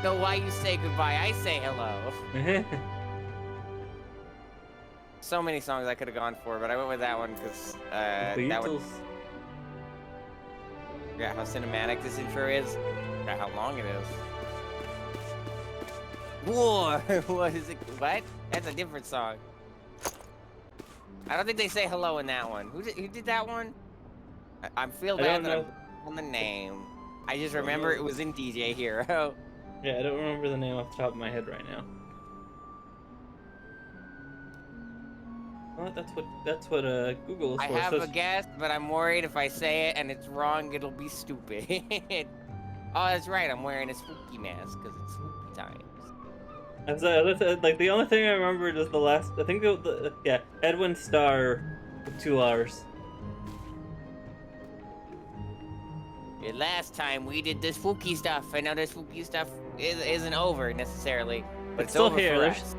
know why you say goodbye. I say hello. So many songs I could have gone for, but I went with that one because that one. Forgot how cinematic this intro is. Forgot how long it is. Whoa! What is it? What? That's a different song. I don't think they say hello in that one. Who did that one? I feel bad that I'm on the name. I just remember it was in DJ Hero. Yeah, I don't remember the name off the top of my head right now. Well, that's what Google is for. I have a guess, but I'm worried if I say it and it's wrong, it'll be stupid. Oh, that's right. I'm wearing a spooky mask because it's spooky times. That's like the only thing I remembered is the last. I think yeah, Edwin Starr with 2 R's. Yeah, last time we did the spooky stuff, and now the spooky stuff isn't over necessarily, but it's still over here. for There's us.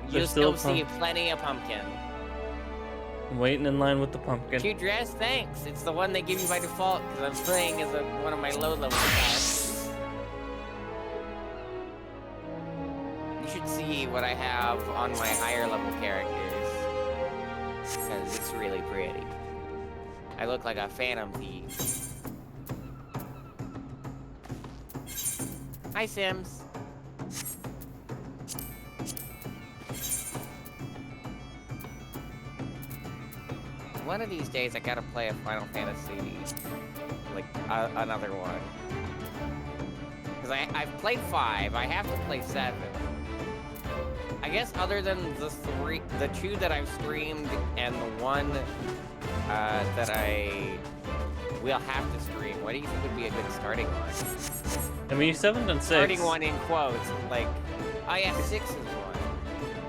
You'll still see plenty of pumpkin. I'm waiting in line with the pumpkin. Cute dress, thanks. It's the one they give you by default because I'm playing as one of my low-level classes. You should see what I have on my higher-level characters because it's really pretty. I look like a phantom thief. Hi, Sims. One of these days, I gotta play a Final Fantasy, like, another one. Because I've played 5, I have to play 7. I guess other than the 2 that I've streamed, and the one that I will have to stream, what do you think would be a good starting one? I mean, 7 and 6. Starting one in quotes, like, oh yeah, 6 is one.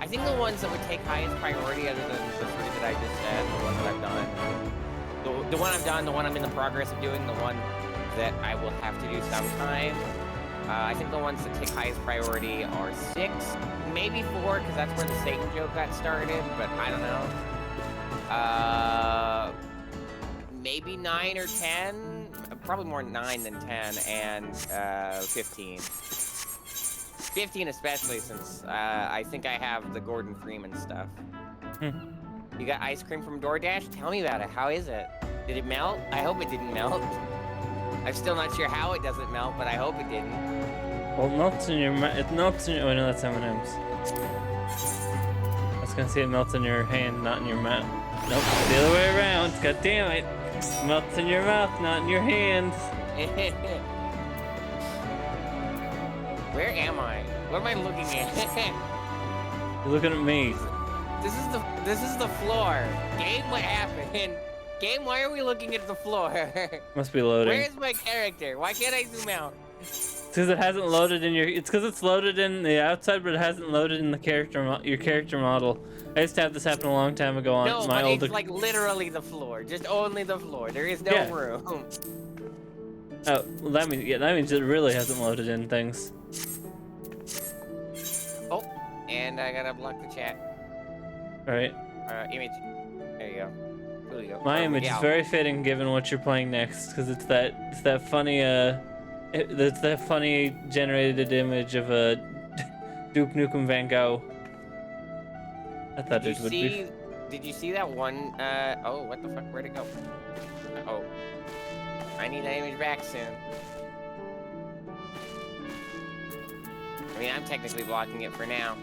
I think the ones that would take highest priority other than the 3 that I just said, the one that I've done. The one I've done, the one I'm in the progress of doing, the one that I will have to do sometime. I think the ones that take highest priority are 6, maybe 4, because that's where the Satan joke got started, but I don't know. Maybe 9 or 10, probably more 9 than 10, and 15. 15 especially, since I think I have the Gordon Freeman stuff. You got ice cream from DoorDash? Tell me about it. How is it? Did it melt? I hope it didn't melt. I'm still not sure how it doesn't melt, but I hope it didn't. Well, it melts in your it melts in your. Oh no, that's M&M's. I was gonna say it melts in your hand, not in your mouth. Nope, the other way around. God damn it! It melts in your mouth, not in your hand. Where am I? What am I looking at? You're looking at me. This is the floor. Game, what happened? Game, why are we looking at the floor? Must be loading. Where is my character? Why can't I zoom out? It's because it hasn't loaded in your. It's because it's loaded in the outside, but it hasn't loaded in the your character model. I used to have this happen a long time ago on my older. It's like literally the floor, just only the floor. There is no room. Oh, well, that means it really hasn't loaded in things. Oh, and I gotta block the chat. All right. Image. There you go. There you go. My image is very fitting given what you're playing next, because it's that funny it's that funny generated image of a Duke Nukem Van Gogh. I thought it would be. Did you see that one? Oh, what the fuck? Where'd it go? Oh, I need that image back soon. I mean, I'm technically blocking it for now.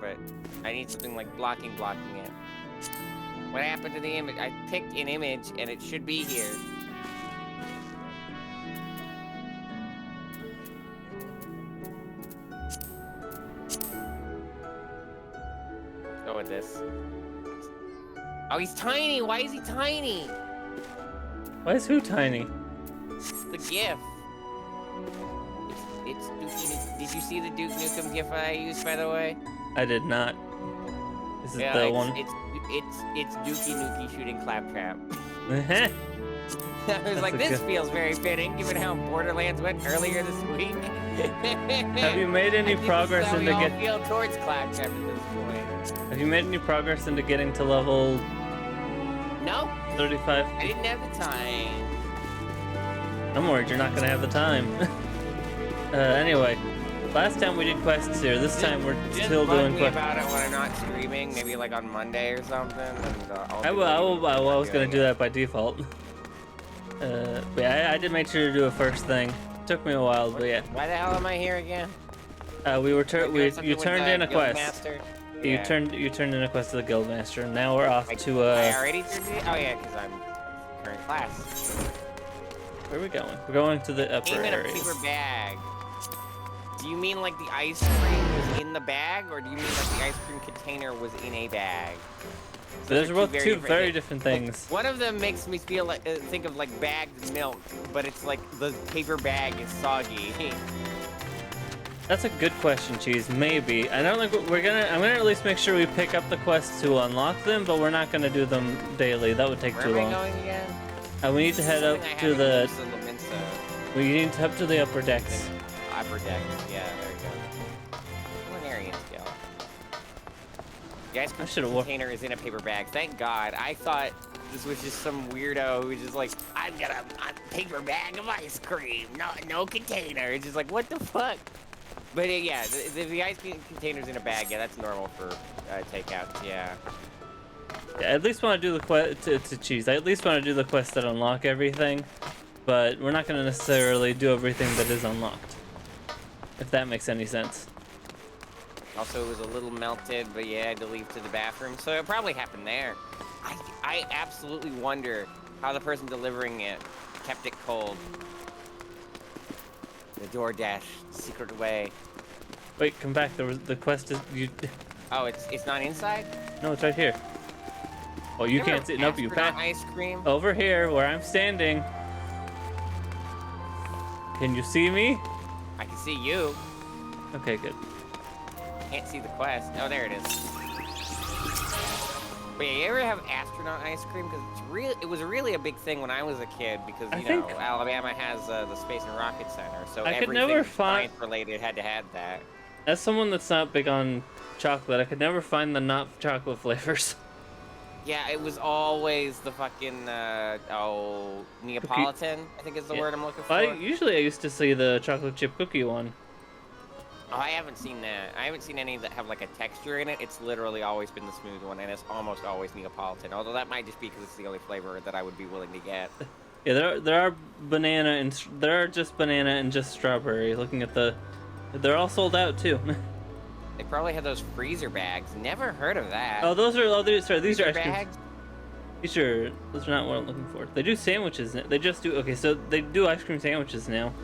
But I need something like blocking it. What happened to the image? I picked an image and it should be here. Go with this. Oh, he's tiny! Why is he tiny? Why is who tiny? The GIF. It's Dookie Nukem. Did you see the Duke Nukem GIF I used, by the way? I did not. Is it the one? It's Dookie Nukem shooting Claptrap. I was like, this feels very fitting, given how Borderlands went earlier this week. Have you made any progress into getting? Feel towards Claptrap at this point. Have you made any progress into getting to level? No. 35. I didn't have the time. I'm worried you're not gonna have the time. Anyway, last time we did quests here. This time we're Just still bug doing me quests. about it when I'm not streaming, maybe like on Monday or something. And, I was gonna do that by default. But yeah, I did make sure to do it first thing. Took me a while, but yeah. Why the hell am I here again? You You turned in a quest. You turned in a quest to the Guildmaster, and now we're off to I already did it? Oh yeah, because I'm current class. Where are we going? We're going to the upper Came in a areas. paper bag. Do you mean like the ice cream was in the bag, or do you mean like the ice cream container was in a bag? Those are both two very different things. One of them makes me feel like think of like bagged milk, but it's like the paper bag is soggy. That's a good question, Cheese. Maybe. I don't think I'm gonna at least make sure we pick up the quests to unlock them, but we're not gonna do them daily. That would take Where too long. am I going again? We need to head up to the. We need to up to the upper decks. Upper decks. Yeah, there you go. Culinarian skill. The ice cream container is in a paper bag. Thank God. I thought this was just some weirdo who was just like, I've got a paper bag of ice cream, no container. It's just like, what the fuck? But yeah, the ice cream container's in a bag. Yeah, that's normal for takeouts. Yeah. Yeah, I at least want to do the quest to Cheese. I at least want to do the quest that unlock everything, but we're not going to necessarily do everything that is unlocked. If that makes any sense. Also, it was a little melted, but yeah, I had to leave to the bathroom, so it probably happened there. I absolutely wonder how the person delivering it kept it cold. The DoorDash secret way. Wait, come back. The quest is you. Oh, it's not inside? No, it's right here. Oh, you can't see. Nope, you passed. Ice cream. Over here, where I'm standing. Can you see me? I can see you. Okay, good. Can't see the quest. Oh, there it is. But yeah, you ever have astronaut ice cream? Because it was really a big thing when I was a kid. Because you know Alabama has the Space and Rocket Center, so everything science related had to have that. As someone that's not big on chocolate, I could never find the not chocolate flavors. Yeah, it was always the fucking Neapolitan. I think is the word I'm looking for. Usually I used to see the chocolate chip cookie one. Oh, I haven't seen that. I haven't seen any that have like a texture in it. It's literally always been the smooth one, and it's almost always Neapolitan. Although that might just be because it's the only flavor that I would be willing to get. Yeah, there are banana and there are just banana and just strawberry. Looking at they're all sold out too. They probably had those freezer bags. Never heard of that. Oh, these are ice bags. Those are not what I'm looking for. They do sandwiches. They just do so they do ice cream sandwiches now.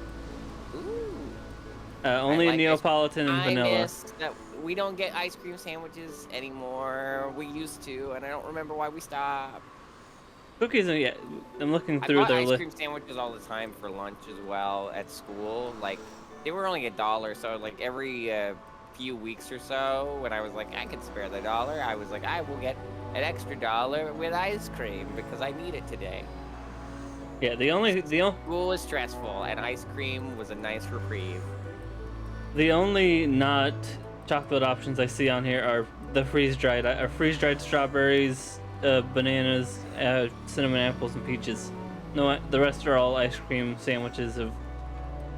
Only like Neapolitan and vanilla. I missed that we don't get ice cream sandwiches anymore. We used to, and I don't remember why we stopped. Cookies, yeah. I'm looking through their list. I bought ice cream sandwiches all the time for lunch as well at school. Like, they were only $1, so like every few weeks or so, when I was like, I could spare the $1, I was like, I will get an extra $1 with ice cream because I need it today. Yeah, school was stressful, and ice cream was a nice reprieve. The only not chocolate options I see on here are the freeze-dried strawberries, bananas, cinnamon apples, and peaches. No, the rest are all ice cream sandwiches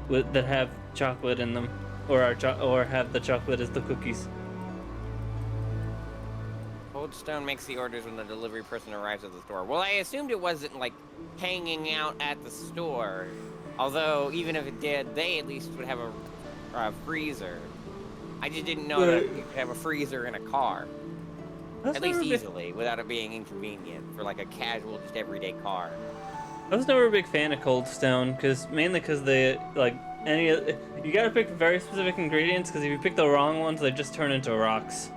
that have chocolate in them, or have the chocolate as the cookies. Cold Stone makes the orders when the delivery person arrives at the store. Well, I assumed it wasn't like hanging out at the store. Although, even if it did, they at least would have a freezer. I just didn't know that you could have a freezer in a car. At least easily, without it being inconvenient for like a casual, just everyday car. I was never a big fan of Cold Stone, mainly because they you gotta pick very specific ingredients, because if you pick the wrong ones, they just turn into rocks.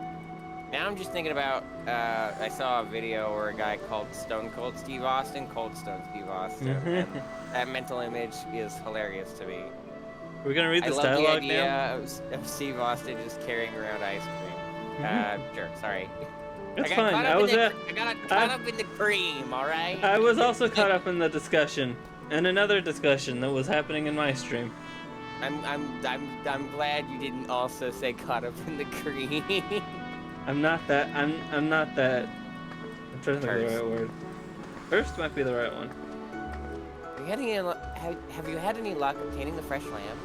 Now I'm just thinking about, I saw a video where a guy called Stone Cold Steve Austin, Cold Stone Steve Austin, and that mental image is hilarious to me. Are we gonna read this dialogue now? I love the idea of Steve Austin just carrying around ice cream. Sure, sorry. That's fine. I got caught up in the cream, alright? I was also caught up in the discussion, and another discussion that was happening in my stream. I'm glad you didn't also say caught up in the cream. I'm not that. I'm trying to think of the right word. First might be the right one. Have you had any luck obtaining the fresh lamb?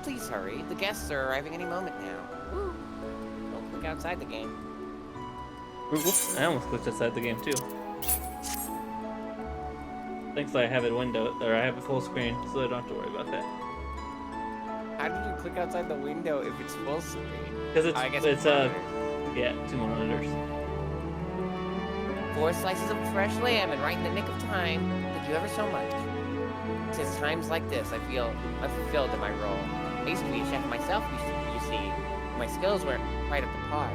Please hurry. The guests are arriving any moment now. Woo. Don't click outside the game. Whoops, I almost clicked outside the game too. Thankfully I have it window, or I have it full screen, so I don't have to worry about that. How did you click outside the window if it's full screen? Because it's, I guess yeah, 2 monitors. 4 slices of fresh lamb and right in the nick of time. Thank you ever so much. Tis times like this I feel unfulfilled in my role. I used to be a chef myself, you see. My skills weren't quite up to par.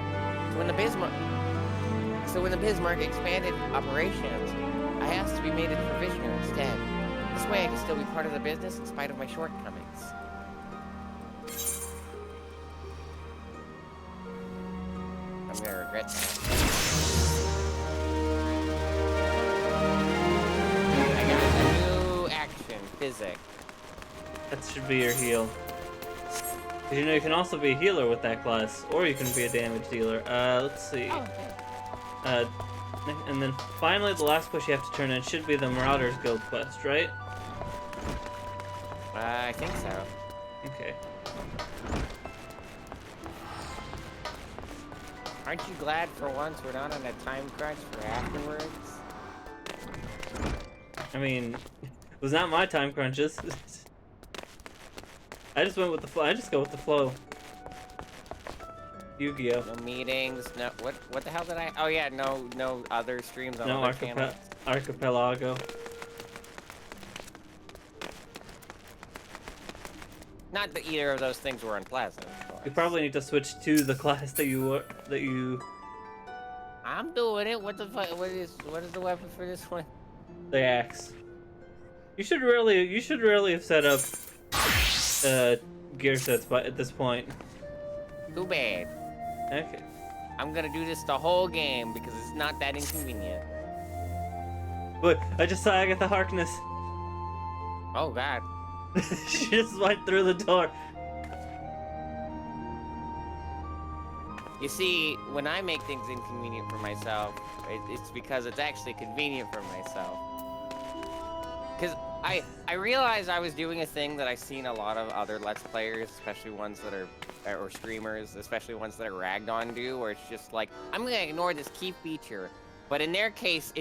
So when the Bismarck expanded operations, I asked to be made a provisioner instead. This way I can still be part of the business in spite of my shortcomings. I'm gonna regret that. I got a new action, physic. That should be your heal. 'Cause you know you can also be a healer with that class, or you can be a damage dealer. Let's see. Oh, okay. And then finally the last quest you have to turn in should be the Marauders Guild quest, right? I think so. Okay. Aren't you glad for once we're not on a time crunch for afterwards? I mean, it was not my time crunches. I just went with the flow. I just go with the flow. Yu-Gi-Oh. No meetings, no, what the hell did I, oh yeah, no other streams on No other channels. archipelago. Not that either of those things were unpleasant, of course. You probably need to switch to the class that you I'm doing it, what the fuck, what is the weapon for this one? the axe. You should really have set up gear sets at this point. Too bad. Okay. I'm gonna do this the whole game because it's not that inconvenient. But I just saw Agatha Harkness. Oh god. She just went through the door. You see, when I make things inconvenient for myself, it's because it's actually convenient for myself. Because I realized I was doing a thing that I've seen a lot of other Let's Players, especially ones that are, or streamers, especially ones that are ragged on do, where it's just like, I'm gonna ignore this key feature. But in their case,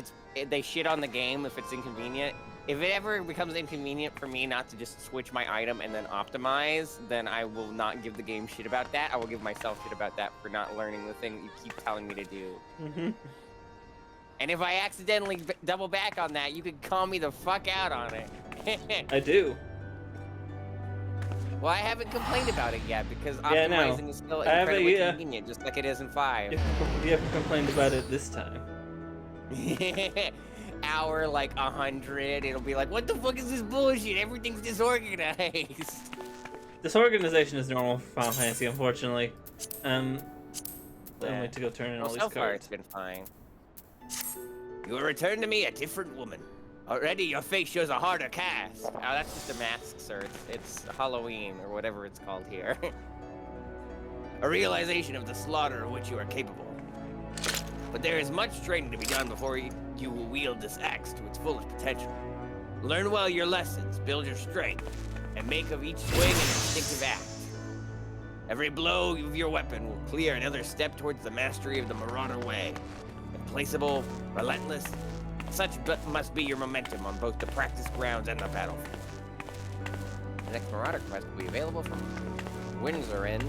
they shit on the game if it's inconvenient. If it ever becomes inconvenient for me not to just switch my item and then optimize, then I will not give the game shit about that. I will give myself shit about that for not learning the thing that you keep telling me to do. Mm-hmm. And if I accidentally double back on that, you could call me the fuck out on it. I do. Well, I haven't complained about it yet because Yeah, no. optimizing is still incredibly convenient, just like it is in 5. You haven't complained about it this time. Hour like 100, it'll be like, what the fuck is this bullshit? Everything's disorganized. Disorganization is normal for Final Fantasy, unfortunately. Then Yeah. wait to go turn in all Well, these so far cards. it's been fine. You will return to me a different woman. Already your face shows a harder cast. Oh, that's just a mask, sir. It's Halloween, or whatever it's called here. A realization of the slaughter of which you are capable. But there is much training to be done before you will wield this axe to its fullest potential. Learn well your lessons, build your strength, and make of each swing an instinctive act. Every blow of your weapon will clear another step towards the mastery of the Marauder way. Implacable, relentless, such must be your momentum on both the practice grounds and the battlefield. The next Marauder quest will be available from Windsor Inn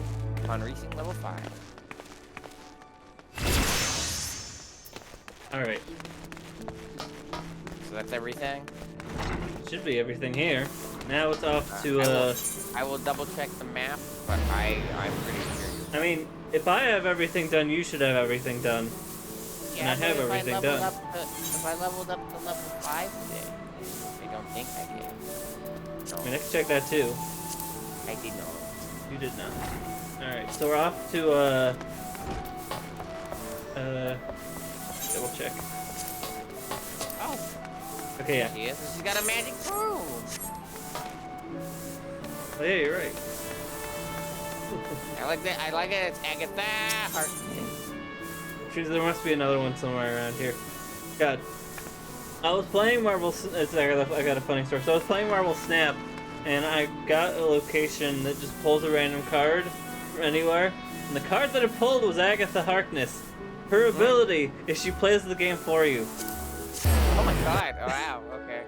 upon reaching level 5. Alright. So that's everything? Should be everything here. Now it's off to, I will double check the map, but I'm pretty sure. I mean, if I have everything done, you should have everything done. Yeah, and I have everything done. If I leveled up to level 5 today, I don't think I did. I mean, I can check that too. I did not. You did not. Alright, so we're off to, double check. Oh, Okay, yeah. she is. She's got a magic broom. Oh, yeah, you're right. I like that. I like it. It's Agatha Harkness. There must be another one somewhere around here. God. I was playing Marvel... I got a funny story. So I was playing Marvel Snap and I got a location that just pulls a random card from anywhere. And the card that it pulled was Agatha Harkness. Her ability is she plays the game for you. Oh my god! Oh, wow. Okay.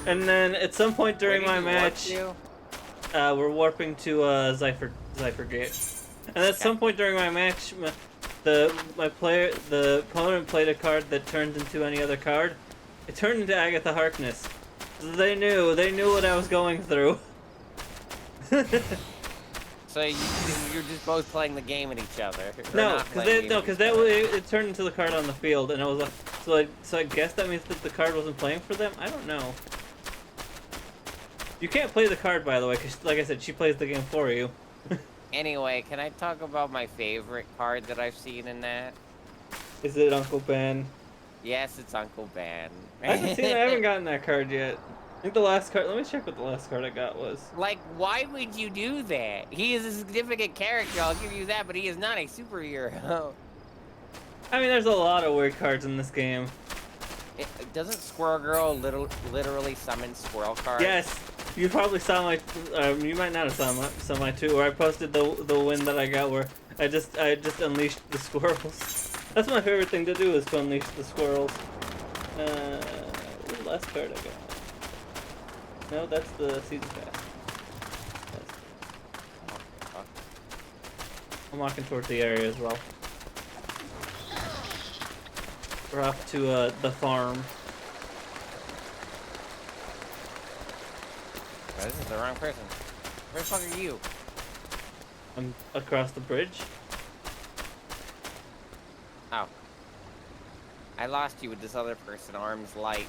And then at some point during Where my did you warp match, to? we're warping to Zypher Gate. And at some point during my match, the opponent played a card that turned into any other card. It turned into Agatha Harkness. So they knew what I was going through. So you're just both playing the game at each other. Or No, not playing the game at because each other. it turned into the card on the field, and I was like, so I guess that means that the card wasn't playing for them. I don't know. You can't play the card, by the way, because like I said, she plays the game for you. Anyway, can I talk about my favorite card that I've seen in that? Is it Uncle Ben? Yes, it's Uncle Ben. I haven't gotten that card yet. I think the last card. Let me check what the last card I got was. Like, why would you do that? He is a significant character, I'll give you that, but he is not a superhero. I mean, there's a lot of weird cards in this game. Doesn't Squirrel Girl literally summon squirrel cards? Yes, you probably saw my. You might not have saw my too. Where I posted the win that I got, where I just unleashed the squirrels. That's my favorite thing to do, is to unleash the squirrels. What's the last card I got? No, that's the season pass. I'm walking towards the area as well. We're off to the farm. Oh, this is the wrong person. Where the fuck are you? I'm across the bridge. Oh. I lost you with this other person, arms light.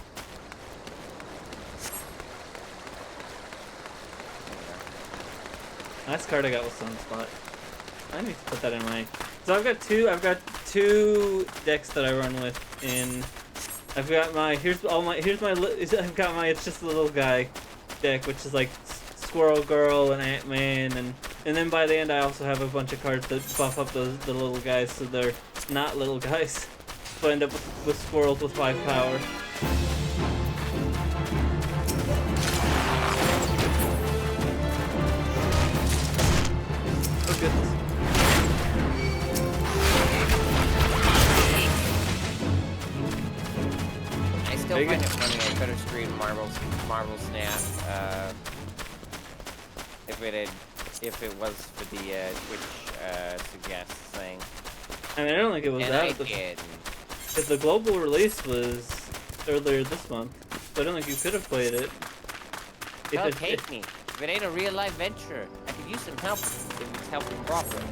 Last card I got was Sunspot. I need to put that in my. So I've got two decks that I run with. I've got my I've got my it's just a little guy deck, which is like Squirrel Girl and Ant-Man, and then by the end I also have a bunch of cards that buff up the little guys so they're not little guys. So I end up with squirrels with 5 power. Oh goodness. I still find it funny. I could have streamed Marvel Snap if it was for the Twitch suggest thing. I mean, I don't think it was And that. I did. Because the global release was earlier this month, so I don't think you could have played it. Don't take me. If it ain't a real life venture, I could use some help if it's helping proper.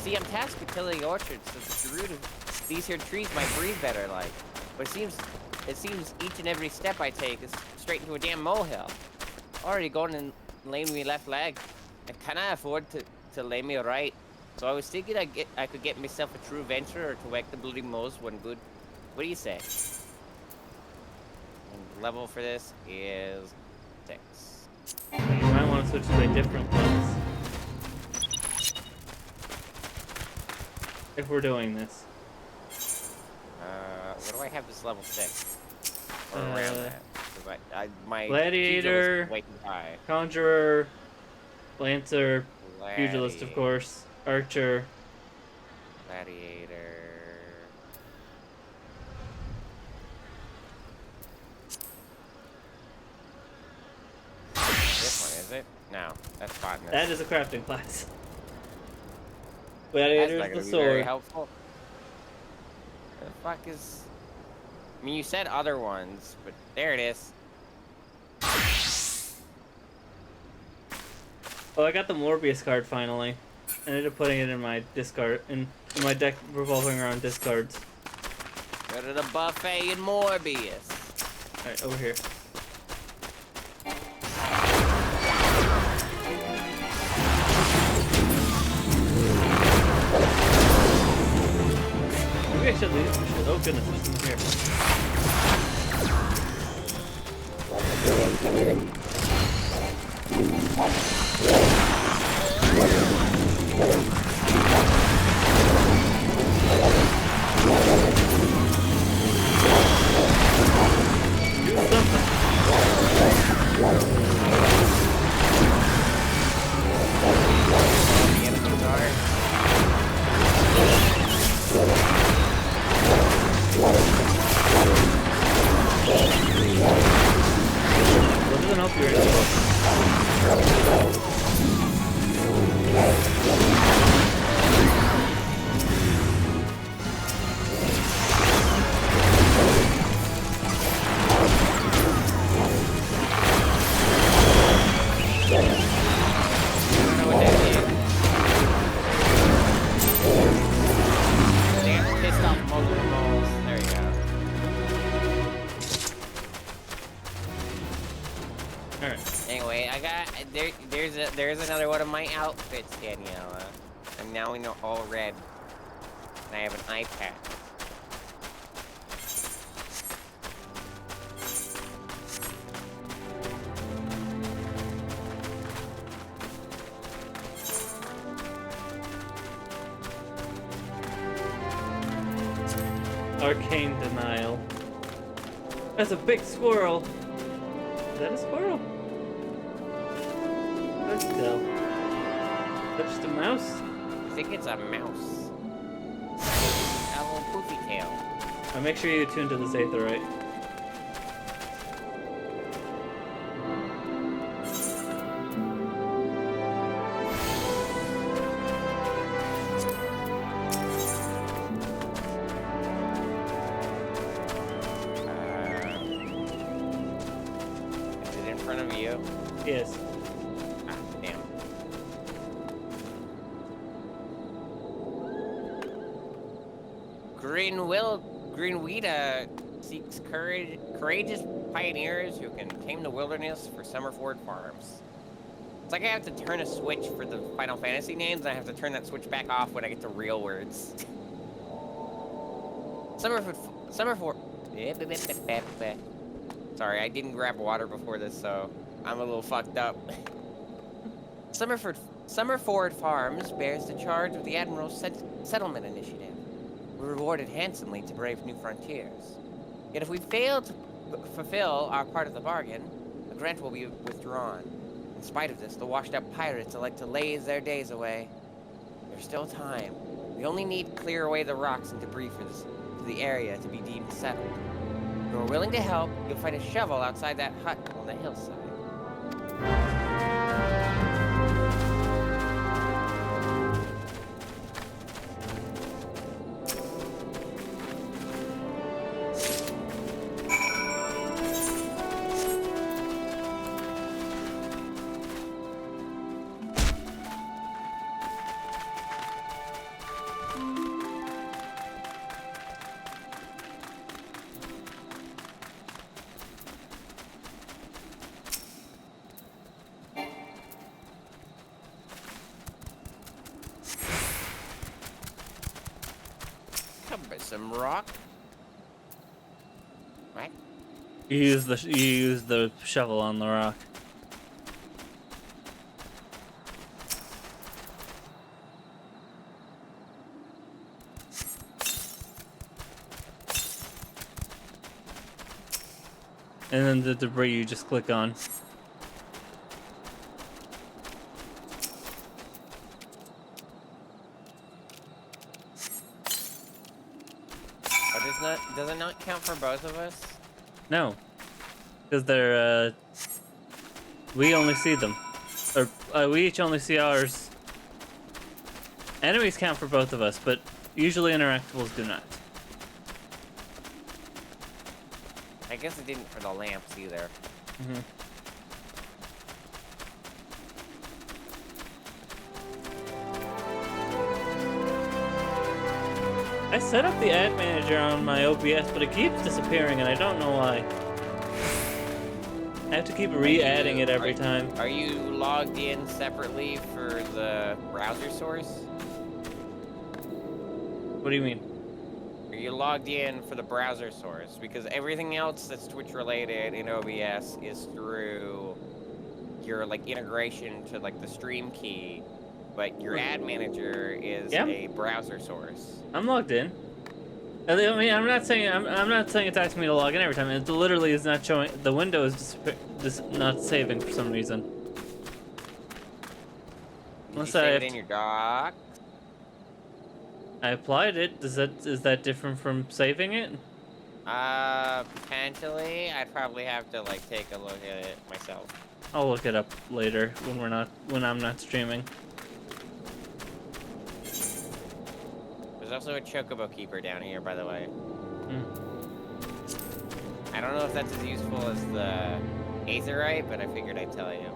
See, I'm tasked with tilling orchards, so the root of these here trees might breathe better, like. But it seems each and every step I take is straight into a damn molehill. Already going and laying me left leg. And can I afford to lay me right? So I was thinking I could get myself a true venture or to whack the bloody moles one good. What do you say? And level for this is 6. You might want to switch to a different class. If we're doing this. What do I have this level 6? Or around that? 'Cause my Gladiator, Pugilist is way too high. Conjurer, Lancer, Pugilist, of course, Archer. Gladiator. This one, is it? No, that's botanist. That is a crafting class. That's Gladiator not is gonna the be very sword. helpful. The fuck is... I mean, you said other ones, but there it is. Oh, I got the Morbius card finally. I ended up putting it in my discard, in my deck revolving around discards. Go to the buffet in Morbius. Alright, over here. Maybe I should leave. Oh goodness, there's something here. Do something. Alright. Anyway, I got there's another one of my outfits, Daniela. I'm now in all red, and I have an iPad. Arcane denial. That's a big squirrel. Is that a squirrel? That's still. That's just a mouse? I think it's a mouse. A little poofy tail. Make sure you tune to this Aether right. Is it in front of you? Yes. Ah, damn. Greenweeda seeks courageous pioneers who can tame the wilderness for Summerford Farms. It's like I have to turn a switch for the Final Fantasy names, and I have to turn that switch back off when I get to real words. Summerford. Sorry, I didn't grab water before this, so I'm a little fucked up. Summerford Farms bears the charge of the Admiral's Settlement Initiative. We're rewarded handsomely to brave new frontiers. Yet if we fail to fulfill our part of the bargain, the grant will be withdrawn. In spite of this, the washed-up pirates elect to laze their days away. There's still time. We only need to clear away the rocks and debris for the area to be deemed settled. If you're willing to help, you'll find a shovel outside that hut on the hillside. Some rock. Right? You use the shovel on the rock. And then the debris you just click on. Does it not count for both of us? No. Because they're, we only see them. Or, we each only see ours. Enemies count for both of us, but usually interactables do not. I guess it didn't for the lamps either. Mm-hmm. I set up the ad manager on my OBS, but it keeps disappearing, and I don't know why. I have to keep re-adding it every time. Are you logged in separately for the browser source? What do you mean? Are you logged in for the browser source? Because everything else that's Twitch related in OBS is through your like integration to like the stream key, but your ad manager is a browser source. I'm logged in. I mean, I'm not saying it's asking me to log in every time. It literally is not showing. The window is just not saving for some reason. Unless you save it in your dock. I applied it. Is that different from saving it? Potentially. I'd probably have to like take a look at it myself. I'll look it up later when I'm not streaming. There's also a chocobo keeper down here, by the way. Mm. I don't know if that's as useful as the Aetherite, but I figured I'd tell you.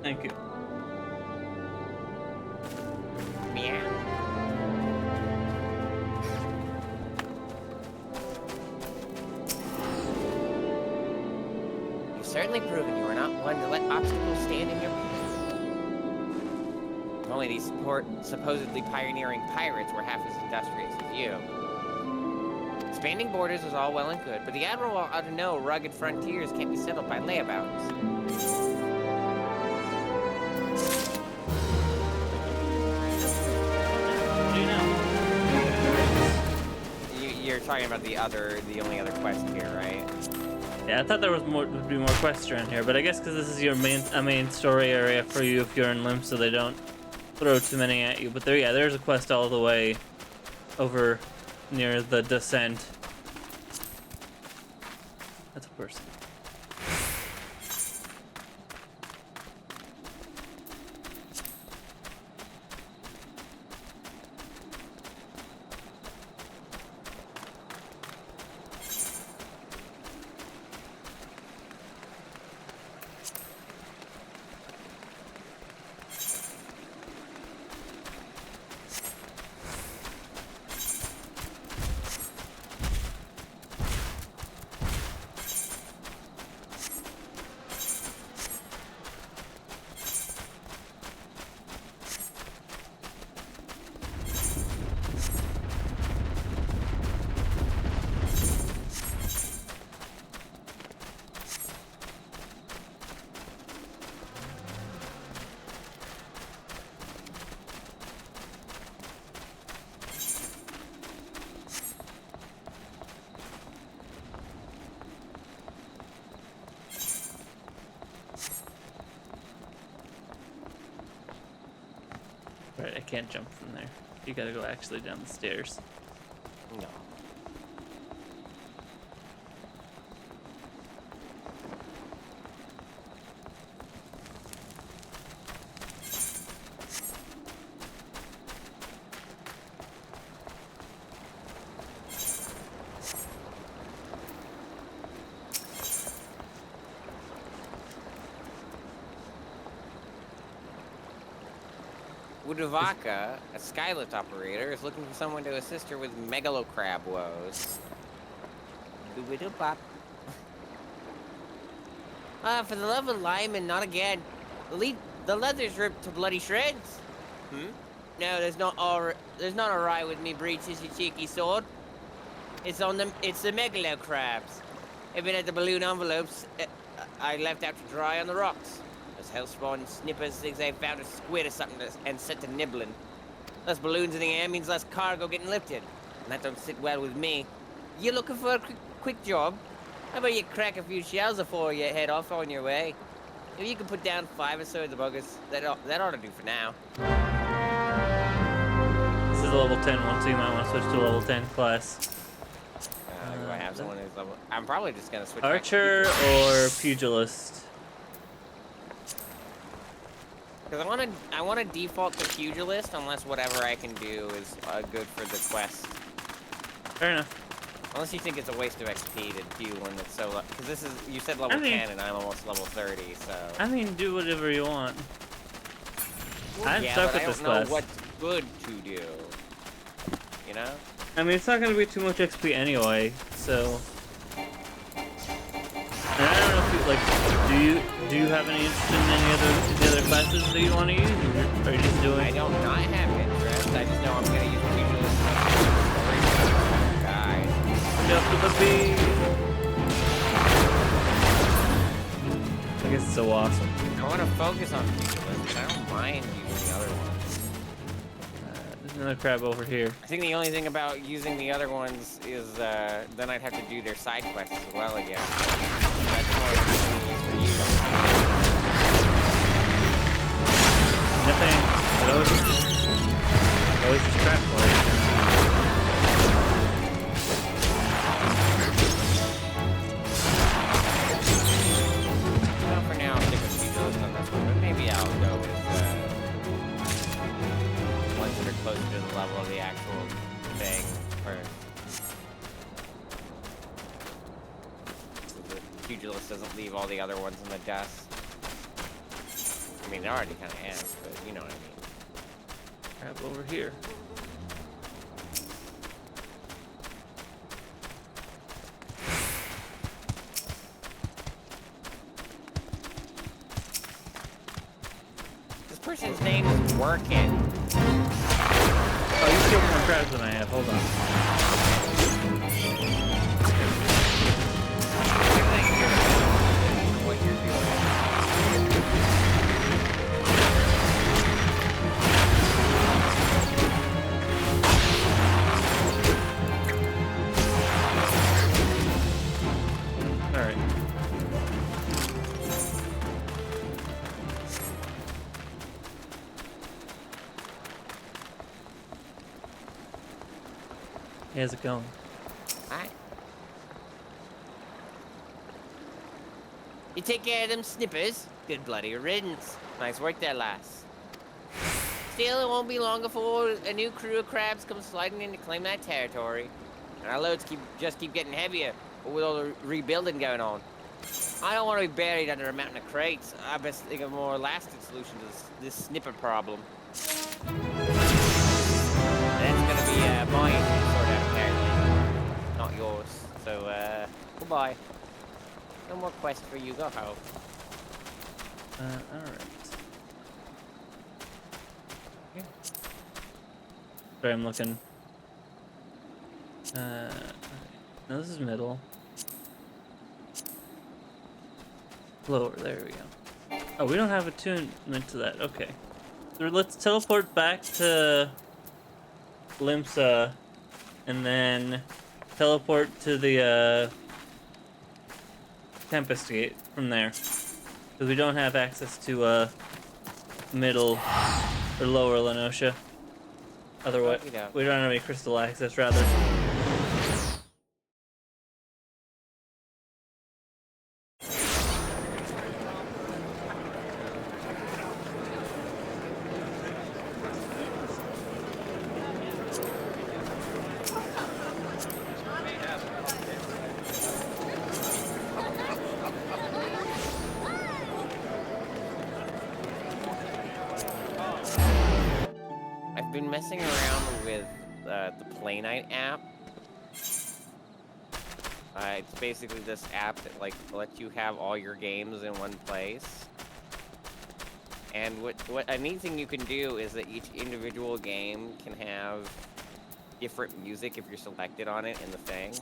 Thank you. Meow. You certainly proven you are not one to let obstacles stand in your way. If only these supposedly pioneering pirates were half as industrious as you. Expanding borders is all well and good, but the Admiral ought to know rugged frontiers can't be settled by layabouts. What do you know? You're talking about the only other quest here, right? Yeah, I thought there would be more quests around here, but I guess because this is your main story area for you if you're in Limp, so they don't throw too many at you. But there's a quest all the way over near the descent. That's a person. Right, I can't jump from there. You gotta go actually down the stairs. No. Udavaka, a skylift operator, is looking for someone to assist her with megalocrab woes. Doobie-doop-bop. For the love of Lyman, not again. The leather's ripped to bloody shreds. No, there's not a rye with me breeches, you cheeky sword. It's the megalocrabs. They've been at the balloon envelopes I left out to dry on the rocks. Those hellspawn snippers think they found a squid or something and set to nibbling. Less balloons in the air means less cargo getting lifted. And that don't sit well with me. You looking for a quick job? How about you crack a few shells before you head off on your way? If you can put down 5 or so of the buggers, that ought to do for now. This is a level 10 one, so you might want to switch to a level 10 class. Do I have someone who's level... I'm probably just gonna switch Archer back to or Pugilist? Because I want to default to Pugilist unless whatever I can do is good for the quest. Fair enough. Unless you think it's a waste of XP to do one that's so... Because this is... You said level 10 and I'm almost level 30, so... I mean, do whatever you want. I'm stuck with this class. I don't know what's good to do. You know? I mean, it's not going to be too much XP anyway, so... And I don't know if you, like, do you have any interest in any the other classes that you want to use, or are you just doing... I don't not have interest, I just know I'm going to use Pugilist guy. Jump to the beat! I guess it's so awesome. I want to focus on Pugilist, but I don't mind using the other ones. There's another crab over here. I think the only thing about using the other ones is then I'd have to do their side quests as well again. That's more convenient for you. Nothing. Always just crap for it. Well, for now, I'll stick with Pugilist on this one, but maybe I'll go with ones that are closer to the level of the actual thing first. So the Pugilist doesn't leave all the other ones in the dust. I mean, it already kind of ends, but you know what I mean. Crab over here. person's name is working. Oh, you killed more crabs than I have. Hold on. What you're doing. All right. How's it going? Alright. You take care of them snippers. Good bloody riddance. Nice work there, lass. Still, it won't be long before a new crew of crabs come sliding in to claim that territory. And our loads just keep getting heavier with all the rebuilding going on. I don't want to be buried under a mountain of crates. I best think of a more lasting solution to this snipper problem. That's gonna be my issue to sort out, apparently. Not yours. So, goodbye. No more quests for you. Go home. Alright. Sorry, I'm looking. No, this is middle. Lower, there we go. Oh, we don't have attunement to that. Okay. So let's teleport back to Limsa and then teleport to the Tempest Gate from there. Because we don't have access to middle or lower Lenosha. Otherwise, we don't have any crystal access, rather. I've been messing around with the Play Night app. It's basically this app that lets you have all your games in one place. And what a neat thing you can do is that each individual game can have different music if you're selected on it in the thing.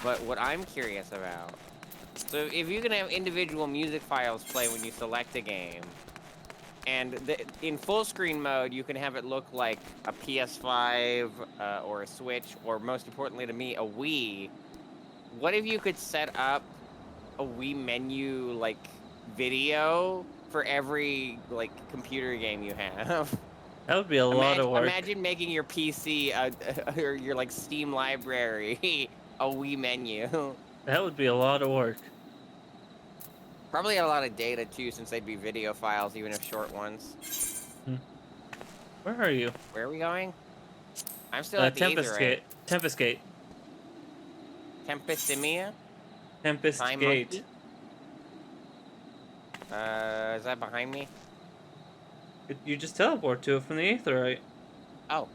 But what I'm curious about, so if you can have individual music files play when you select a game, and in full screen mode, you can have it look like a PS5 or a Switch, or most importantly to me, a Wii. What if you could set up a Wii menu video for every computer game you have? That would be a lot of work. Imagine making your PC or your Steam library a Wii menu. That would be a lot of work. Probably a lot of data too, since they'd be video files, even if short ones. Where are you? Where are we going? I'm still at the Tempest Gate. Tempest Gate. Tempestimia? Tempest Time Gate. Monkey? Is that behind me? You just teleport to it from the Aether, right? Oh.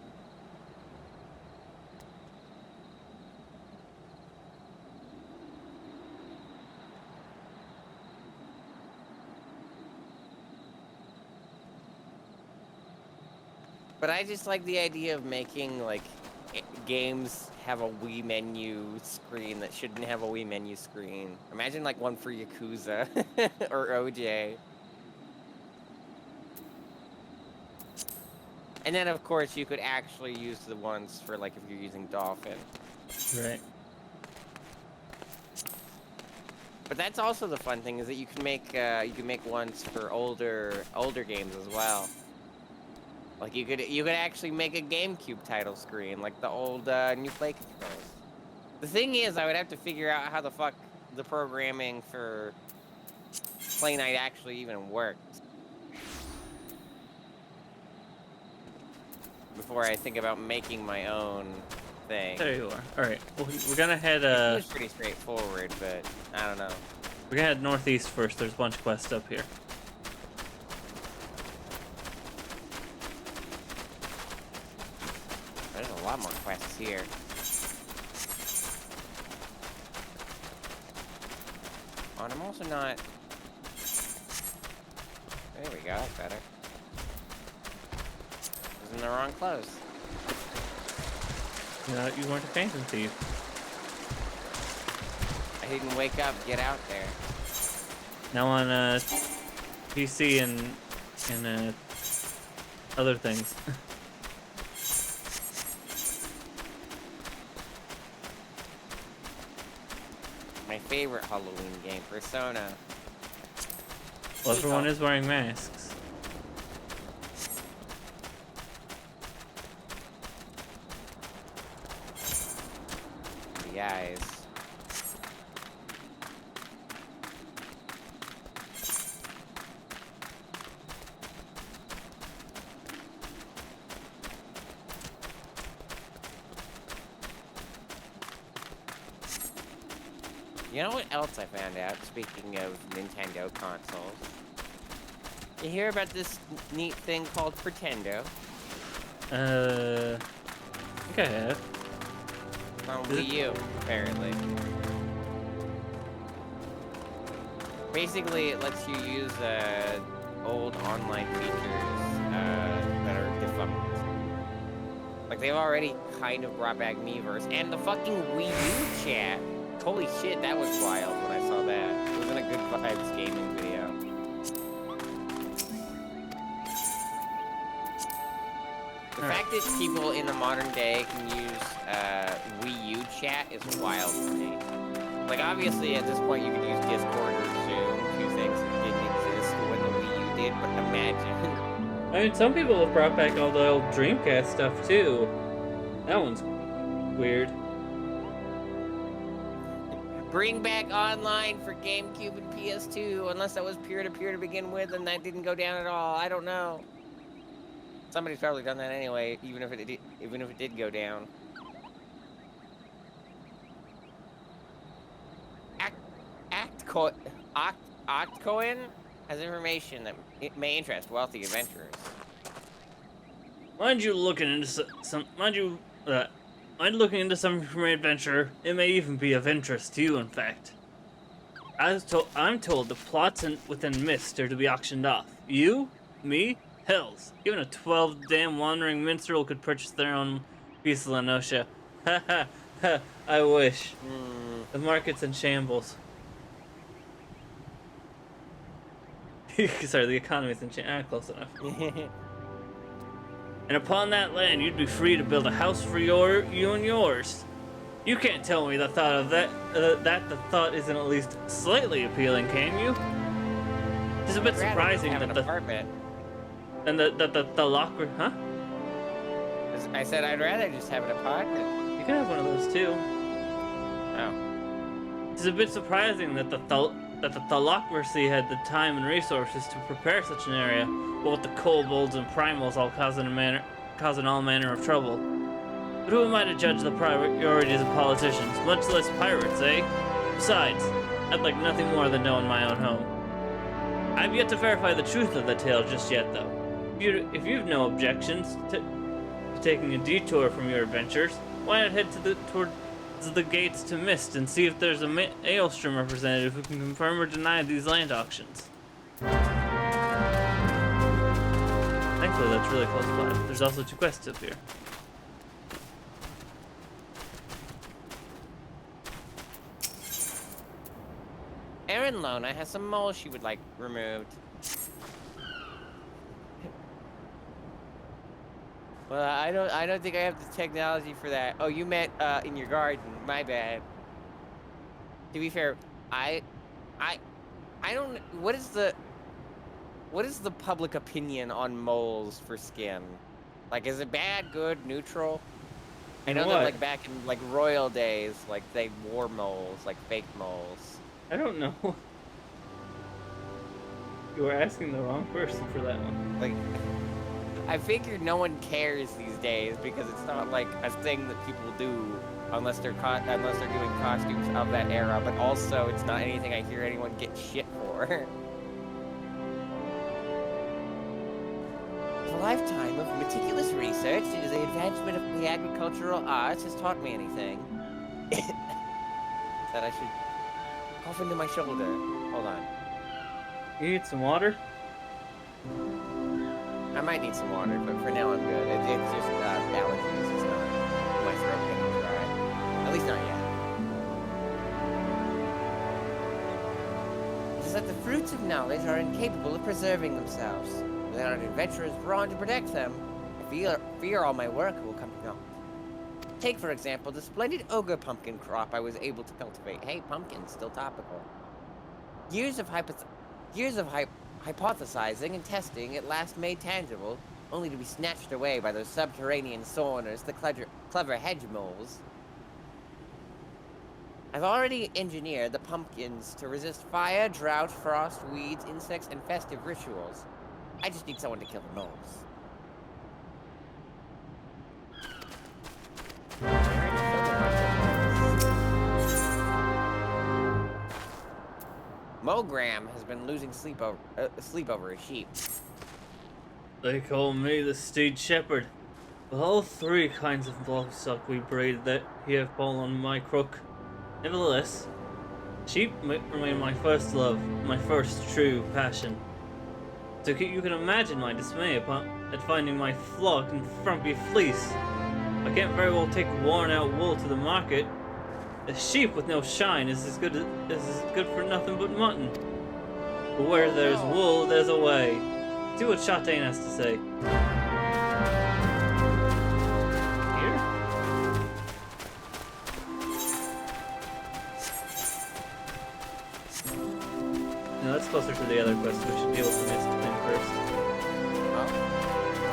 But I just like the idea of making, games have a Wii menu screen that shouldn't have a Wii menu screen. Imagine, one for Yakuza or OJ. And then, of course, you could actually use the ones for, if you're using Dolphin. Right. But that's also the fun thing, is that you can make ones for older games as well. You could actually make a GameCube title screen, like the old New Play controls. The thing is, I would have to figure out how the fuck the programming for Play Night actually even works before I think about making my own thing. There you are. All right, we're gonna head. It was pretty straightforward, but I don't know. We're gonna head northeast first. There's a bunch of quests up here. There's a lot more quests here. Oh, and I'm also not... There we go, that's better. Was in the wrong clothes. You weren't a phantom thief. I didn't wake up, get out there. Now on PC and other things. My favorite Halloween game, Persona. Well, everyone is wearing masks. The eyes. You know what else I found out, speaking of Nintendo consoles? You hear about this neat thing called Pretendo? I think I have. On Wii U, apparently. Basically, it lets you use old online features that are defunct. Like, they've already kind of brought back Miiverse, and the fucking Wii U chat. Holy shit, that was wild when I saw that. It wasn't a good vibes gaming video. The fact that people in the modern day can use Wii U chat is wild to me. Like, obviously, at this point, you can use Discord or Zoom, two things that didn't exist when the Wii U did, but imagine. I mean, some people have brought back all the old Dreamcast stuff, too. That one's weird. Bring back online for GameCube and PS2, unless that was peer-to-peer to begin with, and that didn't go down at all. I don't know. Somebody's probably done that anyway, even if it did go down. Octcoin has information that it may interest wealthy adventurers. Mind looking into something from my adventure. It may even be of interest to you, in fact. I'm told the plots within Mist are to be auctioned off. You? Me? Hells. Even a 12 damn wandering minstrel could purchase their own piece of Lenosha. Ha ha ha, I wish. The market's in shambles. Sorry, the economy's in shambles. Close enough. And upon that land, you'd be free to build a house for you and yours. You can't tell me the thought of that the thought isn't at least slightly appealing, can you? It's a bit surprising that the locker, huh? I said I'd rather just have an apartment. You can have one of those too. Oh. It's a bit surprising that the Thalocracy had the time and resources to prepare such an area, but with the kobolds and primals all causing all manner of trouble. But who am I to judge the priorities of politicians, much less pirates, eh? Besides, I'd like nothing more than knowing my own home. I've yet to verify the truth of the tale just yet, though. If you've no objections to taking a detour from your adventures, why not head towards the gates to Mist and see if there's a Aelstrom representative who can confirm or deny these land auctions. Thankfully, that's really close by. There's also 2 quests up here. Erin Lona has some moles she would like removed. Well, I don't think I have the technology for that. Oh, you meant in your garden. My bad. To be fair, I don't. What is the public opinion on moles for skin? Like, is it bad, good, neutral? I know that like back in like royal days, like they wore moles, like fake moles. I don't know. You were asking the wrong person for that one. Like, I figured no one cares these days because it's not like a thing that people do unless they're doing costumes of that era. But also, it's not anything I hear anyone get shit for. A lifetime of meticulous research into the advancement of the agricultural arts has taught me anything. That I should cough into my shoulder. Hold on. You need some water? I might need some water, but for now I'm good. It's just allergies. It's not my throat getting dry. At least not yet. It is that the fruits of knowledge are incapable of preserving themselves. Without an adventurer's brawn to protect them, I fear all my work will come to naught. Take, for example, the splendid ogre pumpkin crop I was able to cultivate. Hey, pumpkin's still topical. Years of hypothesizing and testing at last made tangible, only to be snatched away by those subterranean sorners, the clever hedge moles. I've already engineered the pumpkins to resist fire, drought, frost, weeds, insects, and festive rituals. I just need someone to kill the moles. Mogram has been losing sleep over his sheep. They call me the Steed Shepherd. With all three kinds of livestock we breed that he have fallen on my crook. Nevertheless, sheep remain my first love, my first true passion. So you can imagine my dismay at finding my flock in frumpy fleece. I can't very well take worn-out wool to the market. A sheep with no shine is as good for nothing but mutton. But where there's wool, there's a way. See what Chatain has to say. Here? No, that's closer to the other quest. We should deal with the mist thing first. Oh,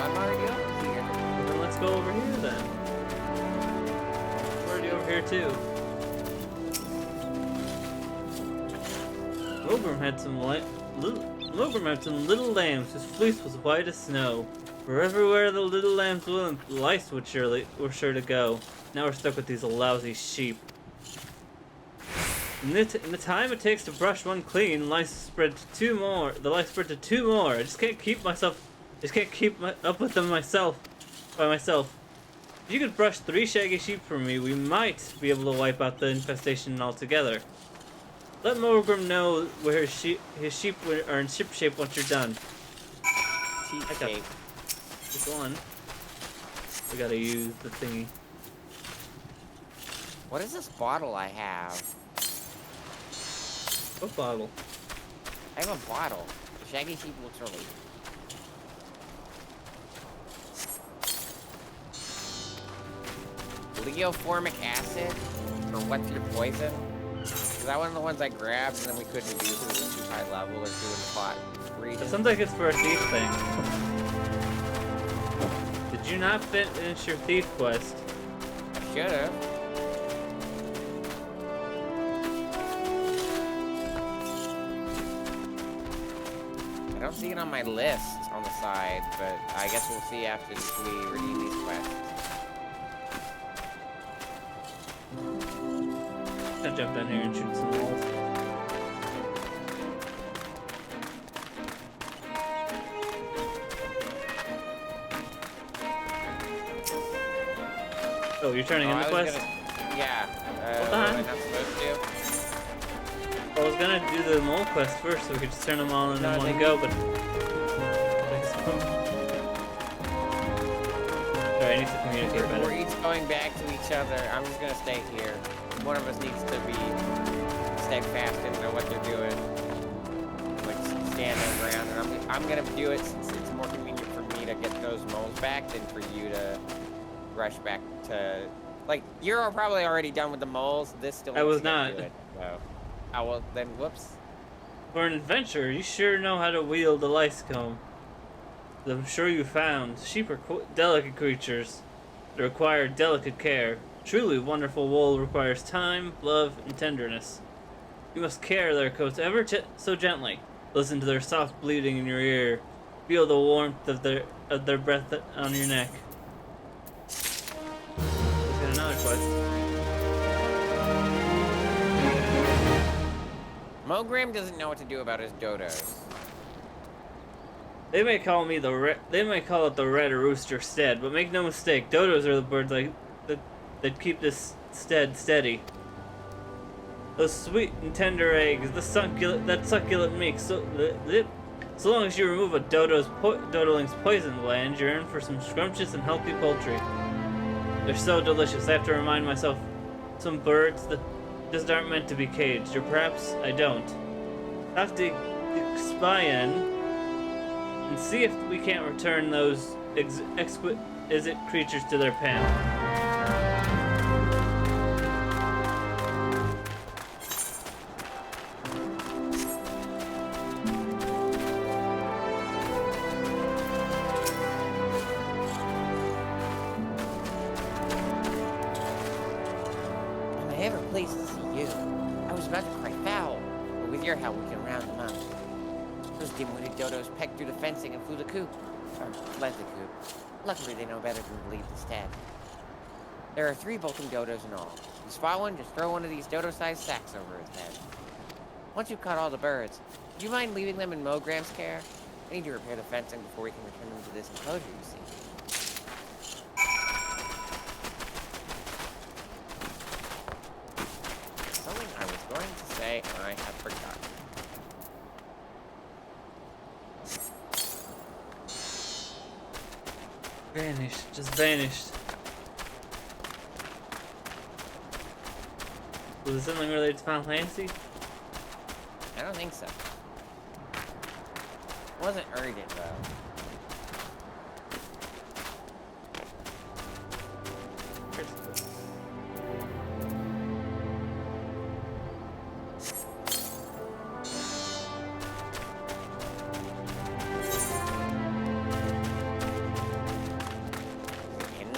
I'm already over here. Well, then let's go over here then. We're already over here too. Mogram had some little lambs whose fleece was white as snow. For everywhere the little lambs went, lice were sure to go. Now we're stuck with these lousy sheep. In the time it takes to brush one clean, the lice spread to two more. I just can't keep up with them by myself. If you could brush 3 shaggy sheep for me, we might be able to wipe out the infestation altogether. Let Mogram know where his sheep are in ship shape once you're done. Sheep I got shape. this one. We gotta use the thingy. What is this bottle I have? What bottle? I have a bottle. The shaggy sheep looks really. Leoformic acid? Or what's your poison? Is that one of the ones I grabbed and then we couldn't use it? It was too high level or too in the plot region? It sounds like it's for a thief thing. Did you not finish your thief quest? I should have. I don't see it on my list on the side, but I guess we'll see after we redeem these quests. I'll jump down here and shoot some walls. Oh, you're turning in the quest? Yeah. Hold on. Am I not supposed to? I was gonna do the mole quest first so we could just turn them all in one go, but... Sorry, I need to communicate better. We're each going back to each other. I'm just gonna stay here. One of us needs to be steadfast and know what they're doing. Like stand their ground, and I'm gonna do it since it's more convenient for me to get those moles back than for you to rush back to. Like you're probably already done with the moles. This still. I was needs to not. get to it, so. Oh well, then whoops. For an adventurer, you sure know how to wield the lice comb. As I'm sure you found, sheep are delicate creatures that require delicate care. Truly wonderful wool requires time, love, and tenderness. You must care their coats ever so gently. Listen to their soft bleating in your ear. Feel the warmth of their breath on your neck. Let's get another quest. Mogram doesn't know what to do about his dodos. They may call it the red rooster stead, but make no mistake, dodos are the birds that keep this stead steady. Those sweet and tender eggs, that succulent meat, So long as you remove a dodoling's poison gland, you're in for some scrumptious and healthy poultry. They're so delicious. I have to remind myself some birds that just aren't meant to be caged, or perhaps I don't. I have to spy in and see if we can't return those exquisite creatures to their pen. Pleased to see you. I was about to cry foul, but with your help we can round them up. Those dim-witted dodos pecked through the fencing and flew the coop. Or fled the coop. Luckily they know better than to leave instead. There are 3 bolting dodos in all. If you spot one, just throw one of these dodo-sized sacks over his head. Once you've caught all the birds, do you mind leaving them in Mogram's care? I need to repair the fencing before we can return them to this enclosure, you see. I was going to say, and I have forgotten. Vanished, just vanished. Was it something related to Final Fantasy? I don't think so. It wasn't urgent, though.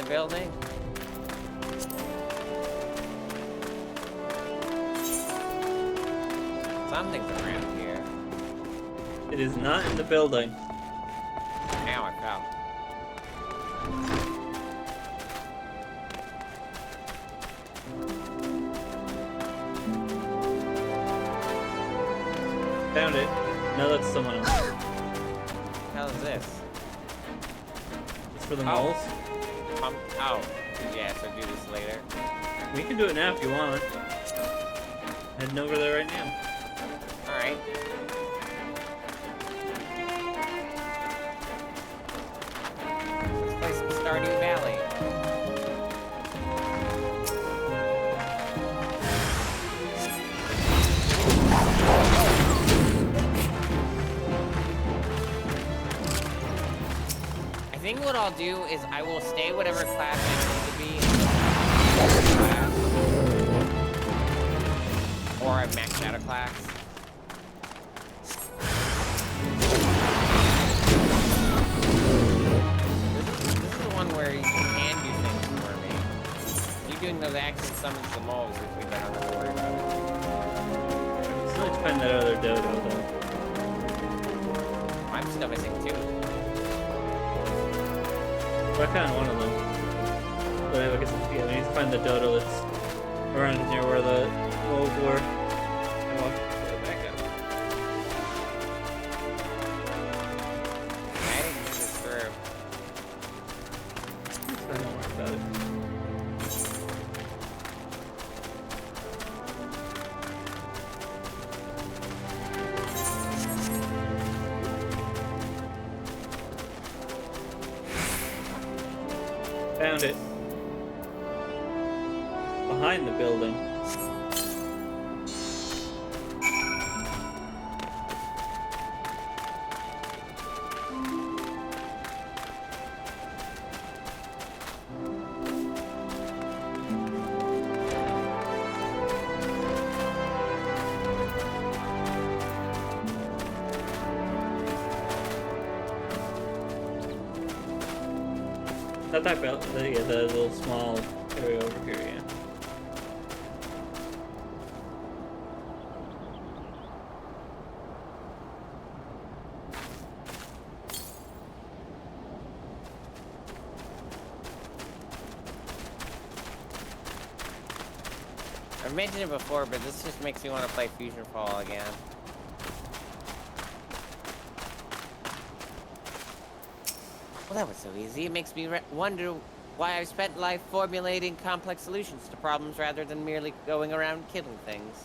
Building. Something's around here. It is not in the building. Now I fell. Found it. No, that's someone else. What the hell is this? It's for the moles. Oh, yeah, so do this later. We can do it now if you want. Heading over there right now. Alright. Let's play some Stardew Valley. I think what I'll do is I will stay whatever class I need to be in class. Or I've maxed out a class. This is the one where you can do things for me. You doing those action summons the moles, which we better not worry about it. So let's find that other dodo though. I'm still missing 2. I found one of them. But I guess yeah, we need to find the dodo that's around near where the moles were. And walk it back up. I didn't do this through. I don't worry about it. Found it. Behind the building. Not that belt, yeah, the little small area over here, yeah. I've mentioned it before, but this just makes me want to play Fusion Fall again. Well, that was so easy. It makes me wonder why I've spent life formulating complex solutions to problems rather than merely going around killing things.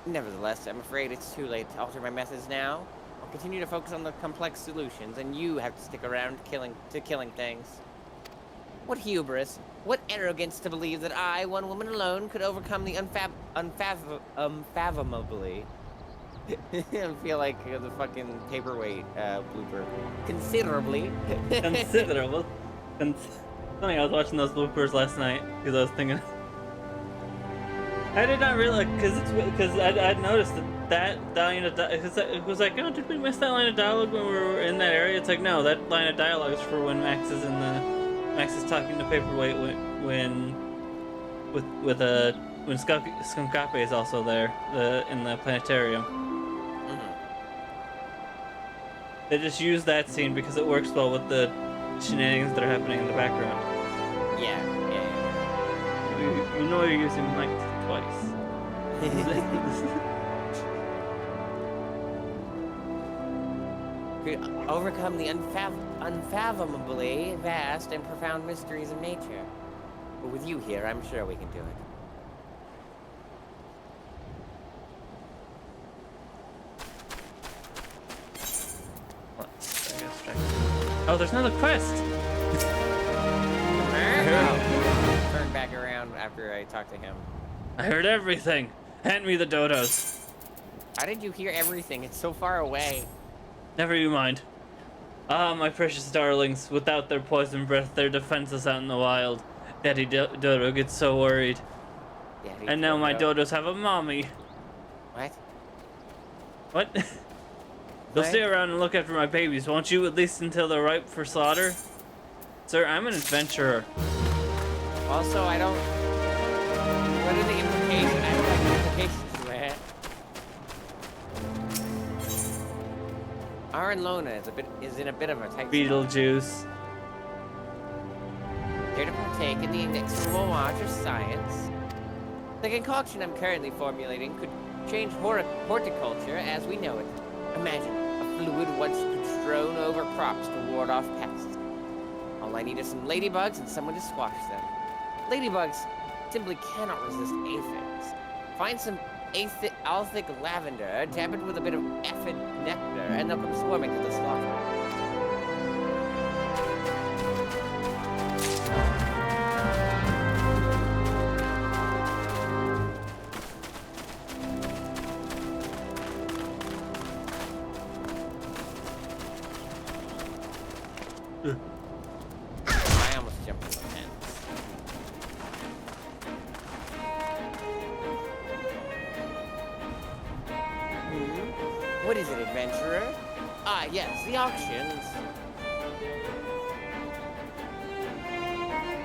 Nevertheless, I'm afraid it's too late to alter my methods now. I'll continue to focus on the complex solutions, and you have to stick around killing things. What hubris, what arrogance to believe that I, one woman alone, could overcome the unfathomably. I feel like the fucking paperweight blooper. Considerably. Considerable. Funny, I was watching those bloopers last night because I was thinking. I did not realize because I'd noticed that line of because it was like, oh, did we miss that line of dialogue when we were in that area? It's like, no, that line of dialogue is for when Max is talking to Paperweight when Skunkape is also there in the planetarium. Mm-hmm. They just use that scene because it works well with the shenanigans that are happening in the background. Yeah. You know you're using Mike twice. Could overcome the unfathomably vast and profound mysteries of nature. But with you here, I'm sure we can do it. Oh, there's another quest! Turn back around after I talk to him. I heard everything! Hand me the dodos! How did you hear everything? It's so far away. Never you mind. Ah, my precious darlings, without their poison breath, they're defenseless out in the wild. Daddy Dodo gets so worried. Daddy And now my Dodo. dodos have a mommy. What? What? They'll stay around and look after my babies, won't you, at least until they're ripe for slaughter? Sir, I'm an adventurer. Also, I don't... What are the implications? I don't like the implications to that. Aaron Lona is in a bit of a tight spot. Beetlejuice. Here to partake in the inexorable march of science. The concoction I'm currently formulating could change horticulture as we know it. Imagine a fluid once strewn over crops to ward off pests. All I need is some ladybugs and someone to squash them. Ladybugs simply cannot resist aphids. Find some althic lavender, tap it with a bit of aphid nectar, and they'll come swarming to the slaughter. I almost jumped in the fence. What is it, adventurer? Ah, yes, the auctions.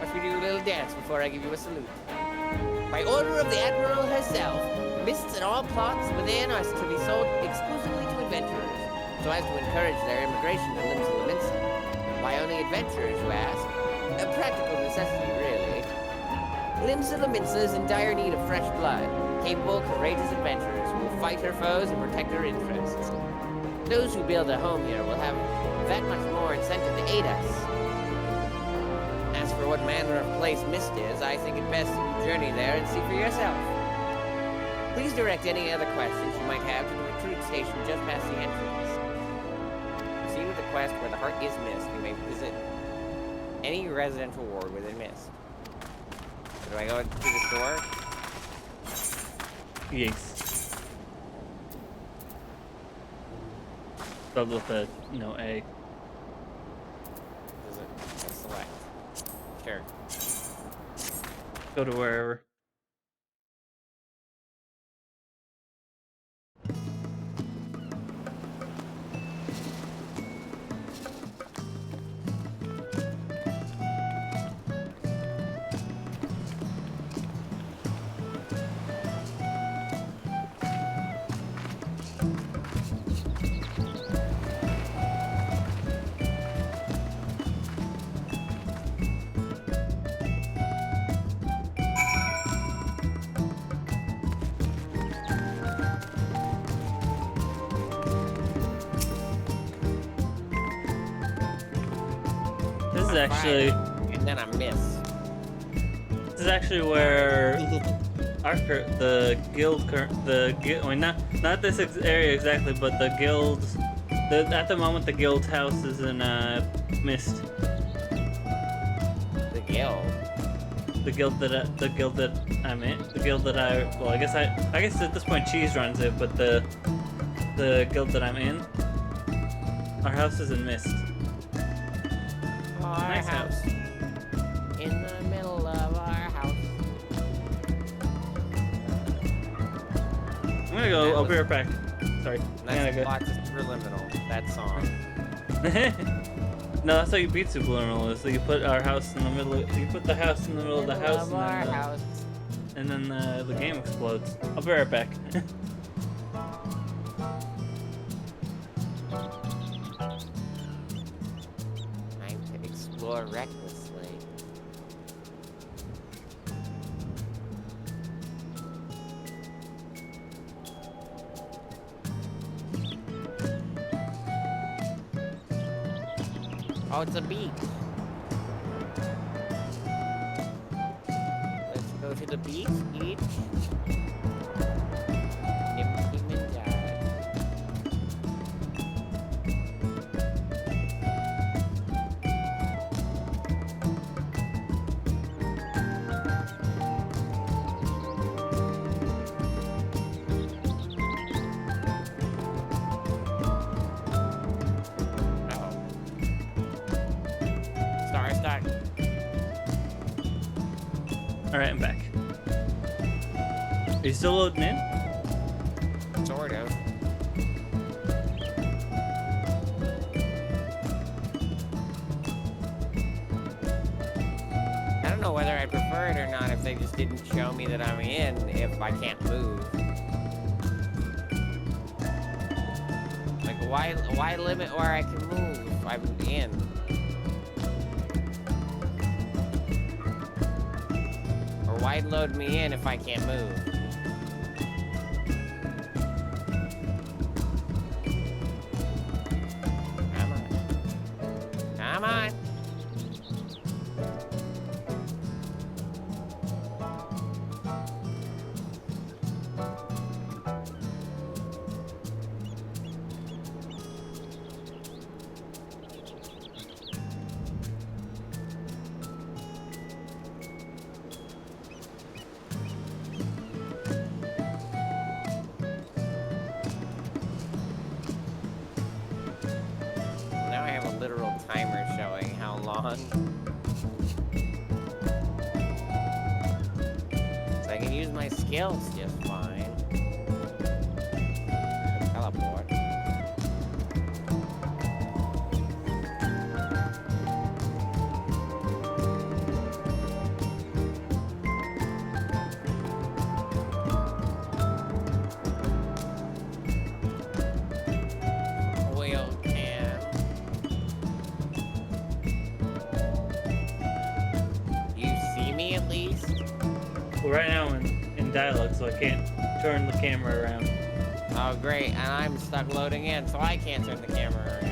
Must we do a little dance before I give you a salute? By order of the Admiral herself, mists and all plots within are to be sold exclusively to adventurers, so as to encourage their immigration to Limsa. Why only adventurers, you ask? A practical necessity, really. Limsa is in dire need of fresh blood, capable, courageous adventurers who will fight her foes and protect her interests. Those who build a home here will have that much more incentive to aid us. As for what manner of place Mist is, I think it best that you journey there and see for yourself. Please direct any other questions you might have to the recruit station just past the entrance. Proceed with the quest where the heart is Mist. You may visit any residential ward within Mist. So do I go to the store? Yes. Spelled with a no A. Does it select? Sure. Go to wherever. This is actually, And then I miss. this is actually where the guild, I mean, not this area exactly, but the guild At the moment, the guild house is in mist. The guild. The guild that I'm in. The guild that I guess at this point Cheese runs it, but the guild that I'm in, our house is in mist. Our Nice house. In the middle of our house. I'm gonna go. I'll be right back. Sorry. I'm Nice gonna plot to Subliminal. That song. go. No, that's how you beat Subliminal. Is that you put our house in the middle. You put the house in the middle of the house, Of our house. and then the game explodes. I'll be right back. Time to explore recklessly. Oh, it's a beach. Let's go to the beach. Start. Alright, I'm back. Are you still loading in? Sort of. I don't know whether I'd prefer it or not if they just didn't show me that I'm in if I can't move. Like, why limit where I can move if I'm in? Or why load me in if I can't move? Come on. Come on. Now I have a literal timer showing how long. So I can use my skills just fine. Teleport. Oil can. You see me at least? Well, right now I'm in dialogue, so I can't turn the camera around. Oh great, and I'm stuck loading in, so I can't turn the camera around.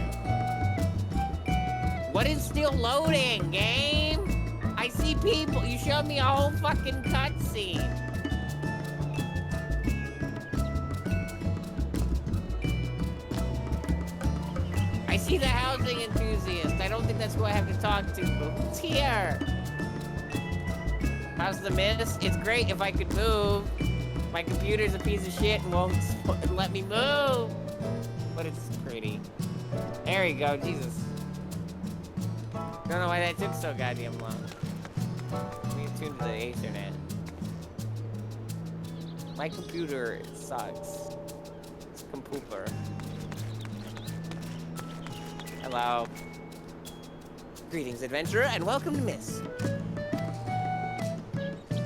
What is still loading, game? I see people. You showed me a whole fucking cutscene. I see the housing enthusiast. I don't think that's who I have to talk to, but who's here? How's the miss? It's great if I could move. My computer's a piece of shit and won't let me move. But it's pretty. There we go, Jesus. Don't know why that took so goddamn long. Let me attune to the Ethernet. My computer sucks. It's compooper. Hello. Greetings, adventurer, and welcome to Miss.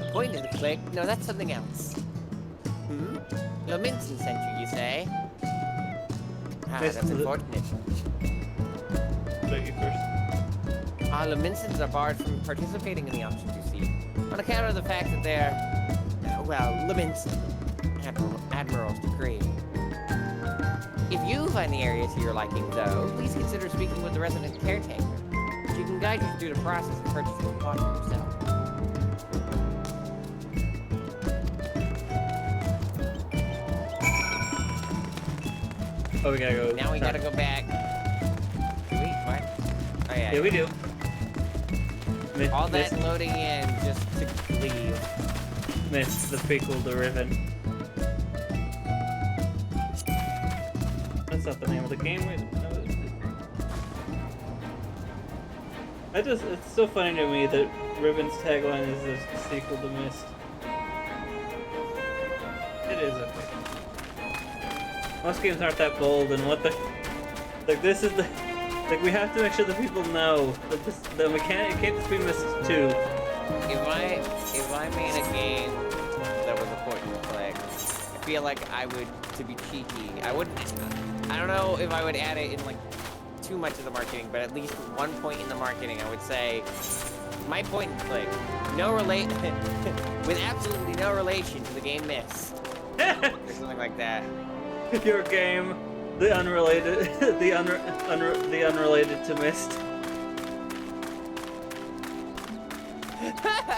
According to the click, no, that's something else. Lominson sent you say? Ah, Yes, that's unfortunate. But you first. Lominsons are barred from participating in the auctions, you see, on account of the fact that they're, Lominson, Admiral's decree. If you find the area to your liking, though, please consider speaking with the resident caretaker. She can guide you through the process of purchasing the plot for yourself. Oh, we gotta go. Now we gotta go back. Do we? What? Oh yeah. Yeah, we do. All that loading in just to leave. Missed the prequel to Riven. That's not the name of the game. It's so funny to me that Riven's tagline is a sequel to Myst. It is, I think. Most games aren't that bold, and what the... Like, this is the... Like, we have to make sure that people know that the mechanic, it can't just be Myst 2. If I made a game that was a point and click, I feel like I would, to be cheeky, I don't know if I would add it in, like, too much of the marketing, but at least one point in the marketing, I would say, my point and click, with absolutely no relation to the game Myst. Or something like that. Your game, the unrelated, the unrelated to Myst.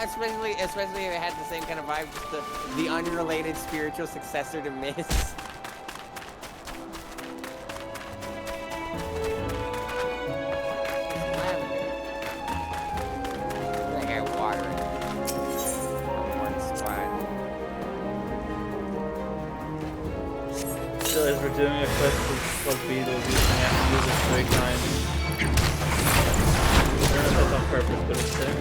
especially if it had the same kind of vibe, just the unrelated spiritual successor to Myst. As we're doing a quest called Beetles, we have to use it 3 times. I don't know if that's on purpose, but it's there.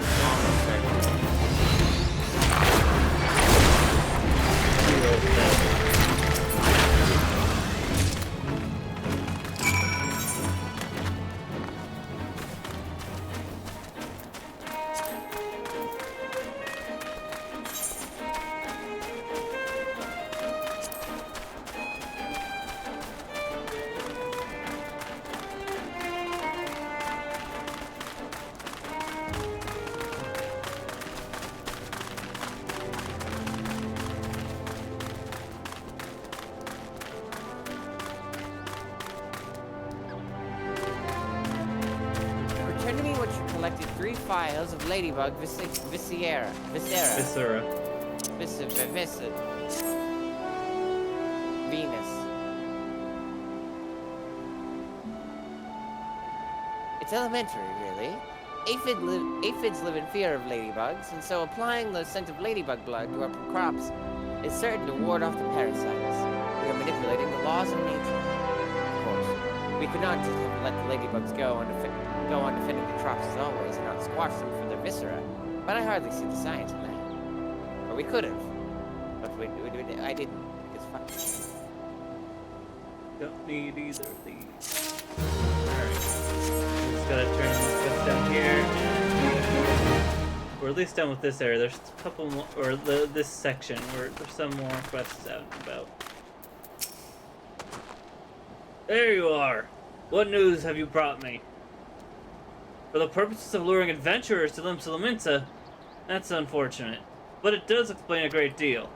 Return to me what you collected 3 files of Ladybug Viscera. Venus. It's elementary, really. Aphids live in fear of ladybugs, and so applying the scent of ladybug blood to our crops is certain to ward off the parasites. We are manipulating the laws of nature. Of course, we could not just let the ladybugs go on defending the crops as always and not squash them for their viscera, but I hardly see the science in that. Or we could have, but I didn't, because fuck. Don't need either of these. Alright. Just gotta turn this quest down here. We're at least done with this area. There's a couple more, or this section where there's some more quests out and about. There you are! What news have you brought me? For the purposes of luring adventurers to Lim Salaminta, that's unfortunate. But it does explain a great deal.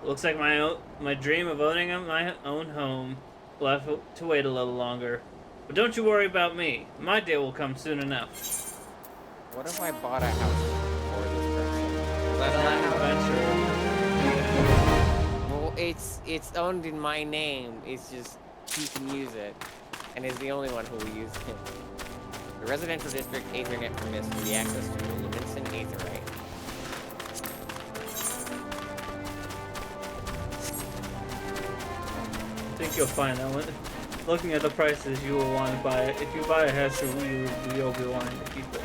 Looks like my dream of owning my own home will have to wait a little longer. But don't you worry about me. My day will come soon enough. What if I bought a house for this person? Is that allowed? Well, it's owned in my name. It's just he can use it, and is the only one who will use it. The residential district Aethernet permits for the access to the Luminson Aetherite. I think you'll find that one. Looking at the prices, you will want to buy it. If you buy a house, you'll be wanting to keep it.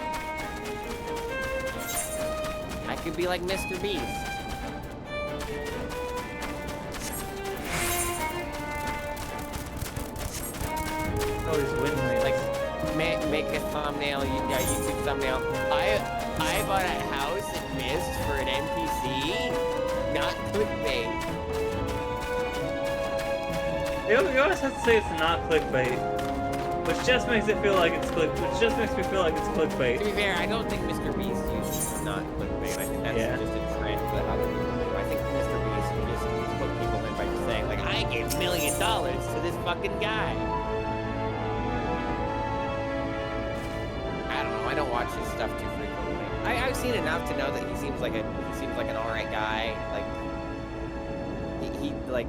I could be like Mr. Beast. All these windmills. Like, make a thumbnail, YouTube thumbnail. I bought a house in Myst for an NPC, not clickbait. You always have to say it's not clickbait, which just makes it feel like it's which just makes me feel like it's clickbait. To be fair, I don't think Mr. Beast uses not clickbait. I think that's just a trend that other people do. I think Mr. Beast just hook people in by just saying, like, I gave $1 million to this fucking guy. I don't know. I don't watch his stuff too frequently. I've seen enough to know that he seems like an alright guy. Like he like.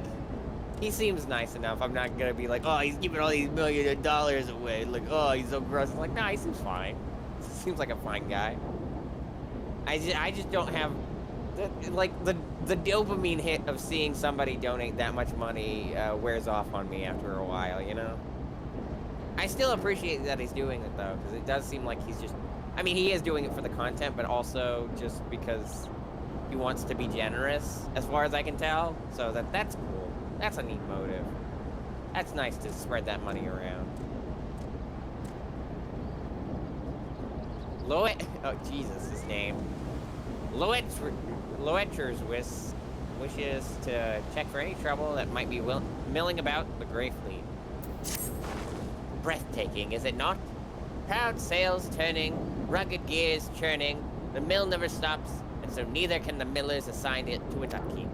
He seems nice enough. I'm not gonna be like, oh, he's giving all these millions of dollars away. Like, oh, he's so gross. I'm like, nah, he seems fine. Seems like a fine guy. I just don't have, the dopamine hit of seeing somebody donate that much money wears off on me after a while, you know? I still appreciate that he's doing it, though, because it does seem like he's just, I mean, he is doing it for the content, but also just because he wants to be generous, as far as I can tell. So that's cool. That's a neat motive. That's nice to spread that money around. Loet, oh Jesus, his name. Loetr's wishes to check for any trouble that might be milling about the Grey Fleet. Breathtaking, is it not? Proud sails turning, rugged gears churning, the mill never stops, and so neither can the millers assigned it to its upkeep.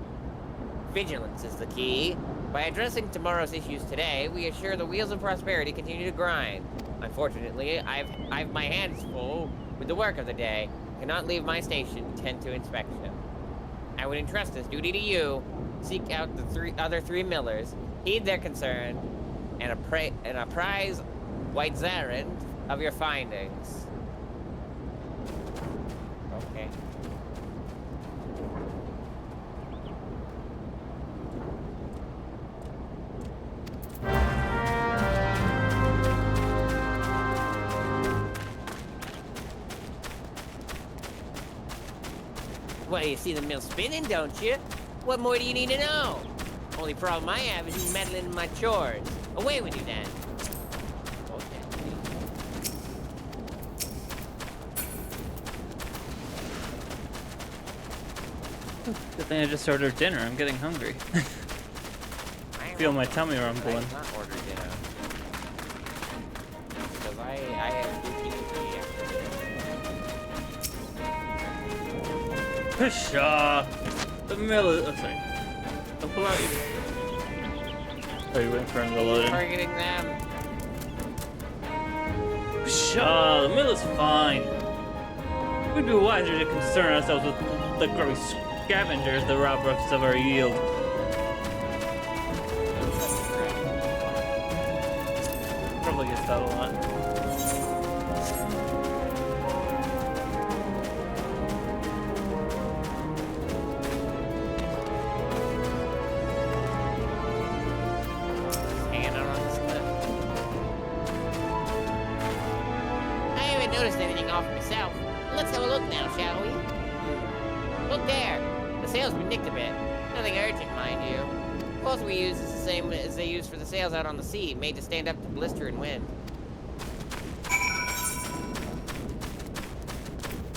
Vigilance is the key. By addressing tomorrow's issues today, we assure the wheels of prosperity continue to grind. Unfortunately, I've my hands full with the work of the day. Cannot leave my station to tend to inspection. I would entrust this duty to you. Seek out the other three millers, heed their concern, and apprise White Zarin of your findings. Okay. Well, you see the mill spinning, don't you? What more do you need to know? Only problem I have is you meddling in my chores. Away with you then. Good thing I just ordered dinner. I'm getting hungry. Feel my tummy rumbling. I did not order dinner. Because I have zucchini. Pshaw! The mill is. Oh, sorry. Don't pull out. Oh, you went for the loading. Targeting them. Pshaw! The mill is fine. We'd be wiser to concern ourselves with the grubby scavengers that rob us of our yield. Probably gets that a lot. Noticed anything off myself. Let's have a look now, shall we? Look there. The sails were nicked a bit. Nothing urgent, mind you. The cloth we use is the same as they use for the sails out on the sea, made to stand up to blister and wind.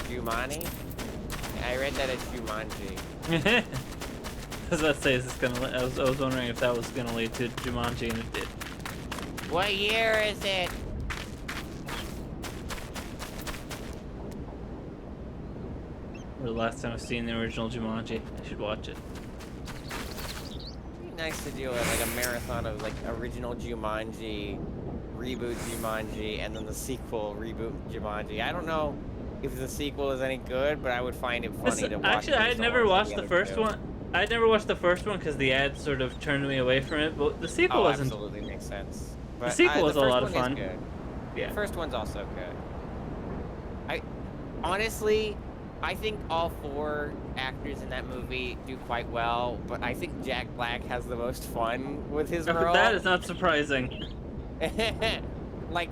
Jumanji? I read that as Jumanji. I was about to say, is this gonna? I was wondering if that was gonna lead to Jumanji, and it did. What year is it? Or the last time I've seen the original Jumanji. I should watch it. It'd be nice to do like a marathon of like original Jumanji, reboot Jumanji, and then the sequel reboot Jumanji. I don't know if the sequel is any good, but I would find it funny to watch. Actually, I had never watched the first one. I had never watched the first one because the ads sort of turned me away from it. But the sequel wasn't. Absolutely makes sense. But the sequel was a lot of fun. Yeah. The first one's also good. Honestly, I think all four actors in that movie do quite well, but I think Jack Black has the most fun with his role. That is not surprising. Like,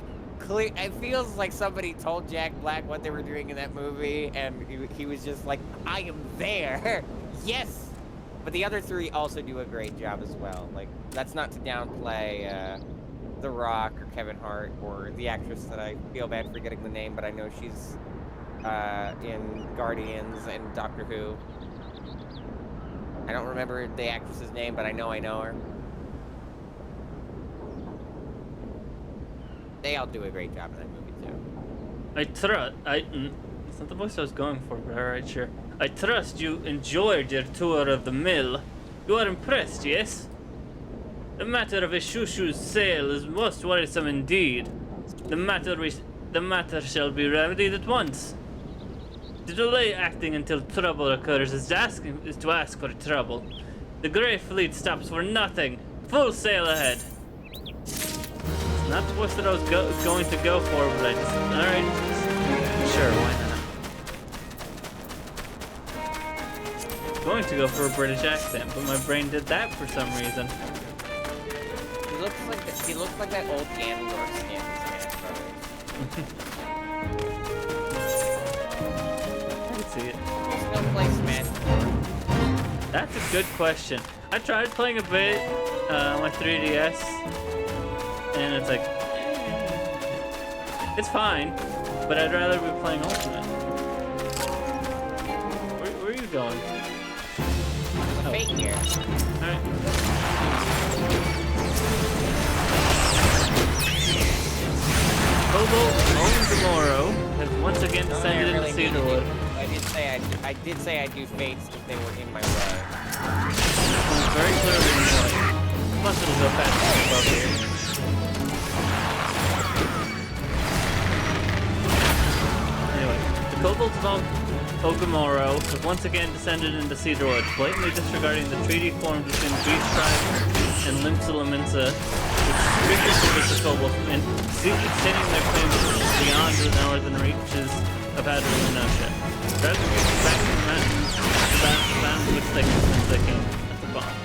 it feels like somebody told Jack Black what they were doing in that movie, and he was just like, I am there. Yes! But the other three also do a great job as well. Like, that's not to downplay The Rock or Kevin Hart or the actress that I feel bad forgetting the name, but I know she's in Guardians and Doctor Who. I don't remember the actress's name, but I know her. They all do a great job in that movie too. It's not the voice I was going for, but alright, sure. I trust you enjoyed your tour of the mill. You are impressed, yes? The matter of Ishushu's sale is most worrisome indeed. The matter shall be remedied at once. To delay acting until trouble occurs is to ask for trouble. The Grey Fleet stops for nothing. Full sail ahead. It's not the voice that I was going to go for, but I just... Alright. Sure, why not? Going to go for a British accent, but my brain did that for some reason. He looks like that old Ganondorf skin in Smash Brothers. I can see it. Still play Smash 4. That's a good question. I tried playing a bit on my 3DS, and it's like, it's fine, but I'd rather be playing Ultimate. Where are you going? There's a fate here. Alright. Cobalt Tomorrow has once again descended into Cedarwood. I did say I'd do fates if they were in my way. It's very clearly in the way. Plus it'll go faster above here. Anyway, the Cobalt Ogumoro has once again descended into Cedarwood, blatantly disregarding the treaty formed between the Beast Tribe and Limsa, which strictly the Cobalt, and extending their claims beyond the northern reaches of Outer Lunosia. Rather than get back to the mountains, the bound which they came at the bomb.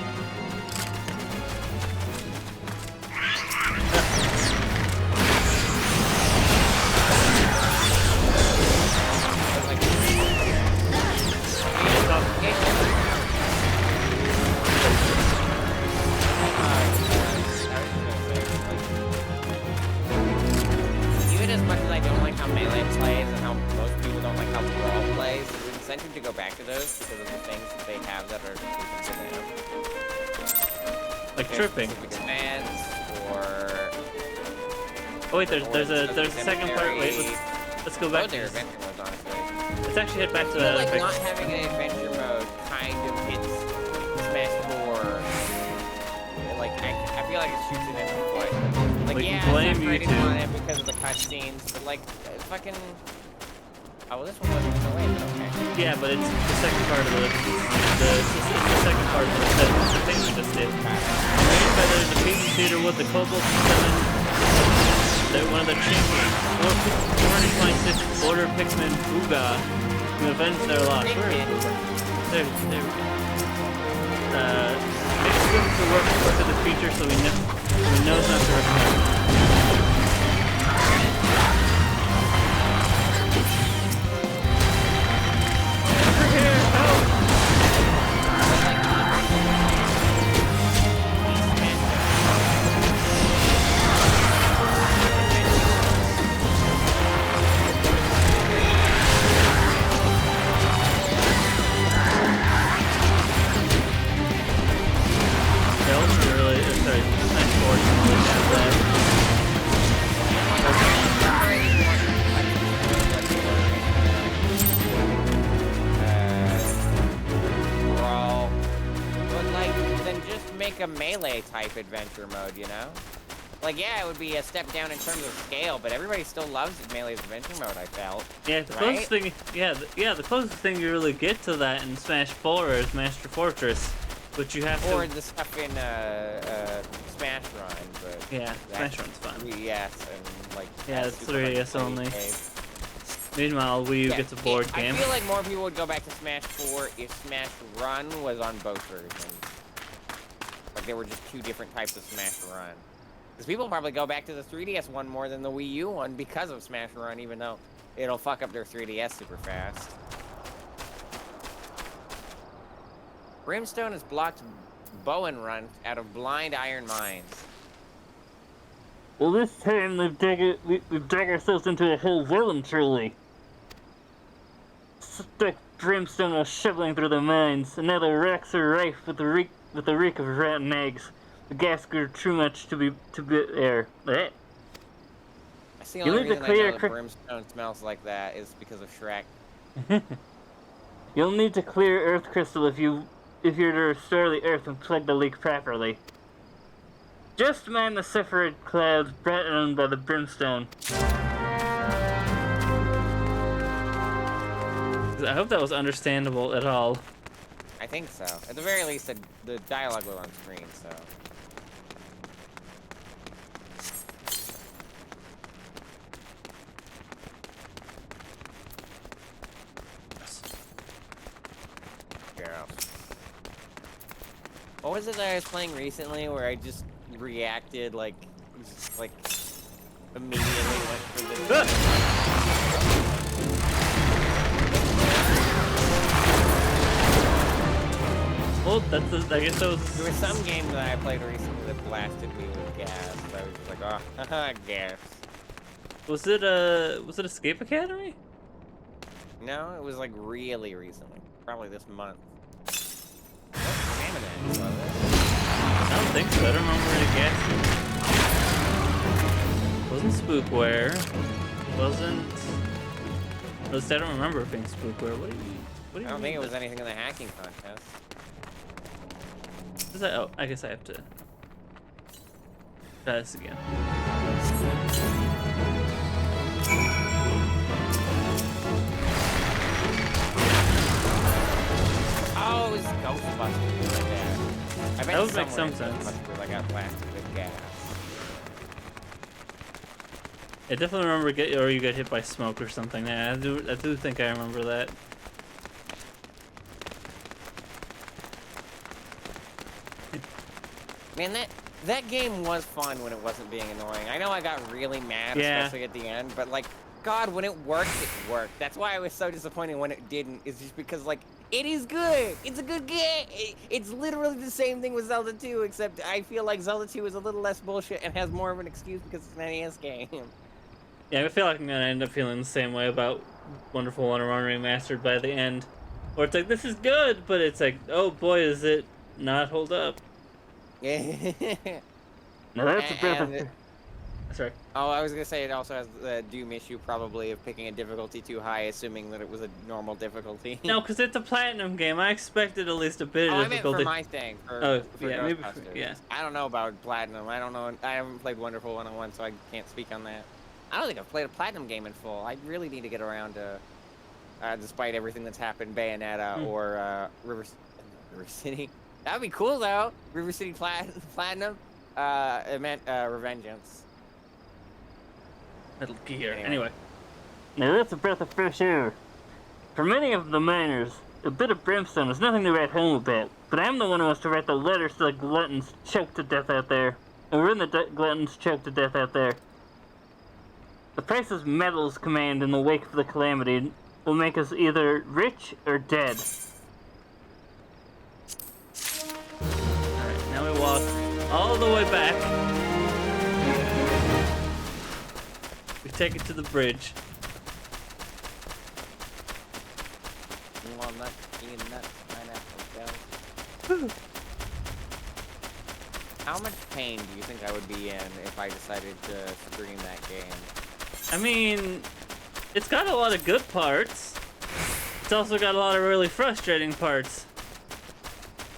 Even as much as I don't like how Melee plays and how most people don't like how Brawl plays, there's an incentive to go back to those because of the things that they have that are exclusive to them. Like tripping. Commands or... Oh wait, there's a second part. Wait, let's go back. Oh, there are adventure modes, honestly. Let's actually head back to I feel that. like not having an adventure mode kind of hits Smash 4. Like, I feel like it shoots it in the foot. Like, We can yeah, blame I'm you rated too. on it because of the cutscenes, but like, fucking... Oh, well, this one wasn't in the way, but okay. Yeah, but it's the second part of the second part of the thing we just did. Raised by the defeated Cedarwood, the Cobalt Summon, they're one of the champions, 426 Order Pikmin Fuga, to avenge their loss. Where is Fuga? There we go. It's good to work to the future so we know not to return. A Melee type adventure mode, you know? Like, yeah, it would be a step down in terms of scale, but everybody still loves Melee's adventure mode, I felt. Yeah, the closest thing, the closest thing you really get to that in Smash 4 is Master Fortress, but you have or to... the stuff in Smash Run, but yeah, Smash Run's fun. 3DS and like yeah, it's Super 3DS Mario only. Game. Meanwhile, Wii U gets a board game. I feel like more people would go back to Smash 4 if Smash Run was on both versions. Like, there were just two different types of Smash Run. Because people probably go back to the 3DS one more than the Wii U one because of Smash Run, even though it'll fuck up their 3DS super fast. Brimstone has blocked Bow and Run out of blind iron mines. Well, this time we've dug ourselves into a hole well and truly. Stuck Brimstone was shoveling through the mines, and now the rocks are rife with the reek of rotten eggs. The gas grew too much to be there. I see the only reason I know that Brimstone smells like that is because of Shrek. You'll need to clear Earth Crystal if you're to restore the Earth and plug the leak properly. Just mind the Sephiroth clouds brought on by the Brimstone. I hope that was understandable at all. I think so. At the very least, the dialogue was on screen, so... was it that I was playing recently where I just reacted like immediately went for the. Well, I guess that was. There was some game that I played recently that blasted me with gas. So I was just like, oh, gas. Was it Escape Academy? No, it was like really recently, probably this month. Damn it, I don't think so. I don't remember any gas. Wasn't Spookware. Wasn't. At least I don't remember it being Spookware. What do you I don't think it was anything in the hacking contest. Is that, oh, I guess I have to try this again. Oh, it was Ghostbusters like that. I bet That would make somewhere some in sense. Ghostbusters I got blasted with gas. I definitely remember you get hit by smoke or something. Yeah, I do think I remember that. Man, that game was fun when it wasn't being annoying. I know I got really mad, Yeah. especially at the end, but like, God, when it worked, it worked. That's why I was so disappointed when it didn't, is just because, like, it is good. It's a good game. It's literally the same thing with Zelda 2, except I feel like Zelda 2 is a little less bullshit and has more of an excuse because it's an NES game. Yeah, I feel like I'm gonna end up feeling the same way about Wonderful 101 Remastered by the end. Where it's like, this is good, but it's like, oh boy, does it not hold up. Yeah. Now that's a bit of And- Sorry. Oh, I was gonna say it also has the Doom issue probably of picking a difficulty too high, assuming that it was a normal difficulty. No, because it's a platinum game. I expected at least a bit Oh, of I meant difficulty. for my thing. For yeah, maybe for- Ghostbusters. yeah. I don't know about Platinum. I don't know. I haven't played Wonderful 101, so I can't speak on that. I don't think I've played a Platinum game in full. I really need to get around to, despite everything that's happened, Bayonetta or River City. That'd be cool though. River City Platinum. It meant Revengeance. Metal Gear. Anyway. Anyway. Now that's a breath of fresh air. For many of the miners, a bit of brimstone is nothing to write home about, but I'm the one who has to write the letters to the gluttons choked to death out there. And we're in the gluttons choked to death out there. The prices metals command in the wake of the calamity will make us either rich or dead. Alright, now we walk all the way back. We take it to the bridge. Walnut, peanut, pineapple, jelly. How much pain do you think I would be in if I decided to stream that game? I mean, it's got a lot of good parts. It's also got a lot of really frustrating parts.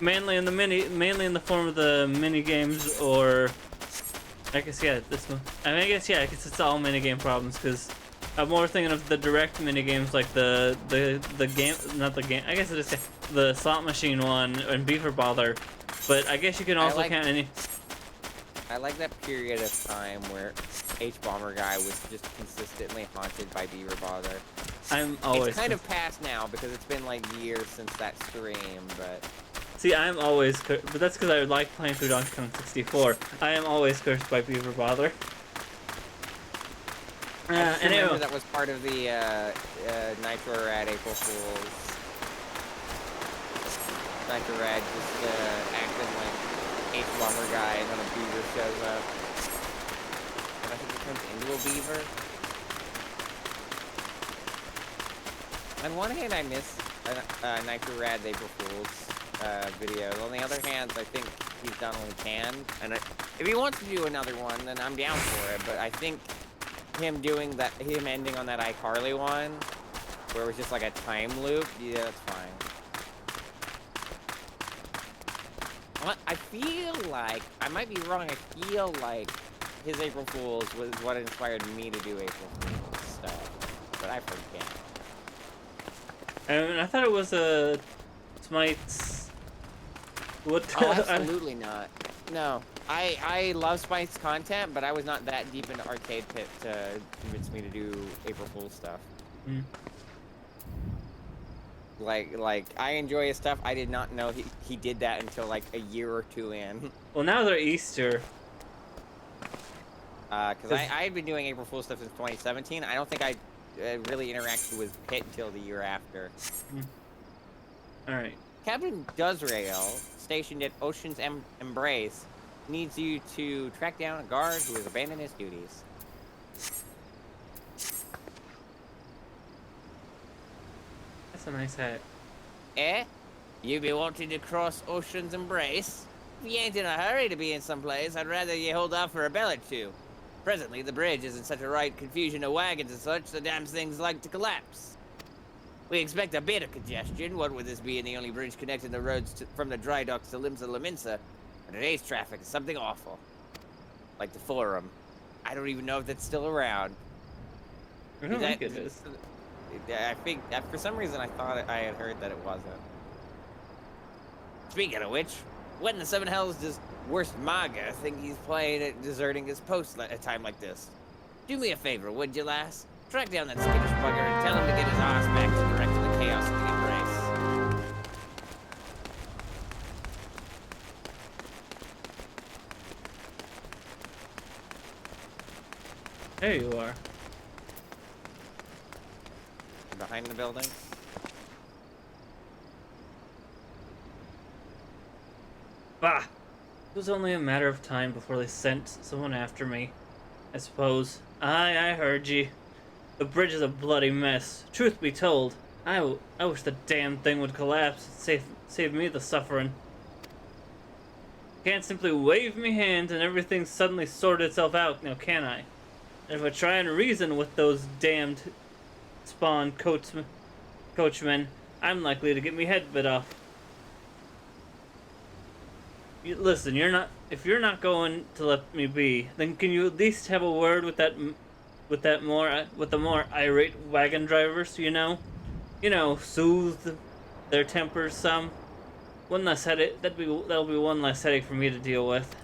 Mainly in the form of the mini games, or I guess yeah, this one. I guess it's all mini game problems because I'm more thinking of the direct mini games like the game, not the game. I guess it is the slot machine one and Beaver Bother. But I guess you can also count any. I like that period of time where H-Bomber Guy was just consistently haunted by Beaver Bother. I'm always It's kind of past now because it's been like years since that stream, but... See, I'm always but that's because I like playing through Donkey Kong 64. I am always cursed by Beaver Bother. I just remember Anyway, that was part of the Nitro Rad April Fools. Nitro Rad just acting like H-Bomber Guy and then a beaver shows up. And I think it turns into a beaver. On one hand, I miss Nitro Rad April Fools video. On the other hand, I think he's done what he can. And if he wants to do another one, then I'm down for it. But I think him ending on that iCarly one, where it was just like a time loop, yeah, that's fine. I feel like, I might be wrong, I feel like his April Fools was what inspired me to do April Fools stuff, but I forget. I mean, I thought it was Smite's. What? Oh, absolutely not. No, I love Spike's content, but I was not that deep into Arcade Pit to convince me to do April Fool's stuff. Like I enjoy his stuff. I did not know he did that until like a year or two in. Well, now they're Easter. Because I had been doing April Fool's stuff since 2017. I don't think I really interacted with Pitt until the year after. All right. Captain Doesrael, stationed at Ocean's Embrace, needs you to track down a guard who has abandoned his duties. That's a nice hat. Eh? You be wanting to cross Ocean's Embrace? If you ain't in a hurry to be in someplace, I'd rather you hold off for a bell or two. Presently, the bridge is in such a right confusion of wagons and such, the damn thing's like to collapse. We expect a bit of congestion, what with this being the only bridge connecting the roads from the dry docks to Limsa Laminsa. But today's traffic is something awful. Like the Forum. I don't even know if that's still around. I don't think it is. I think, for some reason, I thought I had heard that it wasn't. Speaking of which, what in the Seven Hells does worst Maga think he's playing at deserting his post at a time like this? Do me a favor, would you, lass? Track down that skittish bugger and tell him to get his ass back to direct to the chaos of the Embrace. There you are. Behind the building. Bah! It was only a matter of time before they sent someone after me. I suppose. Aye, I heard ye. The bridge is a bloody mess. Truth be told, I wish the damn thing would collapse and save me the suffering. Can't simply wave me hand and everything suddenly sort itself out, now can I? And if I try and reason with those damned spawn coachmen, I'm likely to get me head bit off. Listen, if you're not going to let me be, then can you at least have a word with the more irate wagon drivers, soothe their tempers some. One less headache. That'll be one less headache for me to deal with.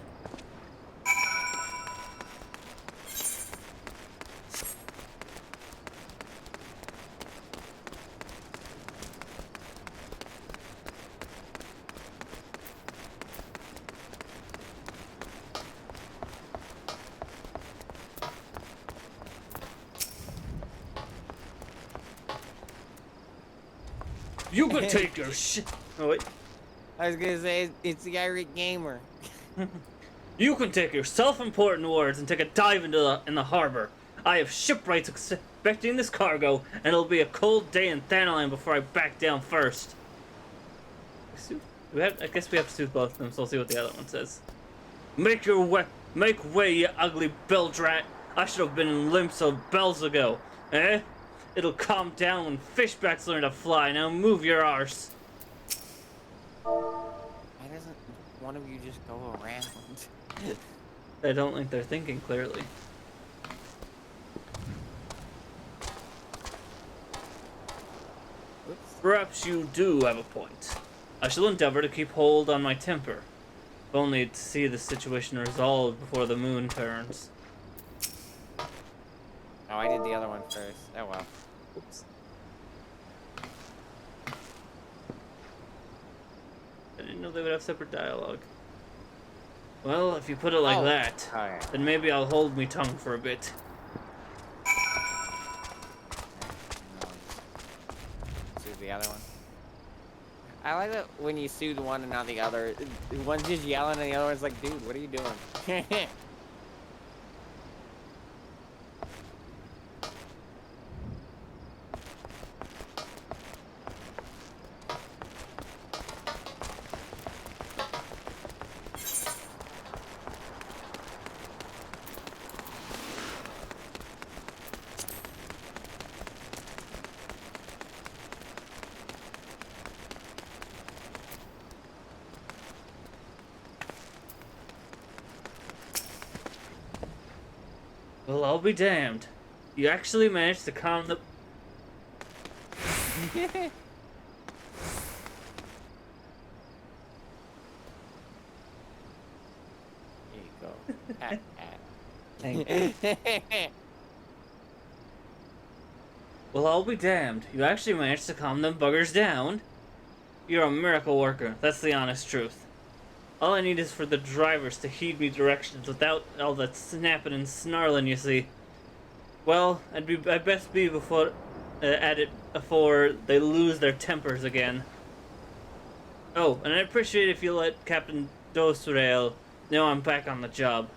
You can take your shit. Oh wait. I was gonna say, it's the irate gamer. You can take your self-important words and take a dive in the harbor. I have shipwrights expecting this cargo, and it'll be a cold day in Thanaline before I back down first. I guess we have to soothe both of them, so we'll see what the other one says. Make way, you ugly bell-drat. I should have been in Limsa bells ago. Eh? It'll calm down when fishbacks learn to fly. Now move your arse. Why doesn't one of you just go around? I don't think they're thinking clearly. Oops. Perhaps you do have a point. I shall endeavor to keep hold on my temper. If only to see the situation resolved before the moon turns. Oh, I did the other one first. Oh well. Oops. I didn't know they would have separate dialogue. Well, if you put it like that, Okay. then maybe I'll hold me tongue for a bit. Soothe the other one. I like that when you soothe one and not the other. One's just yelling and the other one's like, dude, what are you doing? Well, I'll be damned. You actually managed to calm the... Here you go. Pat, pat. Thank you. Well, I'll be damned. You actually managed to calm them buggers down. You're a miracle worker. That's the honest truth. All I need is for the drivers to heed me directions without all that snapping and snarling, you see. Well, I'd best be at it before they lose their tempers again. Oh, and I'd appreciate if you let Captain Dosrael know I'm back on the job.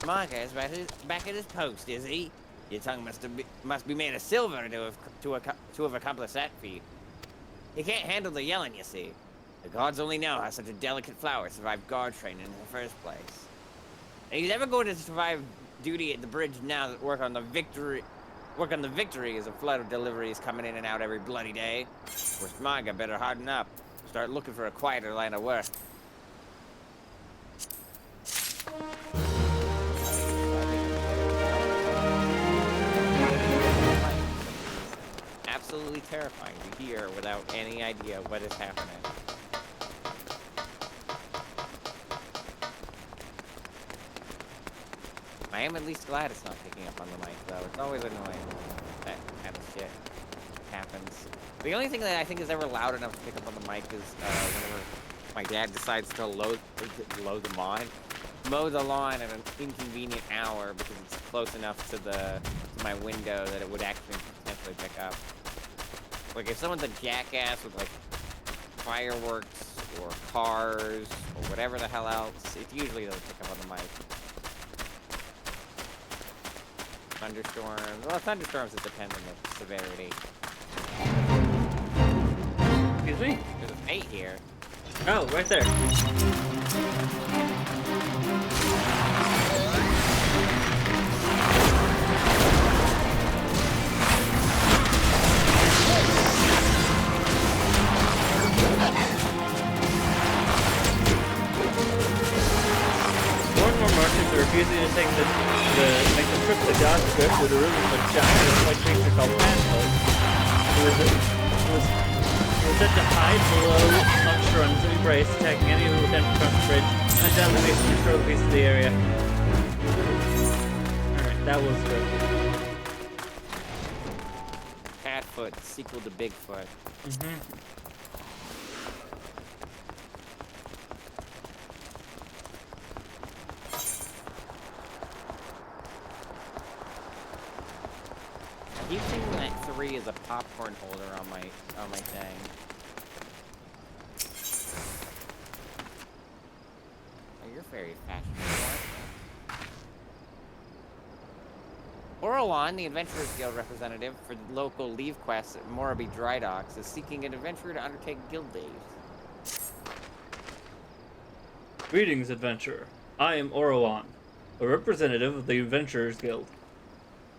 Marker is back at his post, is he? Your tongue must be made of silver to have accomplished that feat. He can't handle the yelling, you see. The gods only know how such a delicate flower survived guard training in the first place. And he's ever going to survive duty at the bridge now that work on the victory as a flood of deliveries coming in and out every bloody day. Poor Marker better harden up. Start looking for a quieter line of work. Absolutely terrifying to hear without any idea what is happening. I am at least glad it's not picking up on the mic, though. It's always annoying that kind of shit happens. The only thing that I think is ever loud enough to pick up on the mic is whenever my dad decides to load mow the lawn at an inconvenient hour because it's close enough to my window that it would actually potentially pick up. Like if someone's a jackass with like fireworks or cars or whatever the hell else, it usually doesn't pick up on the mic. Thunderstorms. Well, thunderstorms, it depends on the severity. Excuse me? There's a fate here. Oh, right there. Refusing to make the trip to God's Grip with a room of a giant white creature called Pantos. It was set to hide below Upstrum's embrace, attacking any who would attempt to cross the bridge, and down the base to control a piece of the area. Alright, that was good. Catfoot, sequel to Bigfoot. I keep thinking that 3 is a popcorn holder on my thing. Oh, you're very fashionable. Orolon, the Adventurers Guild representative for the local leave quests at Moraby Dry Docks, is seeking an adventurer to undertake guild days. Greetings, adventurer. I am Orowan, a representative of the Adventurers Guild.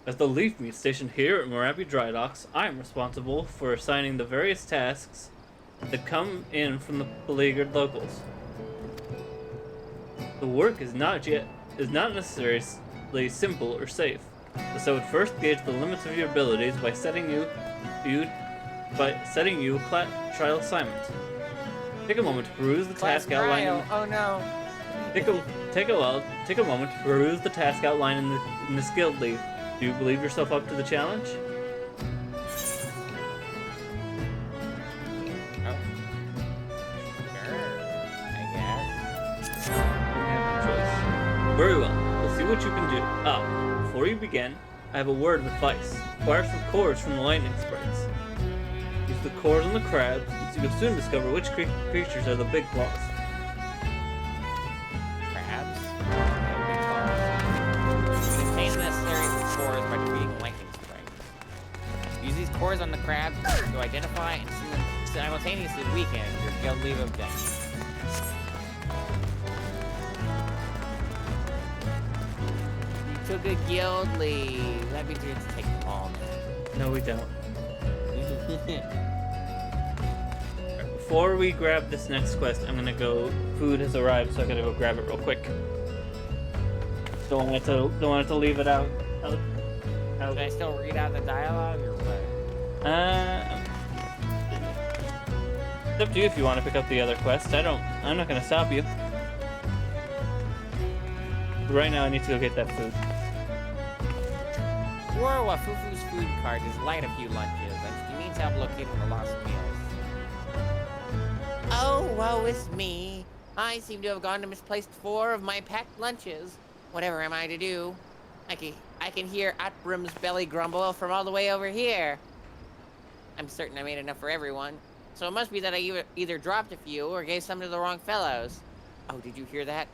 As the Leaf Meet stationed here at Moraby Dry Docks, I am responsible for assigning the various tasks that come in from the beleaguered locals. The work is not necessarily simple or safe, so I would first gauge the limits of your abilities by setting you trial assignments. Take a moment to peruse the task outline. Oh no! Take a moment to peruse the task outline in the guild leaf. Do you believe yourself up to the challenge? Oh. Sure, I guess. You have a choice. Very well. We'll see what you can do. Before you begin, I have a word of advice. Acquire some cores from the lightning sprites. Use the cores on the crabs, and you'll soon discover which creatures are the big boss. Crabs? Obtain the necessary cores by defeating lightning sprites. Use these cores on the crabs to identify and simultaneously weaken your guild leave objectives. You took a guild leave. That means you have to take them all, man. No, we don't. Before we grab this next quest, I'm gonna go. Food has arrived, so I gotta go grab it real quick. Don't want it to leave it out Should I still read out the dialogue or what? It's up to you if you want to pick up the other quest. I'm not gonna stop you. But right now I need to go get that food. Warwa Fufu's food cart is light a few lunches, and she needs help locating the lost meals. Oh, woe is me. I seem to have gone to misplaced 4 of my packed lunches. Whatever am I to do? I can hear Atbrum's belly grumble from all the way over here. I'm certain I made enough for everyone. So it must be that I either dropped a few or gave some to the wrong fellows. Oh, did you hear that?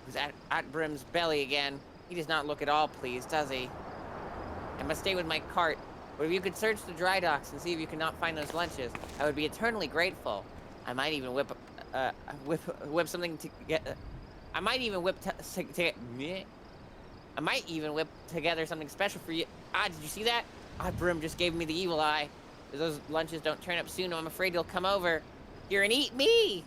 It was Atbrum's belly again. He does not look at all pleased, does he? I must stay with my cart, but if you could search the dry docks and see if you cannot find those lunches, I would be eternally grateful. I might even whip something to get. I might even whip together something special for you. Ah, did you see that? Brim just gave me the evil eye. If those lunches don't turn up soon, I'm afraid he'll come over here and eat me.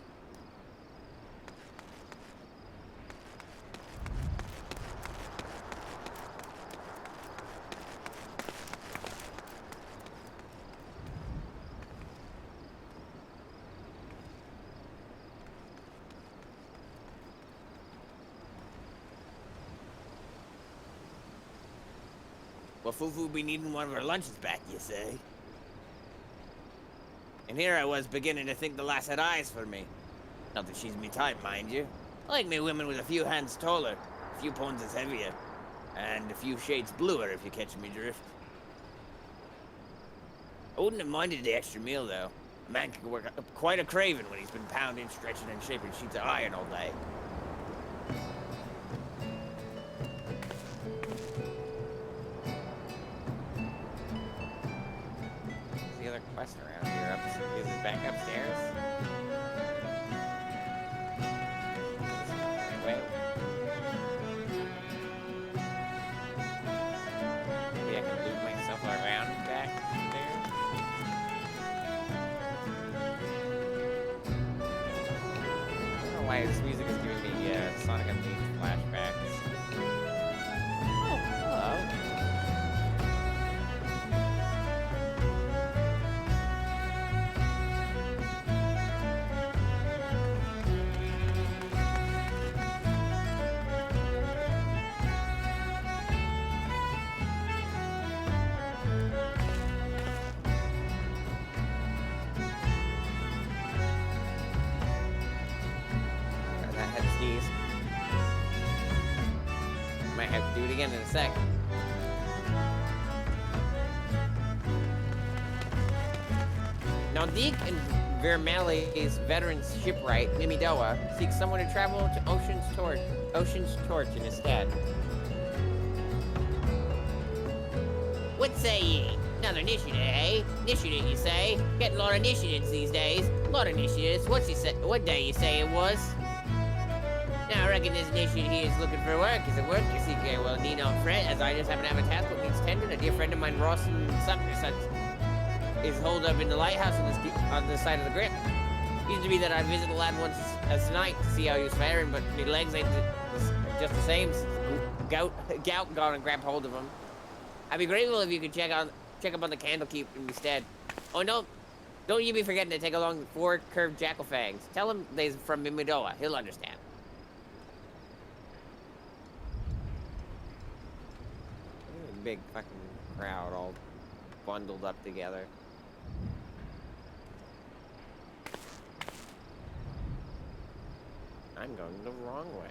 Well, Fufu be needing one of her lunches back, you say? And here I was beginning to think the lass had eyes for me. Not that she's me type, mind you. I like me women with a few hands taller, a few pounds heavier, and a few shades bluer, if you catch me drift. I wouldn't have minded the extra meal, though. A man can work up quite a craving when he's been pounding, stretching, and shaping sheets of iron all day. Quest around here. Is it back upstairs? Wait. Maybe I can loop myself around back there. I don't know why this music is giving me Sonic Unleashed flashbacks. Oh, hello. Might have to do it again in a sec. Naldik and Vermelli's veteran shipwright, Nimidoa, seeks someone to travel to Ocean's Torch in his stead. What say ye? Another initiative, eh? Initiative, you say? Getting a lot of initiatives these days. A lot of initiatives. What day you say it was? Now, I reckon this initiative here is looking for work. Is it work you seek? Well, need not fret, as I just happen to have a task that needs tending. A dear friend of mine, Rawson Sutton, is holed up in the lighthouse on the side of the grip. Used to be that I'd visit the lad once a night to see how he was faring, but my legs ain't just the same. Gout gone and grabbed hold of him. I'd be grateful if you could check up on the Candlekeep instead. Oh, no. Don't you be forgetting to take along the 4 curved jackal fangs. Tell him they's from Mimidoa. He'll understand. Big fucking crowd all bundled up together. I'm going the wrong way.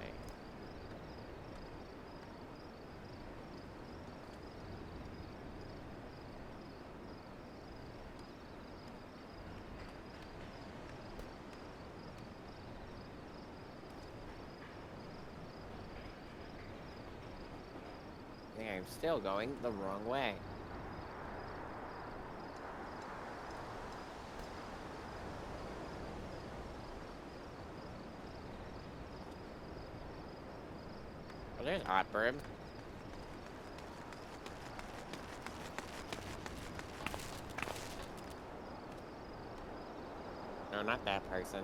I think I'm still going the wrong way. Oh, there's Hotbird. No, not that person.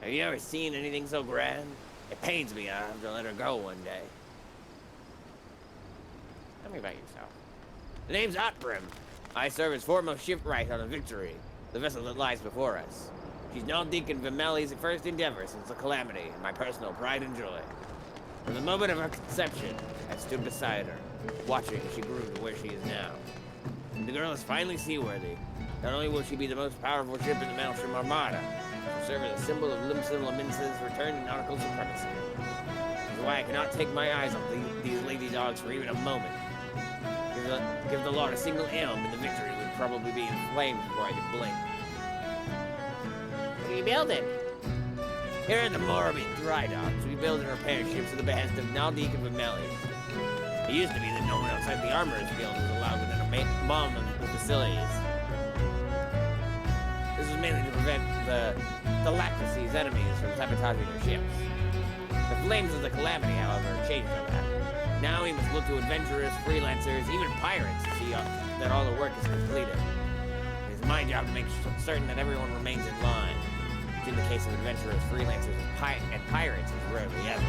Have you ever seen anything so grand? It pains me I have to let her go one day. Tell me about yourself. The name's Otbrim. I serve as foremost shipwright on the Victory, the vessel that lies before us. She's Naldeacon Vimeli's first endeavor since the Calamity, and my personal pride and joy. From the moment of her conception, I stood beside her, watching as she grew to where she is now. The girl is finally seaworthy. Not only will she be the most powerful ship in the Maelstrom Armada, she will serve as a symbol of Limson Lamince's return to nautical supremacy. This is why I cannot take my eyes off these lady dogs for even a moment. Give the Lord a single elm and the Victory would probably be in flames before I could blink. What are you building? Here at the Morbid Dry Docks, we build and repair ships at the behest of Naldeacon Vimeli's. It used to be that no one outside the Armorer's Guild was allowed within a mile of the facilities. This was mainly to prevent the Lactace's enemies from sabotaging their ships. The flames of the Calamity, however, changed all that. Now we must look to adventurers, freelancers, even pirates to see that all the work is completed. It is my job to make certain that everyone remains in line, which in the case of adventurers, freelancers, and pirates is rarely ever.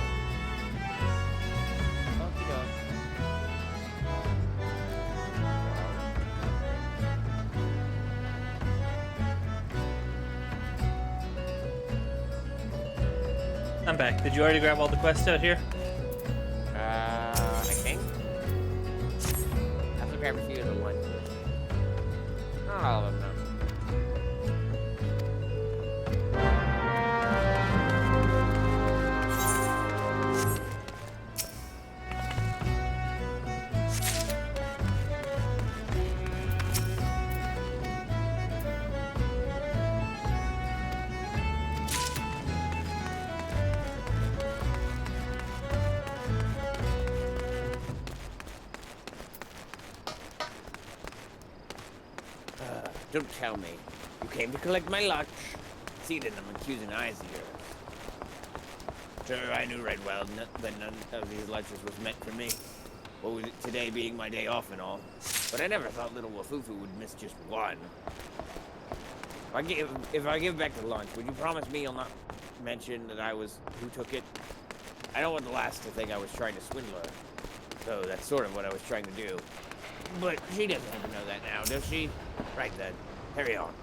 I'm back. Did you already grab all the quests out here? I think. I have to grab a few of the ones. Not all of them, though. Don't tell me. You came to collect my lunch. See it in them accusing eyes of yours. Sure, I knew right well that none of these lunches was meant for me. What with today being my day off and all. But I never thought little Wafufu would miss just one. If I give back the lunch, would you promise me you'll not mention that I was who took it? I don't want the last to think I was trying to swindle her. So that's sort of what I was trying to do. But she doesn't have to know that now, does she? Right then. Carry on.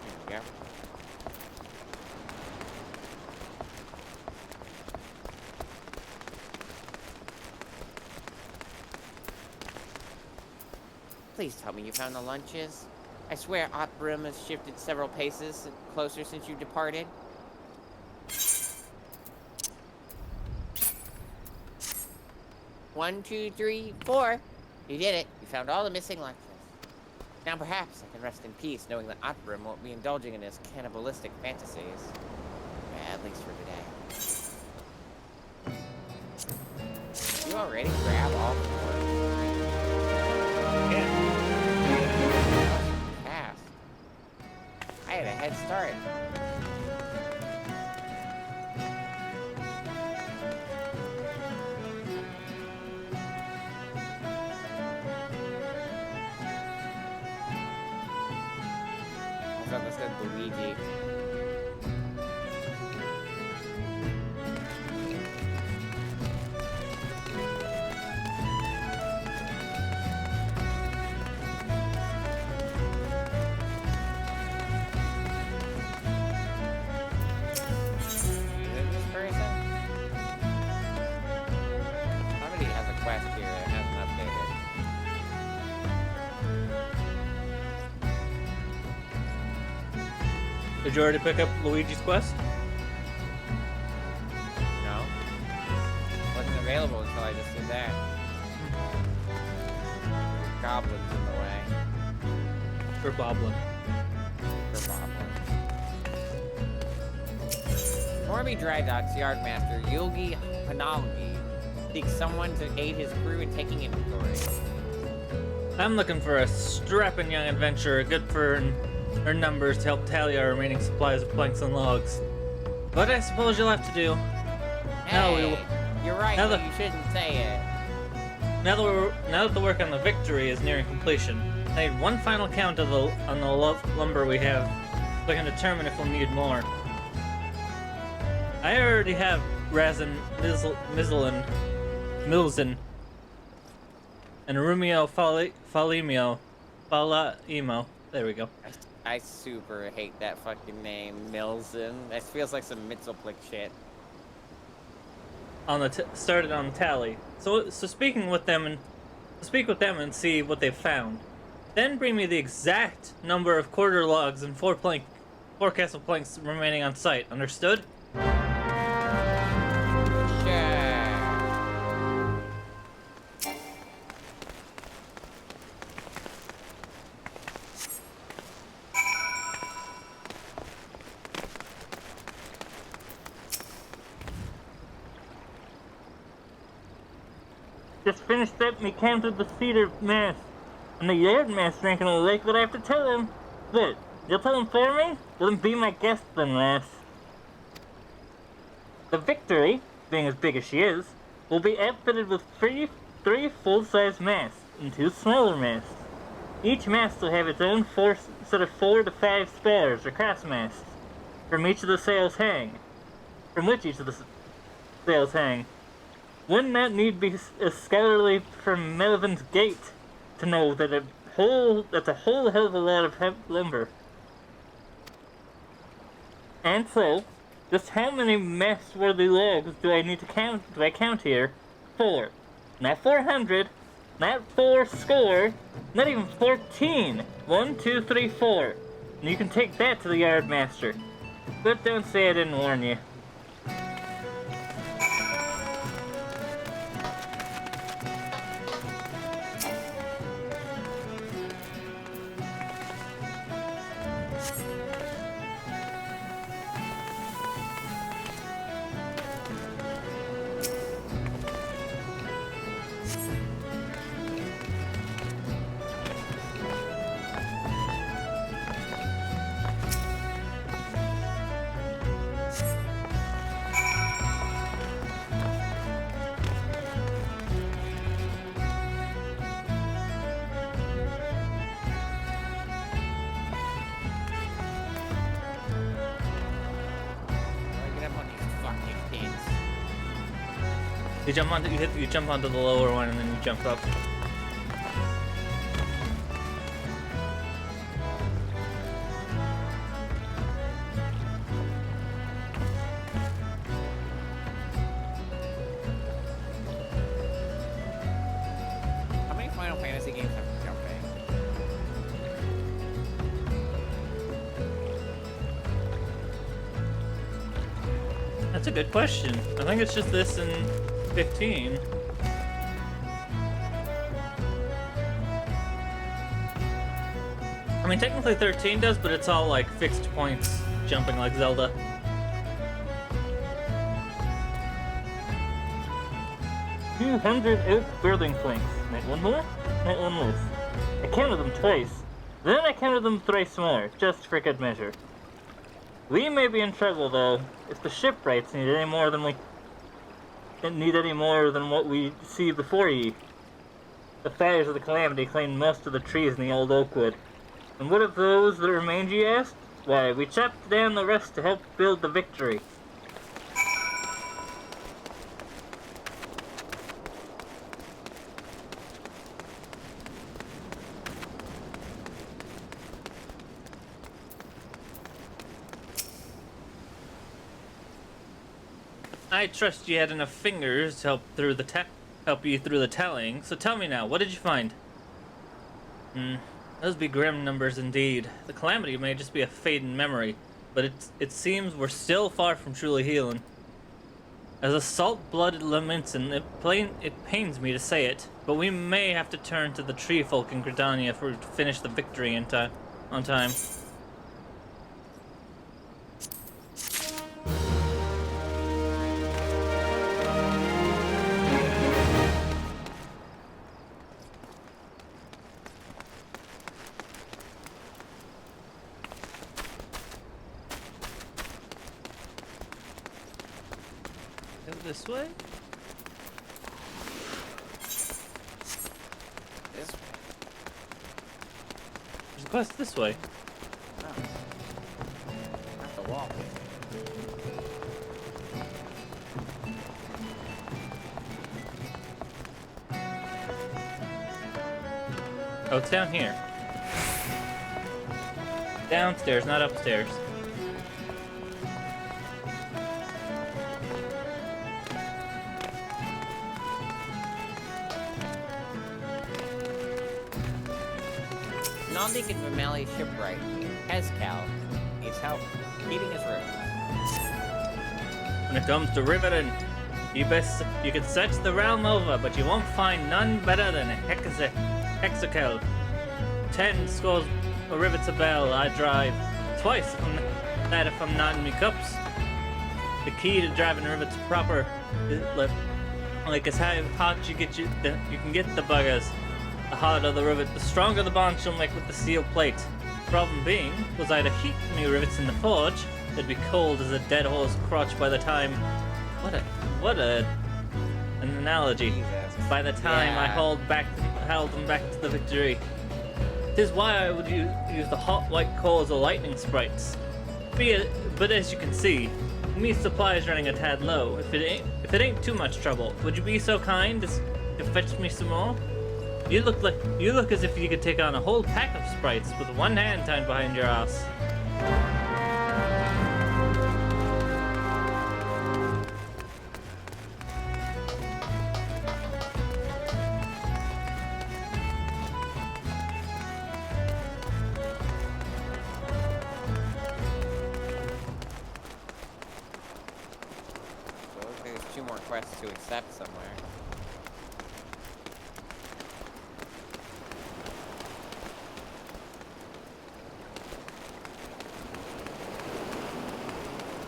There we go. Please tell me you found the lunches. I swear Otbrim has shifted several paces closer since you departed. One, two, three, four. You did it. You found all the missing lunches. Now perhaps I can rest in peace knowing that Otbrim won't be indulging in his cannibalistic fantasies. At least for today. You already grab all four? Yeah. Fast. I had a head start. I thought this said Luigi. Quest here that hasn't updated. Did you already pick up Luigi's quest? No. Wasn't available until I just did that. Goblins in the way. For Boblin. For Boblin. Morby Dry Dock's Yardmaster Yogi Hanalgi seeks someone to aid his crew in taking inventory. I'm looking for a strapping young adventurer, good for our numbers to help tally our remaining supplies of planks and logs. But I suppose you'll have to do. Now we Hey, you're right, now but the- you shouldn't say it. Now that the work on the Victory is nearing completion, I need one final count of the lumber we have, so I can determine if we'll need more. I already have Razin, Milzen, and Rumio Falaimo. There we go. I super hate that fucking name, Milzen. That feels like some Mitzelplick shit. Started on tally. So speak with them and see what they've found. Then bring me the exact number of quarter logs and four castle planks remaining on site. Understood? Sure. Just finished up me count of the cedar mast and the yard mast drinking on the lake, but I have to tell him. What? You'll tell him for me? Let him be my guest then, lass. The Victory, being as big as she is, will be outfitted with three full-size masts and 2 smaller masts. Each mast will have its own set of 4 to 5 spars or cross masts, from which each of the sails hang. One not need be as scholarly from Melvin's Gate to know that that's a whole hell of a lot of lumber. And so, just how many mast-worthy logs do I count here? 4. Not 400, not 4 score, not even 14. 1, 2, 3, 4. And you can take that to the yard master. But don't say I didn't warn you. Get up on these fucking kids. You jump onto the lower one and then you jump up. How many Final Fantasy games have you jumped in? That's a good question. I think it's just this and 15. I mean, technically 13 does, but it's all like fixed points, jumping like Zelda. $200 oak building planks. Not one more, not one less. I counted them twice. Then I counted them thrice more, just for good measure. We may be in trouble though, if the shipwrights need any more than what we see before ye. The fires of the Calamity claimed most of the trees in the old oak wood. And what of those that remained, ye asked? Why, we chopped down the rest to help build the Victory. I trust you had enough fingers to help you through the tallying. So tell me now, what did you find? Those be grim numbers indeed. The Calamity may just be a fading memory, but it seems we're still far from truly healing. As a salt-blooded Laminson, it pains me to say it, but we may have to turn to the tree folk in Gridania if we're to finish the Victory on time. this way? This way. There's a quest this way. Oh. Not the wall. Oh, it's down here. Downstairs, not upstairs. Non-deacon Vermelli shipwright, Hezcal, needs help feeding his room. When it comes to riveting, you can search the realm over, but you won't find none better than Hexakel. 10 scores of rivets a bell I drive. Twice on that if I'm not in me cups. The key to driving rivets proper is like as how hot you can get the buggers. The harder the rivet, the stronger the bond she'll make with the steel plate. Problem being, was I to heat me rivets in the forge, they'd be cold as a dead horse crotch by the time. What an analogy. Jesus. By the time I Yeah. held them back to the victory. 'Tis why I would use the hot white coals or lightning sprites. But as you can see, me supply is running a tad low. If it ain't too much trouble, would you be so kind as to fetch me some more? You look as if you could take on a whole pack of sprites with one hand tied behind your ass. So there's 2 more quests to accept somewhere.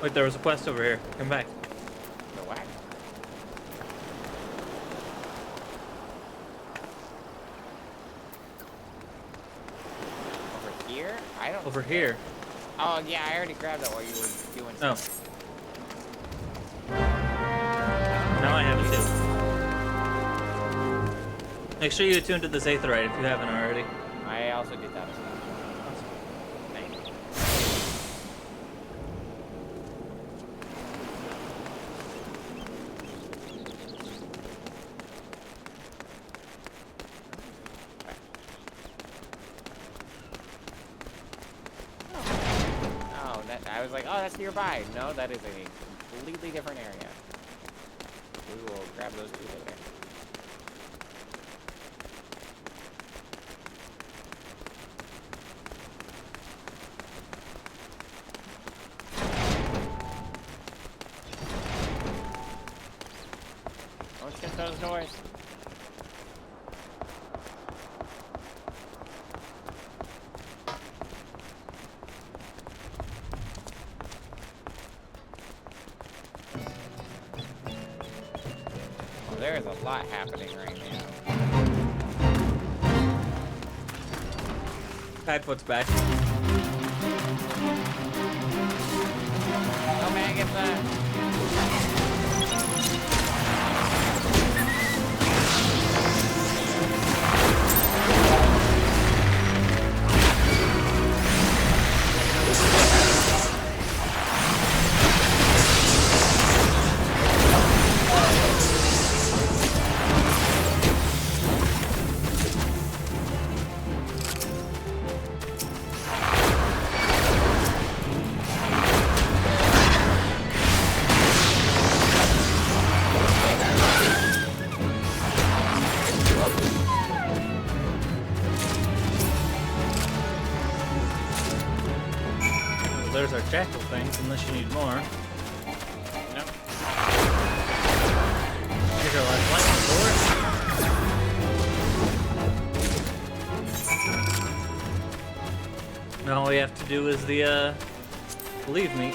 Wait, there was a quest over here. Come back. The whack. Over here? I don't. Over here. Oh yeah, I already grabbed that while you were doing Oh. something. Now I have it too. Make sure you attune to this aetherite if you haven't already. I also did that as well. Thank you. Oh, I was like, oh, that's nearby. No, that is a completely different area. We will grab those 2 later. Don't shut those doors. Well, there is a lot happening right now. Padfoot's back. Oh man, get that. There's our jackal things, unless you need more. Nope. Here's our last lightning board. Now all we have to do is the, believe me.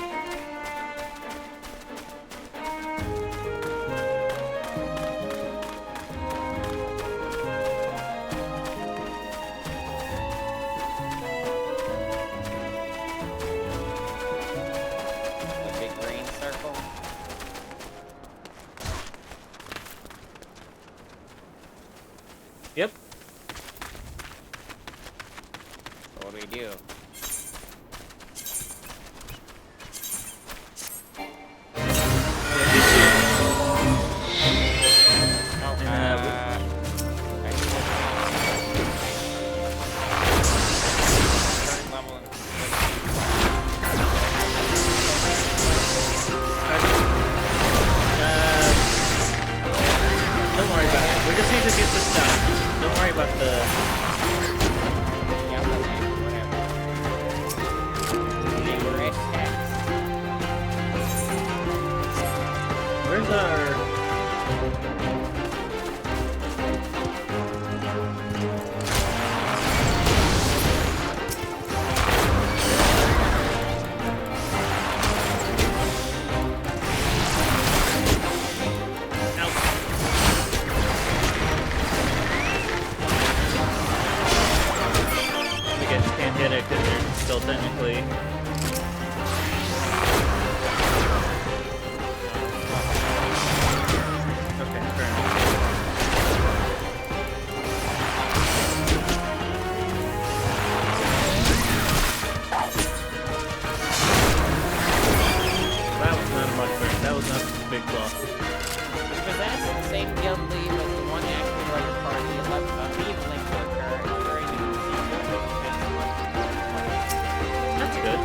The big green circle. Bowser! I guess you can't hit it because they're still technically. Okay, fair enough. That was not much better. That was not a big claw. Because that's the same guild lead as the one actually like a party evening to occur during the That's good.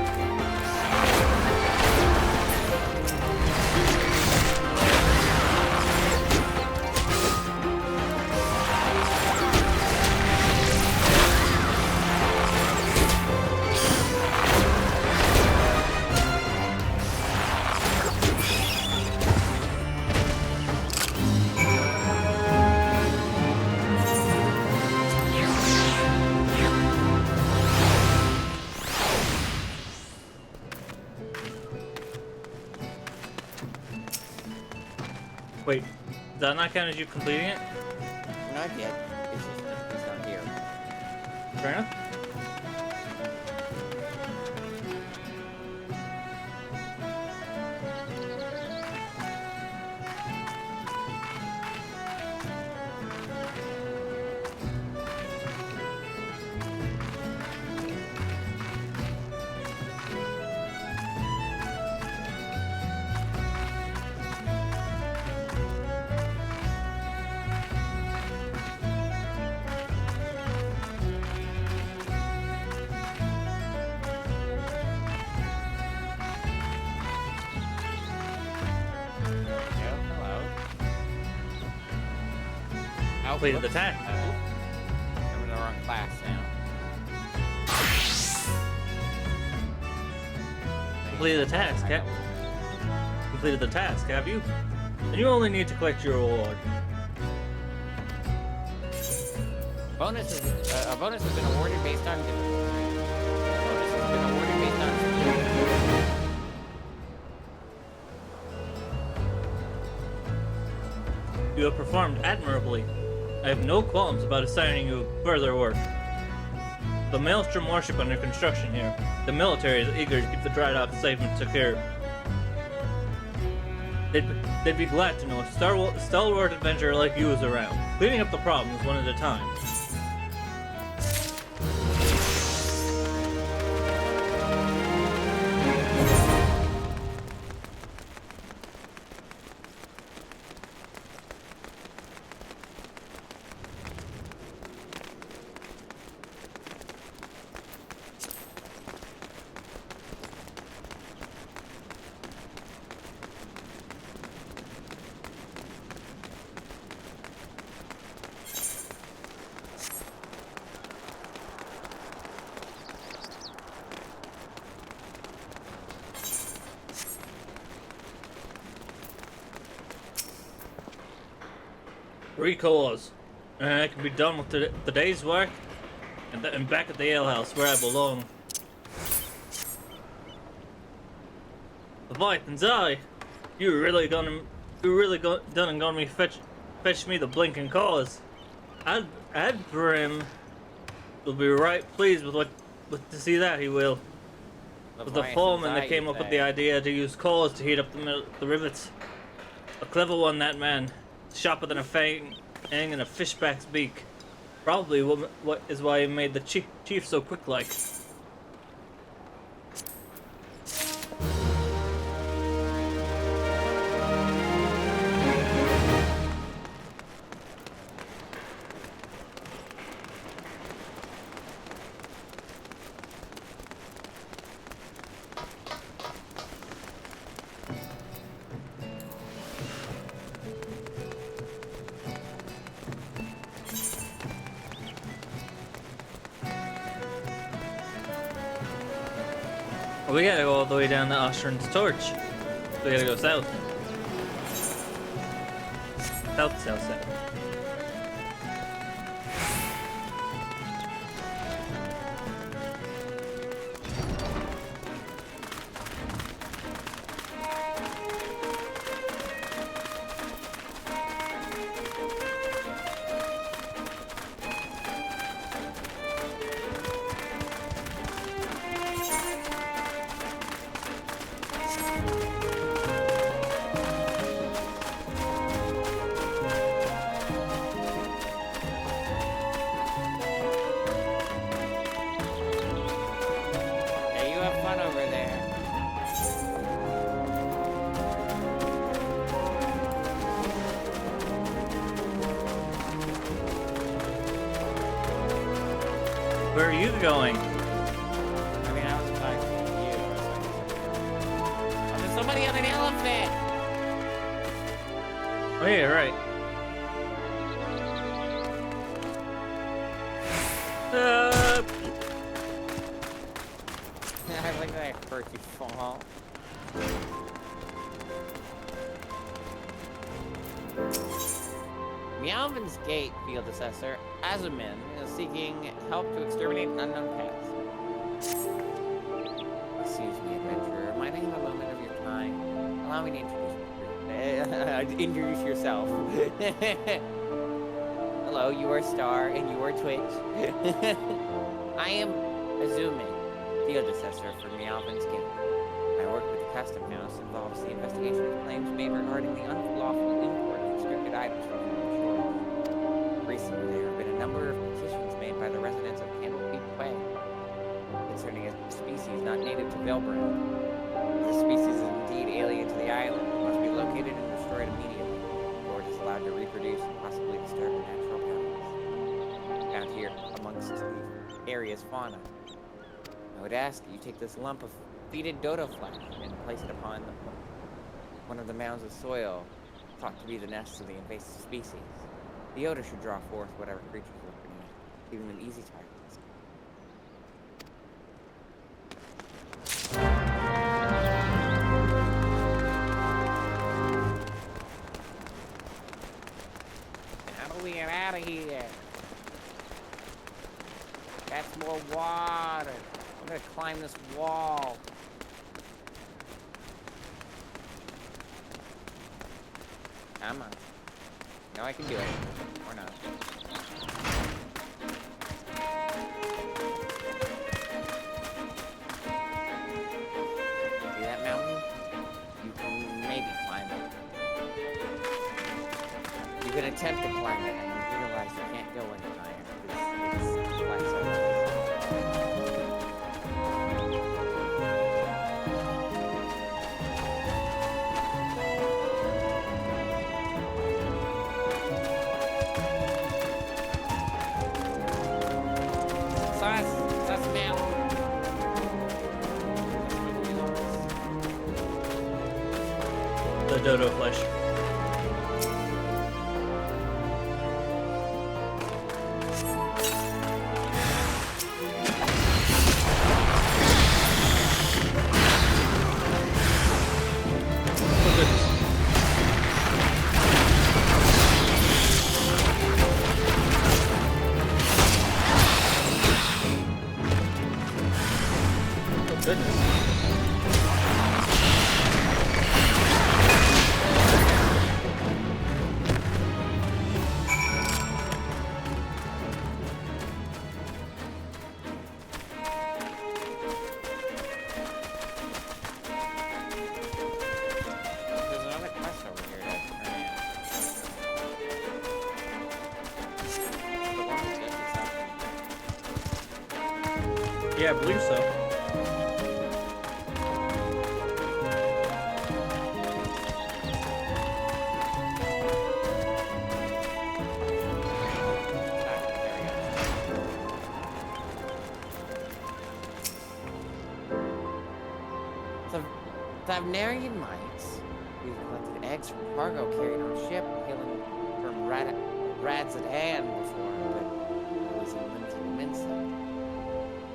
Wait, does that not count as you completing it? Not yet. It's just that he's not here. Fair enough. Yeah, hello. Completed the Whoops. task. I'm in the wrong class now. Completed the task, Completed the task, have you? Then you only need to collect your reward. A bonus has been awarded based on difficulty. A bonus has been awarded based on skill. You have performed admirably. I have no qualms about assigning you further work. The Maelstrom warship under construction here. The military is eager to keep the dry dock safe and secure. They'd be glad to know a stalwart adventurer like you is around, cleaning up the problems one at a time. Recalls. I can be done with the day's work and back at the alehouse where I belong. Leviathan's Eye! You really done and gonna me fetch me the blinking cause. Adbrim will be right pleased with to see that he will. With the foreman that came up with the idea to use coals to heat up the rivets. A clever one, that man. Sharper than a fang and a fishback's beak. Probably what is why he made the chief so quick-like. We gotta go all the way down to Ostrin's Torch. We gotta go south. South, south, south. Yeah, you have fun over there. Where are you going? I mean, I was talking to you. Oh, there's somebody on an elephant! Oh yeah, right. I like that I hurt you fall. Meowvin's Gate field assessor, Azumin, is seeking help to exterminate an unknown pest. Excuse me, adventurer. Might I have a moment of your time? Allow me to introduce yourself. Hello, you are Star, and you are Twitch. I am Azumin, field assessor for Meowvin's Gate. My work with the custom house involves the investigation of claims made regarding the unlawful import of restricted items from foreign shores. Recently, there have been a number of petitions made by the residents of Candlekeep Way concerning a species not native to Velbrand. This species is indeed alien to the island and must be located and destroyed immediately before it is allowed to reproduce and possibly disturb the natural balance found here amongst the area's fauna. I would ask that you take this lump of fetid dodo flesh and place it upon one of the mounds of soil thought to be the nests of the invasive species. The odor should draw forth whatever creatures look beneath, giving them easy targets. How do we get out of here? That's more water. I'm gonna climb this wall. Come on. No, I can do it. Or not. See that mountain? You can maybe climb it. You can attempt to climb it and you realize you can't go any higher because it's plateaued. Sus mountain. The dodo flesh. Oh goodness. Oh goodness. There's another quest over here to turn in. The one we just accepted. Yeah, I believe so. Thavnarian mites. We've collected eggs from cargo carried on ship, hailing from Radzatan before, but it was in limited Minsa.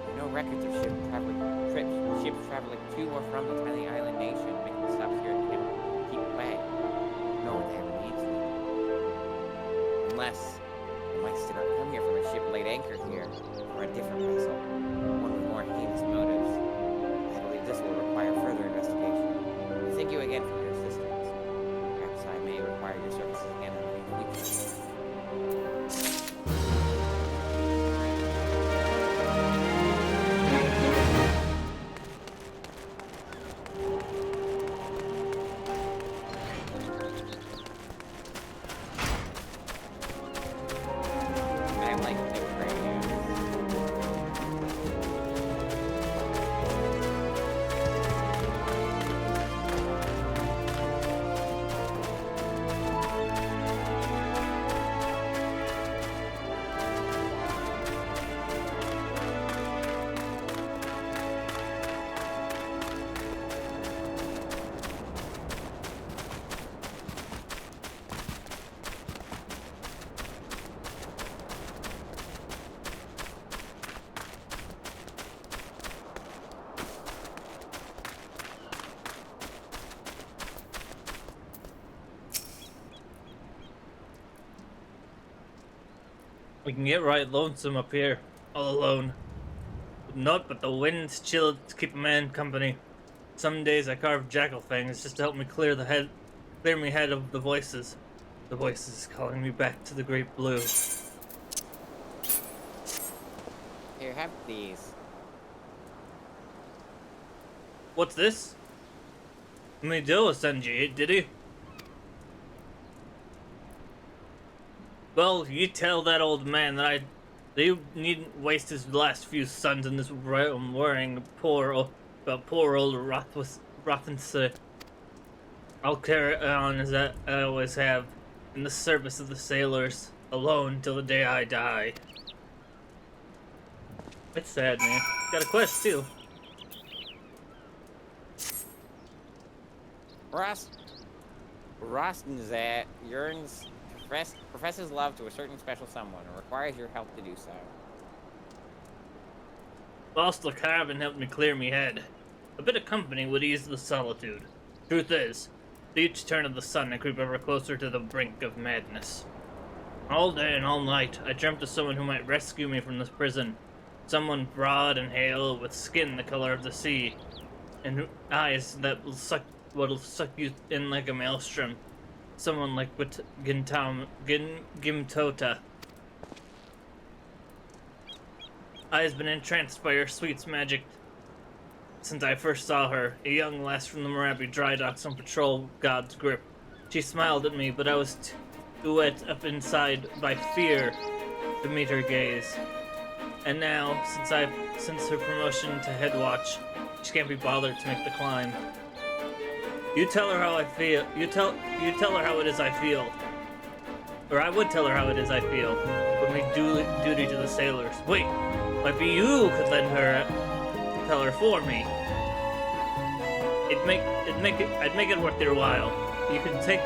There are no records of ships traveling to or from the tiny island nation, making stops here at Candlekeep Way. No one ever needs them. again for your assistance. Perhaps I may require your services again in the future. I like new radios. We can get right lonesome up here, all alone. With naught but the wind's chill to keep a man company. Some days I carve jackal fangs just to help me clear me head of the voices. The voices calling me back to the great blue. Here, have these. What's this? Me do send you, did he? Well, you tell that old man that you needn't waste his last few sons in this realm worrying poor old Rothense. I'll carry on as I always have, in the service of the sailors, alone till the day I die. It's sad, man. Got a quest, too. Rostenzat yearns professes love to a certain special someone and requires your help to do so. Lost the carbon helped me clear me head. A bit of company would ease the solitude. Truth is, with each turn of the sun I creep ever closer to the brink of madness. All day and all night I dreamt of someone who might rescue me from this prison. Someone broad and hale, with skin the color of the sea, and eyes that will suck you in like a maelstrom. Someone like Gimtota. I has been entranced by her sweet's magic since I first saw her, a young lass from the Morabi dry docks on patrol god's grip. She smiled at me, but I was too wet up inside by fear to meet her gaze. And now, since her promotion to head watch, she can't be bothered to make the climb. You tell her how I feel. You tell her how it is I feel. Or I would tell her how it is I feel. Put me duty to the sailors. Wait, might be you could lend her tell her for me. I'd make it worth your while. You can take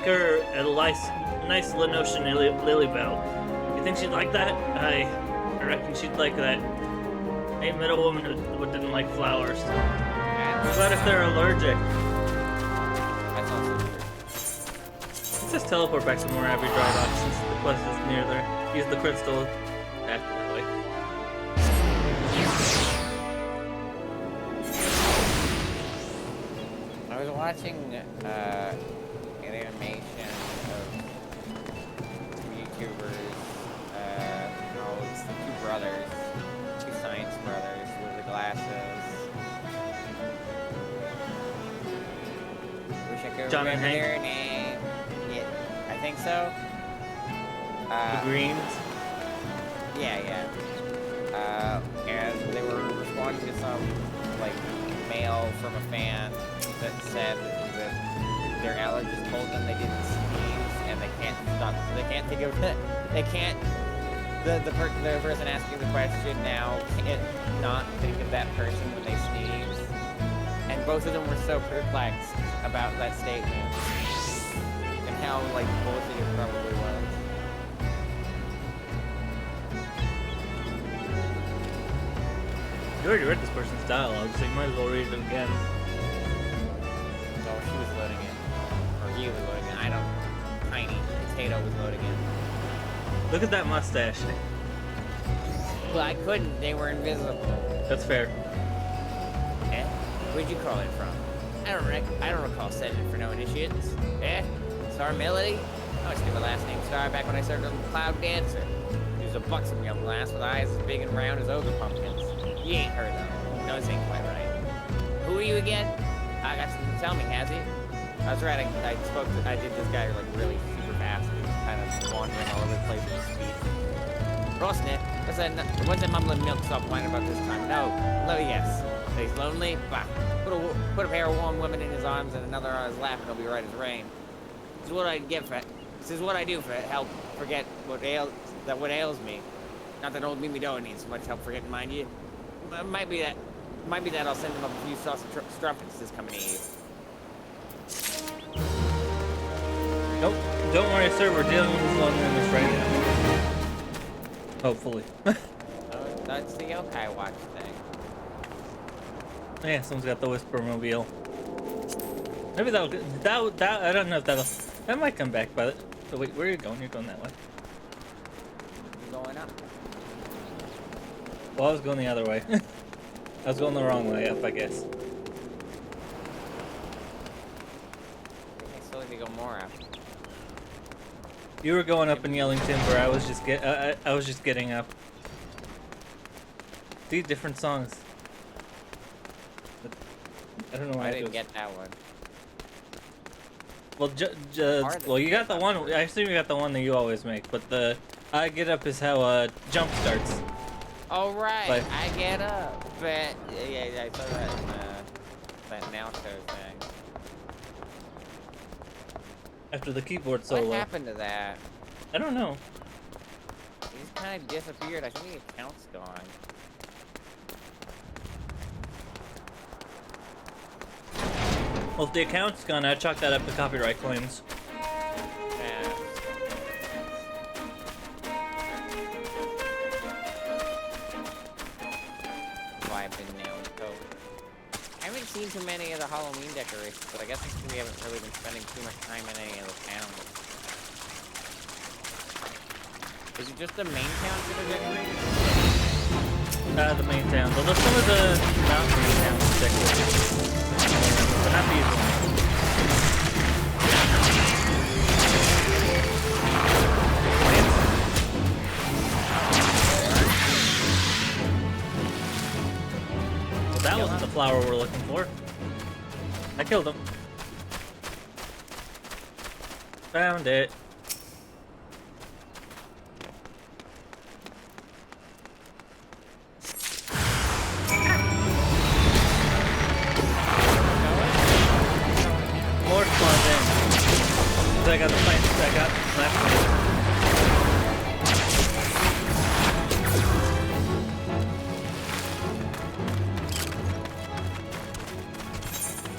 her a nice Lenotian lily bell. You think she'd like that? I reckon she'd like that. Ain't met a woman who didn't like flowers. What if they're allergic? That's also true. Let's just teleport back to Moravi Dry Dock since the quest is near there. Use the crystal back that way. I was watching an animation of two YouTubers. It's the two brothers, two science brothers with the glasses. Wish I could John and remember Hank? their name. Yeah, I think so. The greens. Yeah. And they were responding to some mail from a fan that said that their allergist told them they didn't sneeze and they can't think of it. They can't. The person asking the question now can't not think of that person when they sneeze. And both of them were so perplexed about that statement and how bullshit it probably was. You already read this person's dialogue, so you might as well read it again. Oh, she was loading it. Or he was loading it. I don't. Tiny Potato was loading it. Look at that mustache. Well, I couldn't. They were invisible. That's fair. Eh? Where'd you crawl in from? I don't recall setting it for no initiates. Eh? Star Melody? I always knew her last name Star back when I started on the Cloud Dancer. She was a buxom young lass with eyes as big and round as ogre pumpkins. You ain't her, though. No, this ain't quite right. Who are you again? I got something to tell me, has he? I was right, I did this guy like really super fast. He was kind of wandering all over the place with his speech. Rosnit, what's that mumbling milk stop whining about this time? No, yes. That he's lonely? Bah. Put a pair of warm women in his arms and another on his lap and he'll be right as rain. This is what I get for it. This is what I do for help forget what ails me. Not that old Mimi Doe needs so much help forgetting, mind you. Might be that I'll send him up a few saucy strumpets this coming Eve. Nope. Don't worry, sir. We're dealing with his loneliness right now. Hopefully. Oh, that's the Yokai Watch thing. Yeah, someone's got the Whisper Mobile. Maybe that I don't know if that might come back, but so wait, where are you going? You're going that way. You going up? Well, I was going the other way. I was going the wrong way up, I guess. I still need to go more up. You were going up and yelling timber. I was just getting up. See, different songs. But I don't know why I didn't get that one. Well, well, you got the one. I assume you got the one that you always make. But the I get up is how jump starts. Oh right, But, I get up. But yeah, I saw that now show thing. After the keyboard solo. What happened to that? I don't know. He just kind of disappeared. I think the account's gone. Well, if the account's gone, I chalk that up to copyright claims. Yeah. Vibing now. So, I haven't seen too many of the Halloween decorations, but I guess it's 'cause we haven't really been spending too much time in any of the towns. Is it just the main towns that are decorated? The main town. Although some of the mountain main towns are decorated. But not these ones. Well, that wasn't the flower we're looking for. I killed him. Found it. More spawned in. I got the fight. I got last one.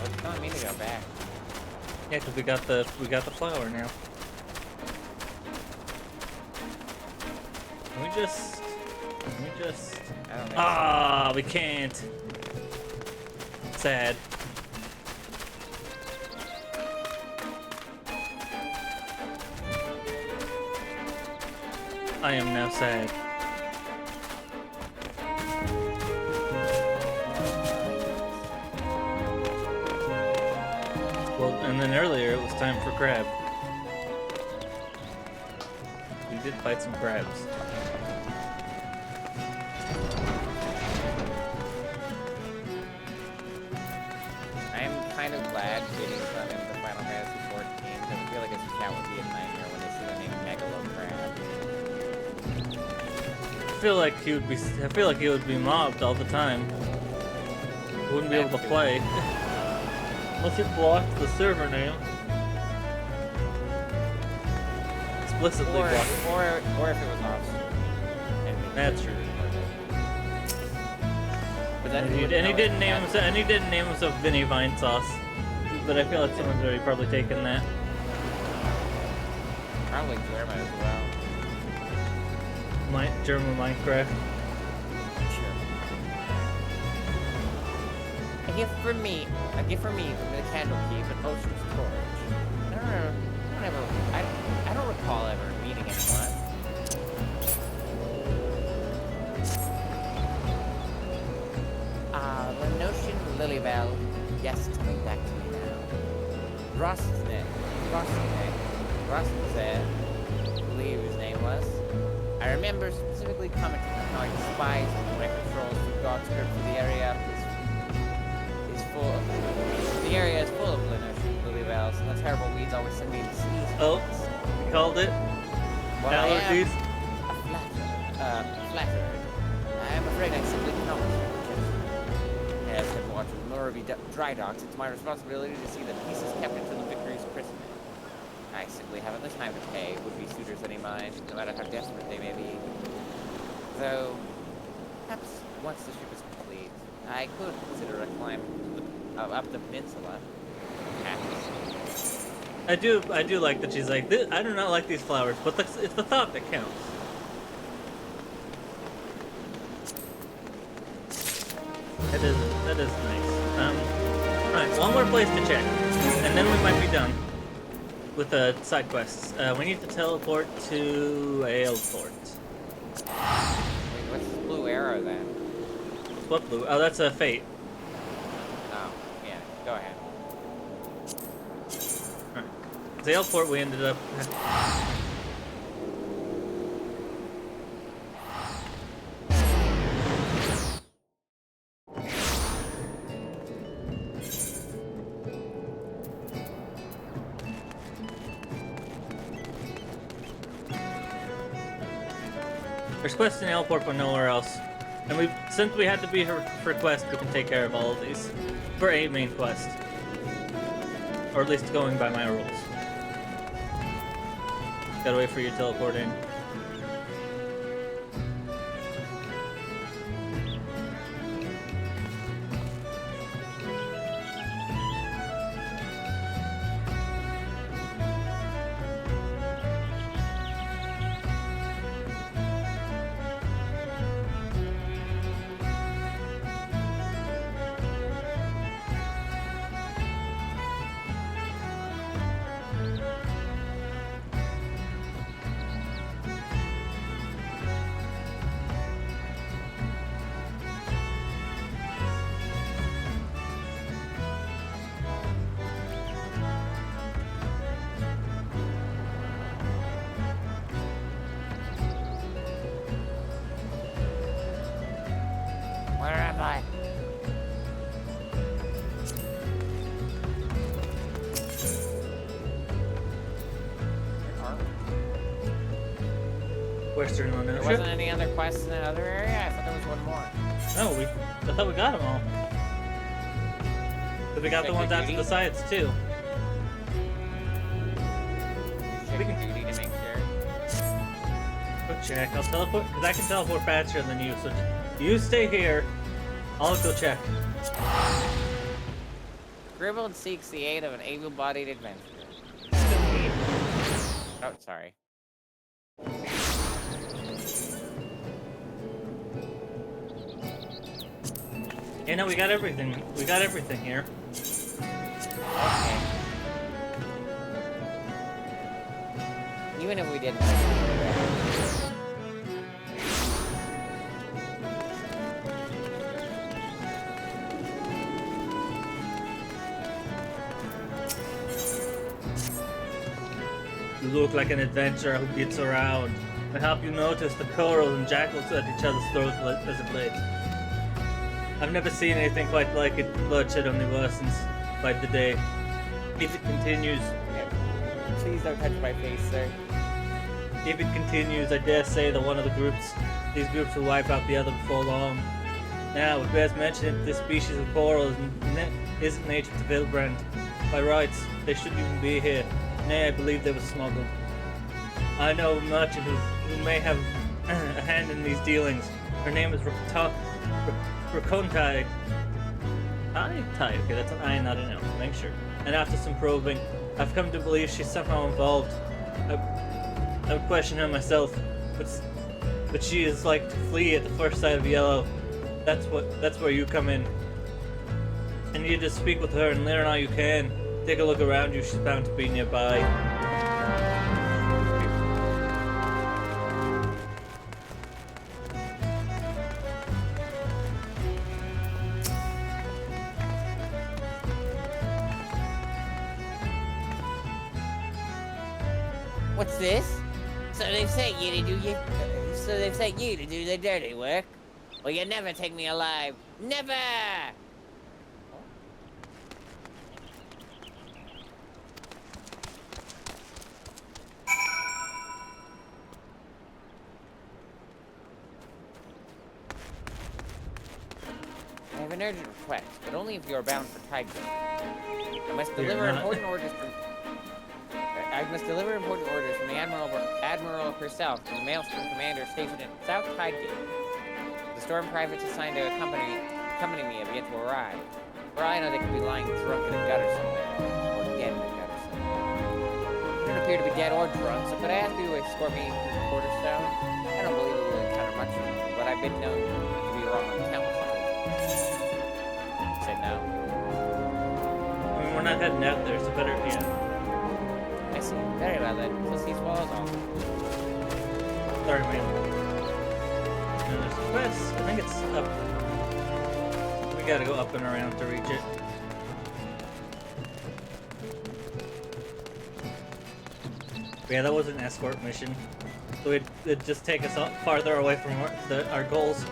It's telling me to go back. Yeah, because we got the flower now. Can we just I don't think ah, we can't. Sad. I am now sad. Well, and then earlier it was time for crab. We did fight some crabs. I am kind of glad getting from into Final Fantasy 14 because I feel like his cat would be a nightmare when they see the name Megalo Crab. I feel like he would be mobbed all the time. He wouldn't be able to play. Unless it blocked the server name. Explicitly blocked. Or if it was off. That's true. But then And he didn't name himself Vinny Vine Sauce. But I feel like someone's already probably taken that. Probably German as well. German Minecraft. Sure. A gift from me from the candle keep and ocean storage. I don't recall ever meeting anyone. The notion Lilybell. Yes, it's coming back to me now. Rostnet. Rostnet, I believe his name was. I remember specifically commenting on how I despised when patrols through God's script for the area is full of... The area is full of lily bells, and the terrible weeds always send me to sneeze. Oh, you called it? Well, I am Allergies? flattered. I am afraid I simply cannot. As head watcher of the Norby dry docks, it's my responsibility to see that peace is kept until the victory is christened. I simply haven't the time to pay would-be suitors any mind, no matter how desperate they may be. Though, perhaps once the ship is complete, I could consider a climb up the peninsula. I do like that she's like, I do not like these flowers, but it's the thought that counts. That is nice. Alright, one more place to check, and then we might be done with the side quests. We need to teleport to Aleport. Wait, what's this blue arrow then? What blue? Oh, that's a Fate. Oh, yeah, go ahead. The Aleport we ended up... There's quests in Aleport but nowhere else. And since we had to be here for quest, we can take care of all of these. For a main quest. Or at least going by my rules. Gotta wait for you to teleport in. Where am I? Western There Lanusia? wasn't any other quests in that other area? I thought there was one more. No, I thought we got them all. But we got Check the ones the out to duty? the sides too. Check We can- duty to make sure. Go check. I'll teleport, because I can teleport faster than you, so you stay here. I'll go check. Gribbled seeks the aid of an able-bodied adventurer. Oh, sorry. Yeah, no, we got everything. We got everything here. Okay. Even if we didn't. You look like an adventurer who gets around. I hope you notice the corals and jackals at each other's throats as of late. I've never seen anything quite like it. Bloodshed only worsens by the day. If it continues, Please don't touch my face, sir. if it continues, I dare say that one of these groups will wipe out the other before long. Now, it bears mentioning that this species of coral isn't native to Vilbrand. By rights, they shouldn't even be here. Nay, I believe they were smuggled. I know a merchant who may have a hand in these dealings. Her name is Rakontai. Okay, that's an I, not an L. Make sure. And after some probing, I've come to believe she's somehow involved. I would question her myself, but she is like to flee at the first sight of yellow. That's where you come in. And you just speak with her and learn all you can. Take a look around you. She's bound to be nearby. What's this? So they've sent you to do the dirty work? Well, you never take me alive. Never! I have an urgent request, but only if you are bound for Tiger. I must deliver important orders from the Admiral herself to the Maelstrom commander stationed at South Tidegate. The storm privates assigned to accompany me have yet to arrive. For all I know, they could be lying drunk in a gutter somewhere, or dead in a gutter somewhere. They don't appear to be dead or drunk, so could I ask you to escort me through the quarterstone? I don't believe we will encounter much, but I've been known to be wrong on countless occasions. Say no. I mean, we're not heading out there, so better, yeah. I see. Very well then. So cease walls off. Sorry, man. And there's a quest. I think it's up. We gotta go up and around to reach it. But yeah, that was an escort mission. So it'd just take us farther away from our goals.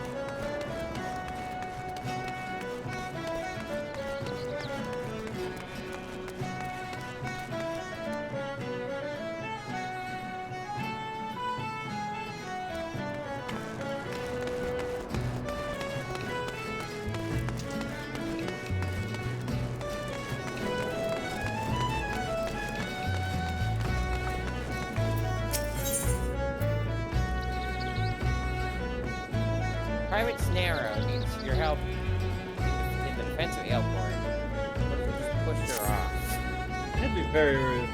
Private Snarrow needs your help in the defense of Ailport. What if we just pushed her off? That'd be very rude.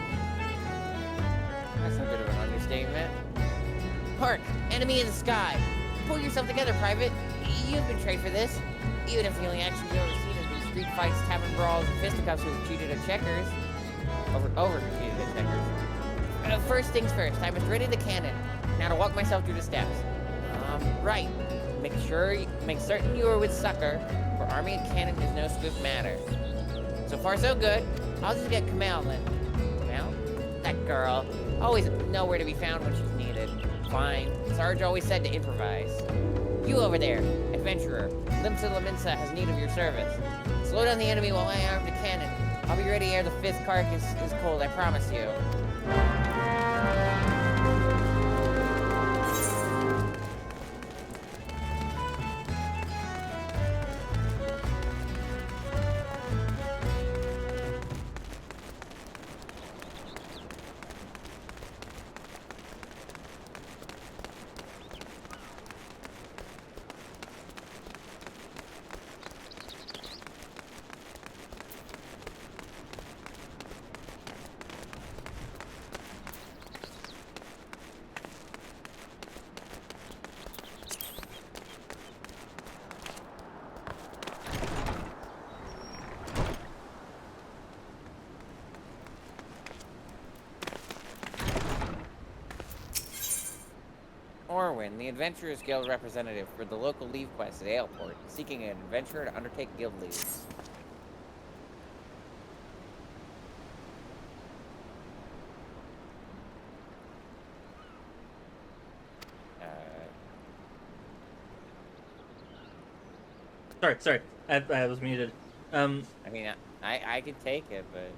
That's a bit of an understatement. Hark! Enemy in the sky! Pull yourself together, Private! You've been trained for this. Even if the only action you've ever seen has been street fights, tavern brawls, and fisticuffs with cheated at checkers. Over cheated at checkers. First things first, I must ready the cannon. Now to walk myself through the steps. Right. Make certain you are with Sucker, for army and cannon is no swift matter. So far, so good. I'll just get Kamal then. Kamal? That girl. Always nowhere to be found when she's needed. Fine. Sarge always said to improvise. You over there, adventurer. Limsa Laminsa has need of your service. Slow down the enemy while I arm the cannon. I'll be ready ere the fifth carcass is cold, I promise you. Orwin, the Adventurers Guild representative for the local leave quest at Ailport, seeking an adventurer to undertake guild leaves. Sorry, I was muted. I mean, I could take it, but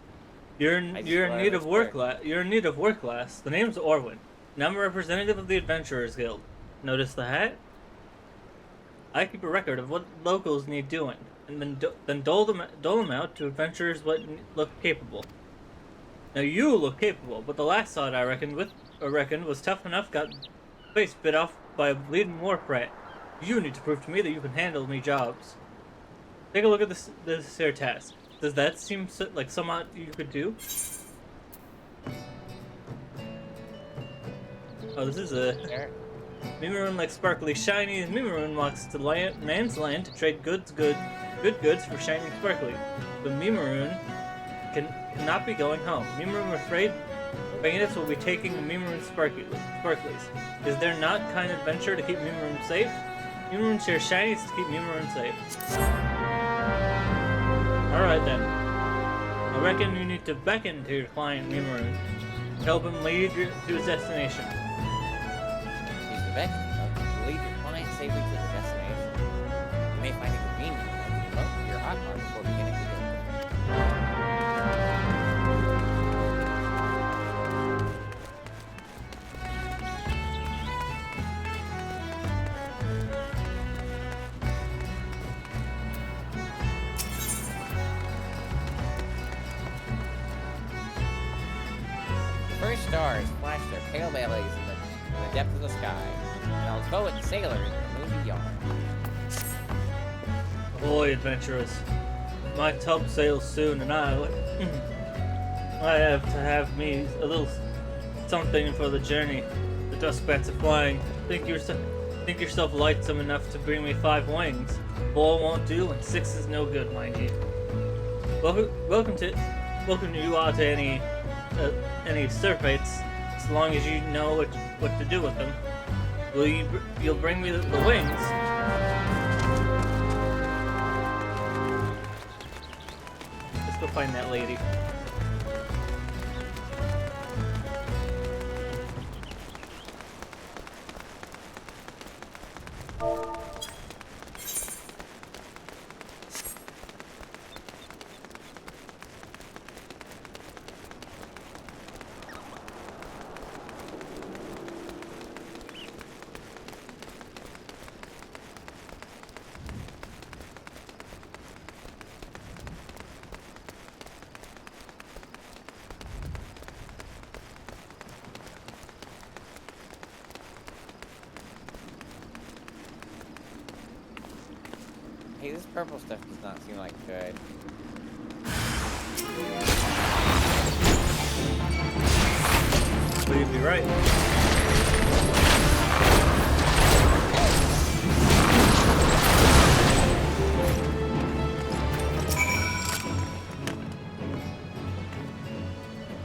You're in need of work class. You're in need of work class. The name's Orwin. And I'm a representative of the Adventurers Guild. Notice the hat? I keep a record of what locals need doing, and then dole them out to adventurers what look capable. Now you look capable, but the last sod I reckoned was tough enough got face bit off by a bleeding war rat. You need to prove to me that you can handle me jobs. Take a look at this here task. Does that seem like somewhat you could do? Oh, this is a Mimaroon like sparkly shiny. Mimaroon walks to man's land to trade good goods for shiny and sparkly. But Mimaroon cannot be going home. Mimaroon afraid bandits will be taking Mimaroon sparklies. Is there not kind adventure to keep Mimaroon safe? Mimaroon share shinies to keep Mimaroon safe. Alright then. I reckon you need to beckon to your client Mimaroon. Help him lead you to his destination. Use the beckoning hook to lead your client safely to the destination. You may find it convenient to invoke your hotbar before beginning to do The first stars flash their pale valleys in the depth of the sky, and although it's sailor in the movie yarn. Ahoy, adventurers. My tub sails soon, and I have to have me a little something for the journey. The dust bats are flying. Think yourself lightsome enough to bring me 5 wings. 4 won't do, and 6 is no good, mind you. Welcome you are to any surfates, as long as you know what to do with them. You'll bring me the wings? Let's go find that lady. Hey, this purple stuff does not seem like good. Well, you'd be right.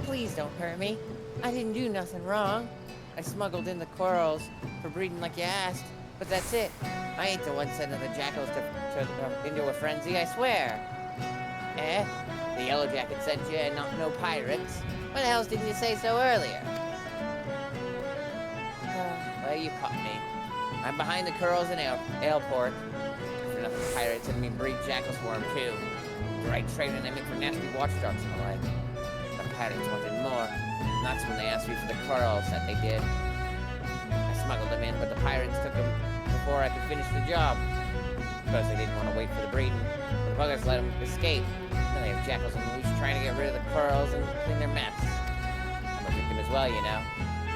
Please don't hurt me. I didn't do nothing wrong. I smuggled in the corals for breeding like you asked, but that's it. I ain't the one sending the jackals into a frenzy, I swear. Eh? The Yellow Jacket sent you and not no pirates? Why the hell didn't you say so earlier? Well, you caught me. I'm behind the corals in Aleport. For nothing, pirates and me breed jackals for 'em too. Right trading them in for nasty watchdogs and the like. The pirates wanted more, and that's when they asked me for the corals that they did. I smuggled them in, but the pirates took them before I could finish the job. Because they didn't want to wait for the breeding. The buggers let them escape. Then they have jackals on the loose trying to get rid of the corals and clean their mess. I'm a victim as well, you know.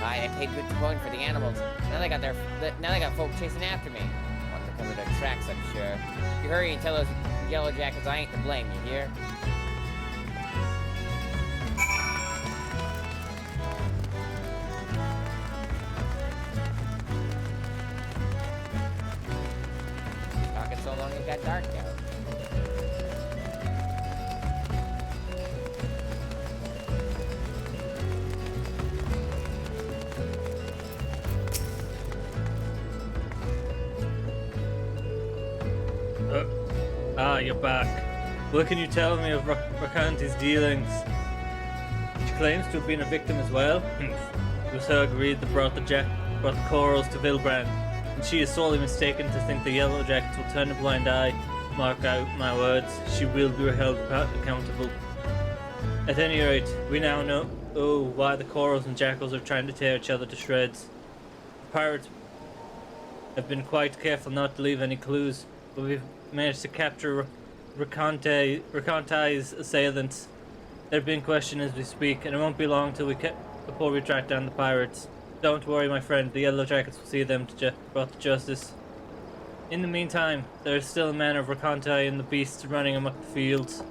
I paid good coin for the animals. Now they got folk chasing after me. Want to cover their tracks, I'm sure. You hurry and tell those Yellow Jackets I ain't to blame, you hear? Talking so long it got dark out. You're back. What can you tell me of Rakanti's dealings? She claims to have been a victim as well. It was her greed that brought the corals to Vilbrand, and she is sorely mistaken to think the Yellow Jackets will turn a blind eye. Mark out my words, she will be held accountable. At any rate, we now know why the corals and jackals are trying to tear each other to shreds. The pirates have been quite careful not to leave any clues, but we've managed to capture Rakanti's assailants. They're being questioned as we speak, and it won't be long before we track down the pirates. Don't worry, my friend, the Yellow Jackets will see them brought to justice. In the meantime, there is still a man of Rakanti and the beasts running amok the fields.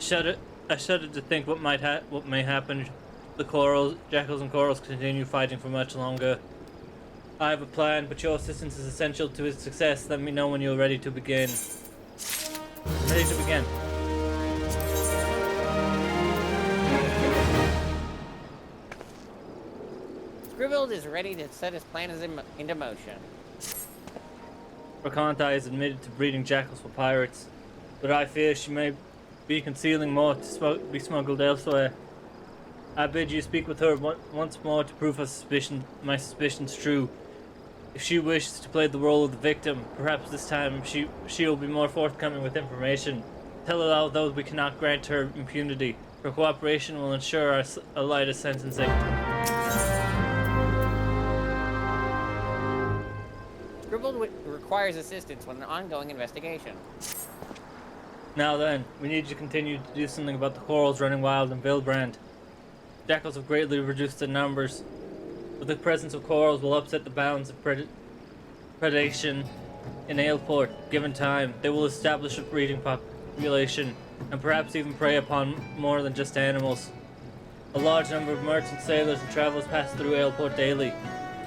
I shudder to think what may happen. The jackals and corals continue fighting for much longer. I have a plan, but your assistance is essential to its success. Let me know when you're ready to begin. Ready to begin. Scribbled is ready to set his plan into motion. Rakanti is admitted to breeding jackals for pirates, but I fear she may be concealing more to be smuggled elsewhere. I bid you speak with her once more to prove my suspicions true. If she wishes to play the role of the victim, perhaps this time she will be more forthcoming with information. Tell her although we cannot grant her impunity, her cooperation will ensure a lighter sentencing. Scribbled requires assistance with an ongoing investigation. Now then, we need you to continue to do something about the corals running wild in Vilbrand. Jackals have greatly reduced in numbers, but the presence of corals will upset the bounds of predation in Aleport. Given time, they will establish a breeding population, and perhaps even prey upon more than just animals. A large number of merchant sailors and travelers pass through Aleport daily,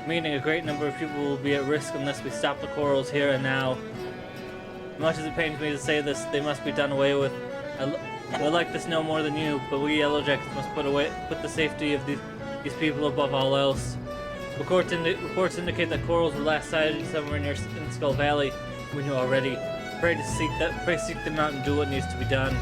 meaning a great number of people will be at risk unless we stop the corals here and now. Much as it pains me to say this, they must be done away with. I like this no more than you, but we Yellowjackets must put the safety of these people above all else. Reports indicate that corals were last sighted somewhere in Skull Valley. We know already. Pray seek them out and do what needs to be done.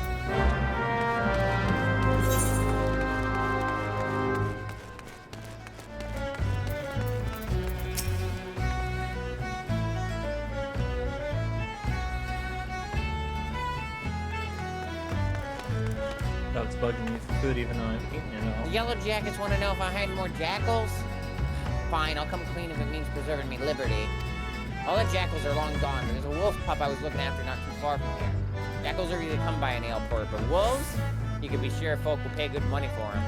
Dog's bugging me for food even though I'm eating it all. The Yellow Jackets want to know if I had more jackals? Fine, I'll come clean if it means preserving me liberty. All the jackals are long gone, but there's a wolf pup I was looking after not too far from here. Jackals are easy to come by in Aleport, but wolves? You can be sure folk will pay good money for them.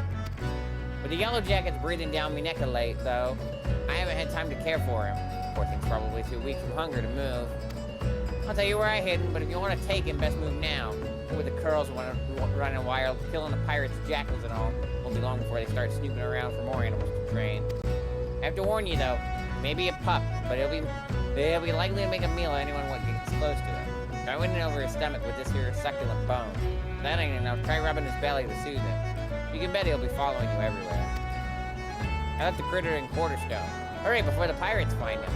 With the Yellow Jackets breathing down me neck of late, though, I haven't had time to care for him. Poor thing's probably too weak from hunger to move. I'll tell you where I hid him, but if you want to take him, best move now. With the curls running wild, killing the pirates, jackals and all. Won't be long before they start snooping around for more animals to train. I have to warn you though, maybe a pup, but they'll be likely to make a meal of anyone what gets close to it. Try winning over his stomach with this here succulent bone. That ain't enough. Try rubbing his belly to soothe him. You can bet he'll be following you everywhere. I left the critter in Quarterstone. Hurry before the pirates find him.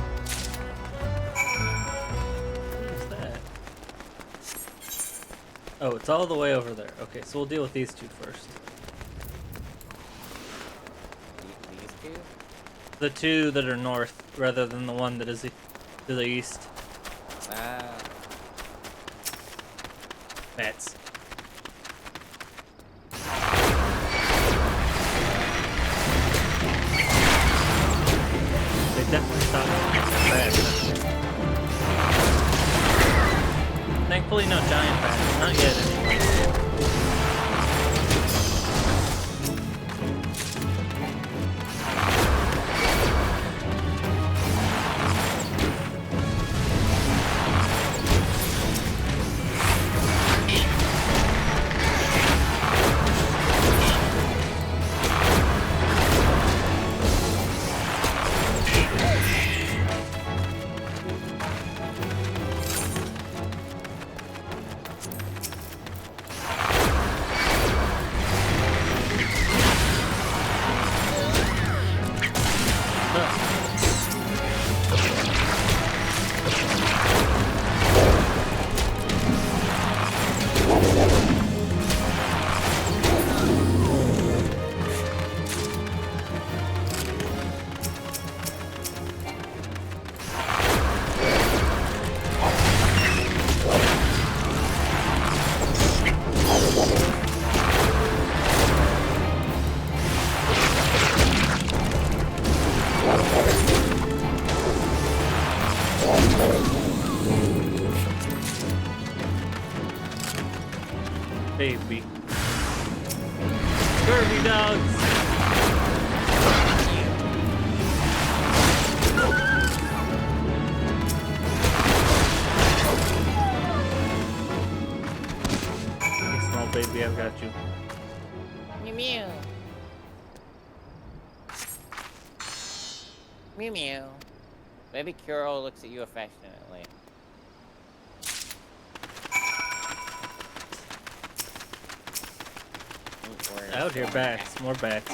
Oh, it's all the way over there. Okay, so we'll deal with these two first. These two? The two that are north, rather than the one that is to the east. Bats. They definitely thought bats. Thankfully, no giant bats. Not yet, anyway. Baby. Scurvy dogs! Hey, small baby, I've got you. Mew mew. Mew mew. Baby Carol looks at you affectionately. Out here, bats. More bats.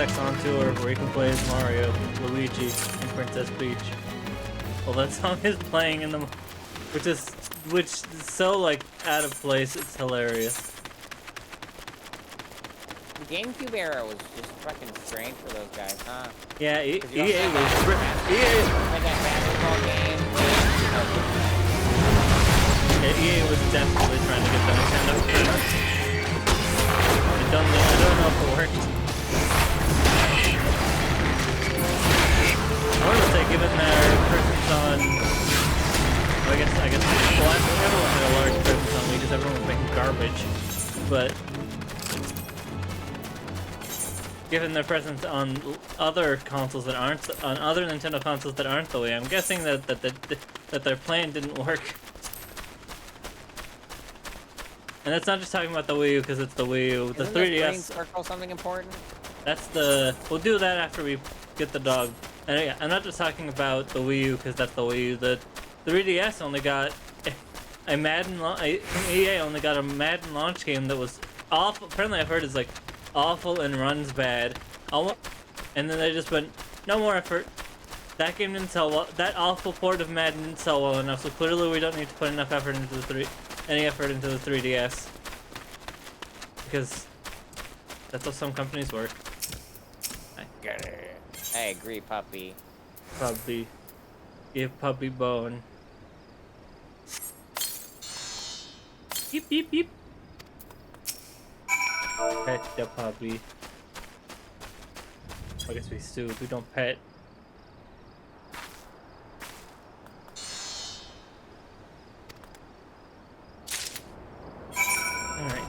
X on Tour where you can play as Mario, Luigi, and Princess Peach. Well, that song is playing in the, which is so like out of place. It's hilarious. The GameCube era was just fucking strange for those guys, huh? Yeah, EA you also had was Like that basketball game. EA was definitely trying to get the Nintendo game. I don't know if it worked. I want to say, given their presence on, I guess, well, everyone had a large presence on me because everyone was making garbage, but given their presence on other consoles that aren't, on other Nintendo consoles that aren't the Wii, I'm guessing that their plan didn't work. And that's not just talking about the Wii U because it's the Wii U. The 3DS. Green circle something important? That's the. We'll do that after we get the dog. And yeah, I'm not just talking about the Wii U because that's the Wii U. The 3DS only got a Madden. EA only got a Madden launch game that was awful. Apparently, I've heard it's like awful and runs bad. And then they just went, no more effort. That game didn't sell well. That awful port of Madden didn't sell well enough. So clearly, we don't need to put enough effort into any effort into the 3DS. Because that's how some companies work. I agree, puppy. Puppy. Give puppy bone. Beep beep beep. Pet the puppy. I guess we sued. We don't pet. Alright.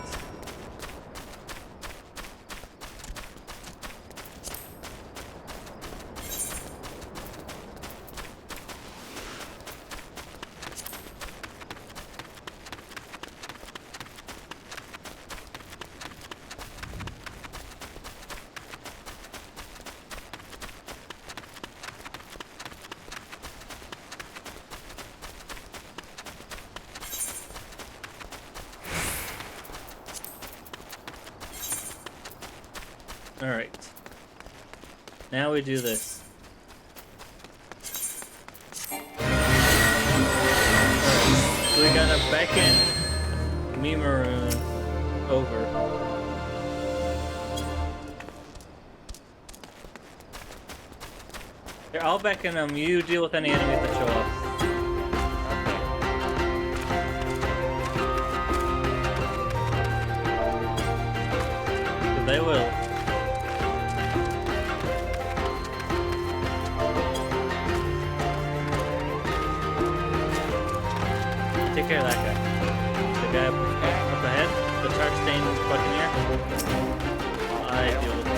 Alright. Now we do this. So we gotta beckon me Maroon over. Here, I'll beckon them. You deal with any enemies that show up. They will. Take care of that guy. The guy up ahead, the shark-stained buccaneer. I deal with him.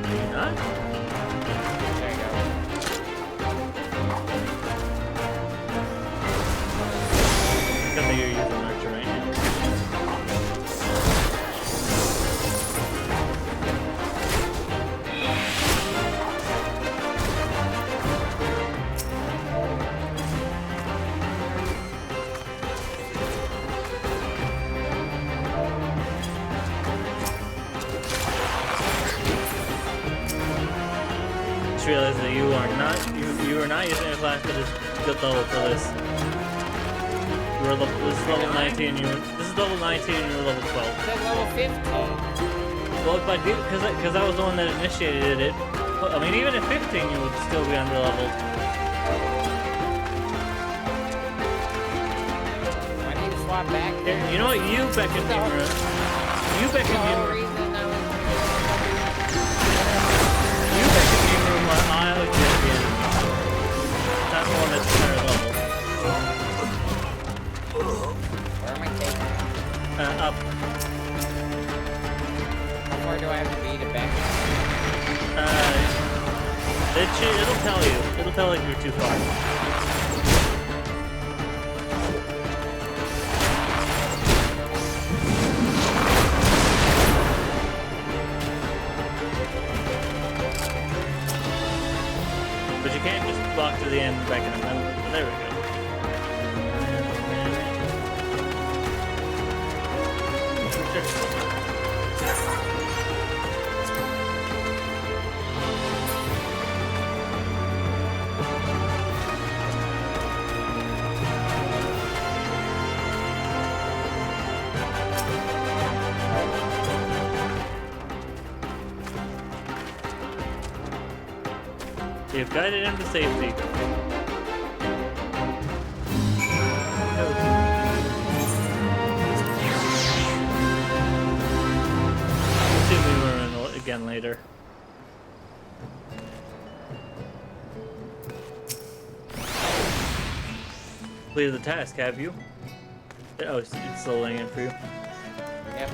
Do you not? There you go. Because you're using Archer right now. Realize that you are not using a class that is good level for this. You were level, this is level 19. This is level 19. And you were level 12. It said level 15. Well, but because I was the one that initiated it. I mean, even at 15, you would still be under leveled. I need to swap back. You know what? You beckon me, Maroon. You beckon me, Maroon. You beckon me, Maroon. I'll get the enemy. Not the one that's higher level. Where am I taking? Up. How far do I have to be to back? It'll tell you. It'll tell you if you're too far. But you can't just walk to the end and back in the middle. There we go. You've guided him to safety. We'll see if we run again later. Completed the task, have you? Oh, it's still laying in for you. Yep.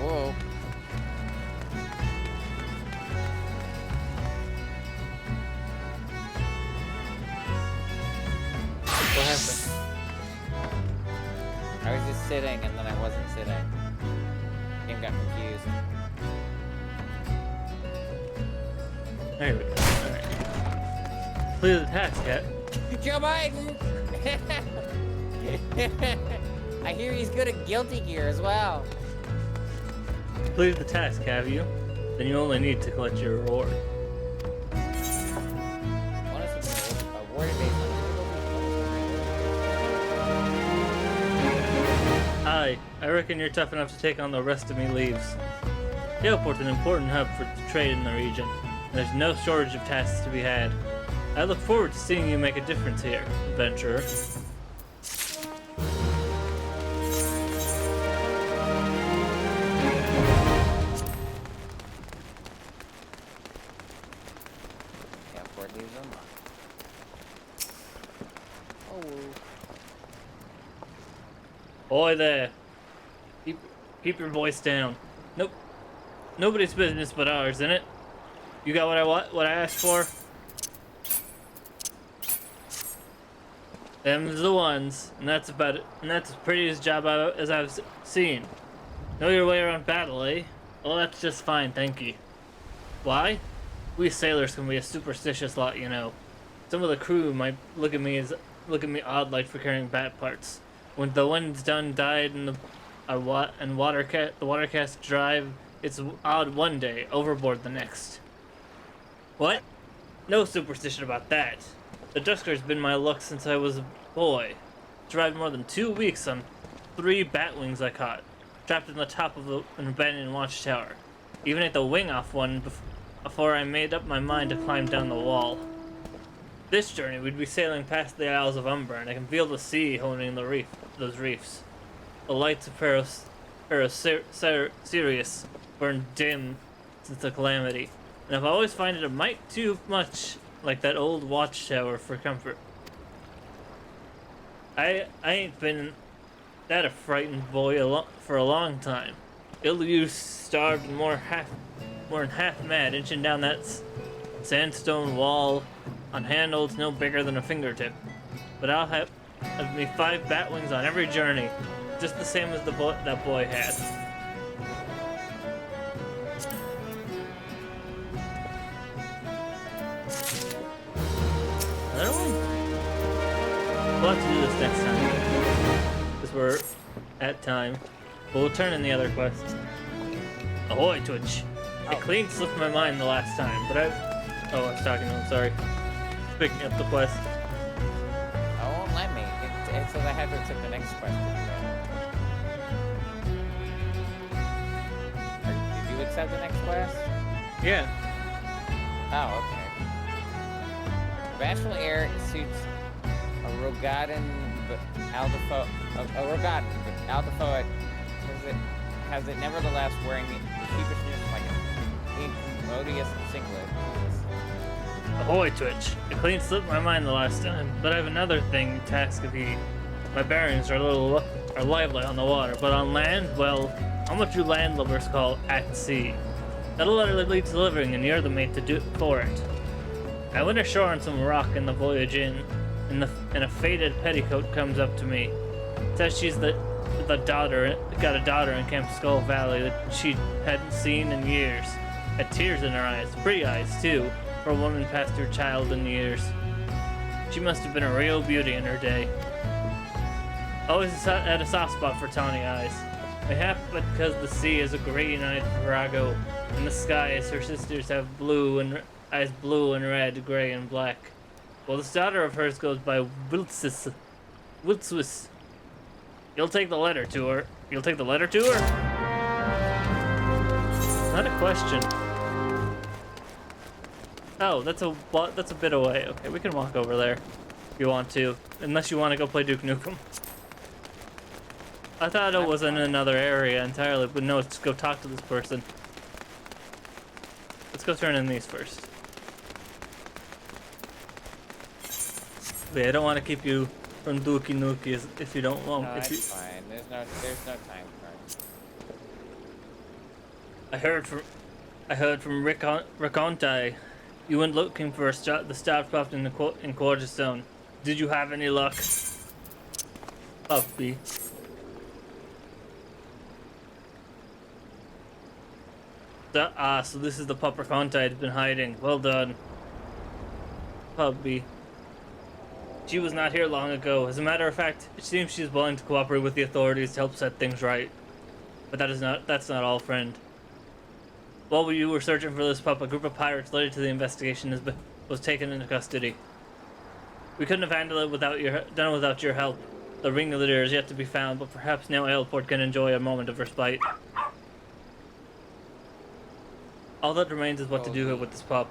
Whoa. What happened? I was just sitting and then I wasn't sitting. Game got confused. There we go. Alright. Completed the task, Cat. Joe Biden! I hear he's good at Guilty Gear as well. Completed the task, have you? Then you only need to collect your reward. One is awarded based on Aye, I reckon you're tough enough to take on the rest of me leaves. The airport's an important hub for trade in the region, and there's no shortage of tasks to be had. I look forward to seeing you make a difference here, adventurer. Airport leaves unlocked. Oh. Boy there. Keep your voice down. Nope. Nobody's business but ours, innit? You got what I asked for? Them's the ones, and that's about it. And that's as pretty a job as I've seen. Know your way around battle, eh? Well, that's just fine, thank you. Why? We sailors can be a superstitious lot, you know. Some of the crew might look at me odd like for carrying bat parts. When the wind's done died and the water cast drive, it's odd one day, overboard the next. What? No superstition about that. The Dusker's been my luck since I was a boy. Survived more than 2 weeks on 3 bat wings I caught, trapped in the top of an abandoned watchtower. Even ate the wing off one before I made up my mind to climb down the wall. This journey we'd be sailing past the Isles of Umber, and I can feel the sea holding those reefs. The lights of Sirius burned dim since the calamity, and I've always found it a mite too much like that old watchtower for comfort. I ain't been that a frightened boy for a long time. Ill-used, starved, and more than half mad, inching down that sandstone wall on handholds no bigger than a fingertip. But I'll have me 5 bat wings on every journey, just the same as that boy had. Another one? We'll have to do this next time, because we're at time. But we'll turn in the other quest. Ahoy, Twitch! It clean slipped my mind the last time, but I was talking to him, sorry. Picking up the quest. Oh, it won't let me. It says I have to accept the next question. Did you accept the next quest? Yeah. Oh, okay. Bashful air suits a Rogadan, but Aldefo. A Rogadan, but Aldefo has it nevertheless wearing the sheepishness like an incommodious singlet. Ahoy, Twitch. It clean slipped my mind the last time, but I have another task of ye. My bearings are lively on the water, but on land, well, how much you landlubbers call at sea. That'll literally be delivering, and you're the mate to do it for it. I went ashore on some rock in the voyage in, in a faded petticoat comes up to me. Says she's got a daughter in Camp Skull Valley that she hadn't seen in years. Had tears in her eyes, pretty eyes too, for a woman past her child in years. She must have been a real beauty in her day. Always had a soft spot for tawny eyes. Mayhap because the sea is a green-eyed virago, and the sky as her sisters have eyes blue and red, gray and black. Well, this daughter of hers goes by Wiltsis. You'll take the letter to her. You'll take the letter to her? Not a question. Oh, that's a bit away. Okay, we can walk over there if you want to, unless you want to go play Duke Nukem. I thought it was in another area entirely, but no, let's go talk to this person. Let's go turn in these first. But yeah, I don't want to keep you from Dookie Nukie if you don't want. No, it's fine. There's no time for it. I heard from Racontai. You went looking for the Starcraft in Quarterstone. Did you have any luck? Puppy. So this is the pup Racontai had been hiding. Well done. Puppy. She was not here long ago. As a matter of fact, it seems she's willing to cooperate with the authorities to help set things right. But that's not all, friend. While you were searching for this pup, a group of pirates related to the investigation was taken into custody. We couldn't have handled it without your help. The ringleader is yet to be found, but perhaps now Ailport can enjoy a moment of respite. All that remains is what to do with this pup.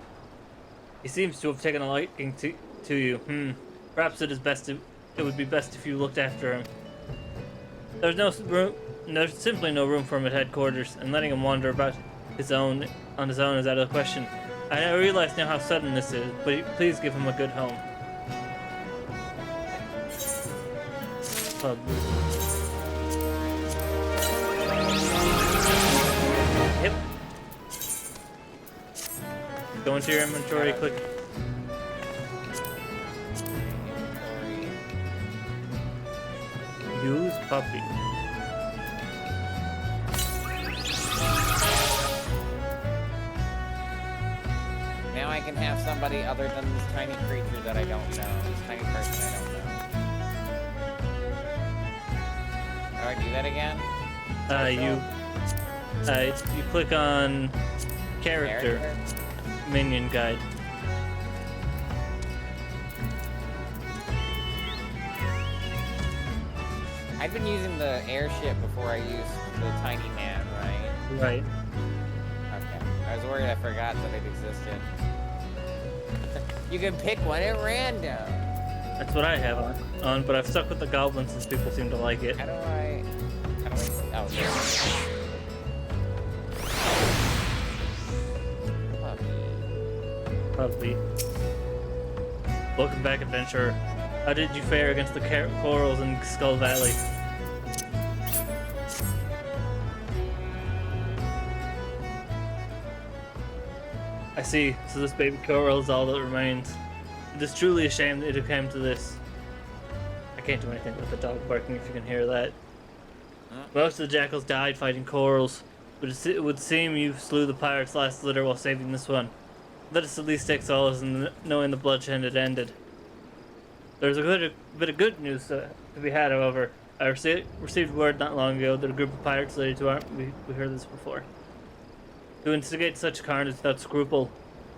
He seems to have taken a liking to you. Perhaps it would be best if you looked after him. There's simply no room for him at headquarters, and letting him wander about on his own is out of the question. I realize now how sudden this is, but please give him a good home. Yep. Go into your inventory, click. Use puppy. Now I can have somebody other than this tiny creature that I don't know. This tiny person I don't know. How do I do that again? You click on character. Minion guide. I've been using the airship before I used the tiny man, right? Right. Okay. I was worried I forgot that it existed. You can pick one at random. That's what I have on, but I've stuck with the goblin since people seem to like it. How do I oh, there. Puppy. Welcome back, adventurer. How did you fare against the corals in Skull Valley? I see. So this baby coral is all that remains. It is truly a shame that it came to this. I can't do anything with the dog barking if you can hear that. Most of the jackals died fighting corals, but it would seem you slew the pirate's last litter while saving this one. Let us at least take solace in knowing the bloodshed had ended. There's a bit of good news to be had, however. I received word not long ago that a group of pirates related to we heard this before. To instigate such carnage without scruple,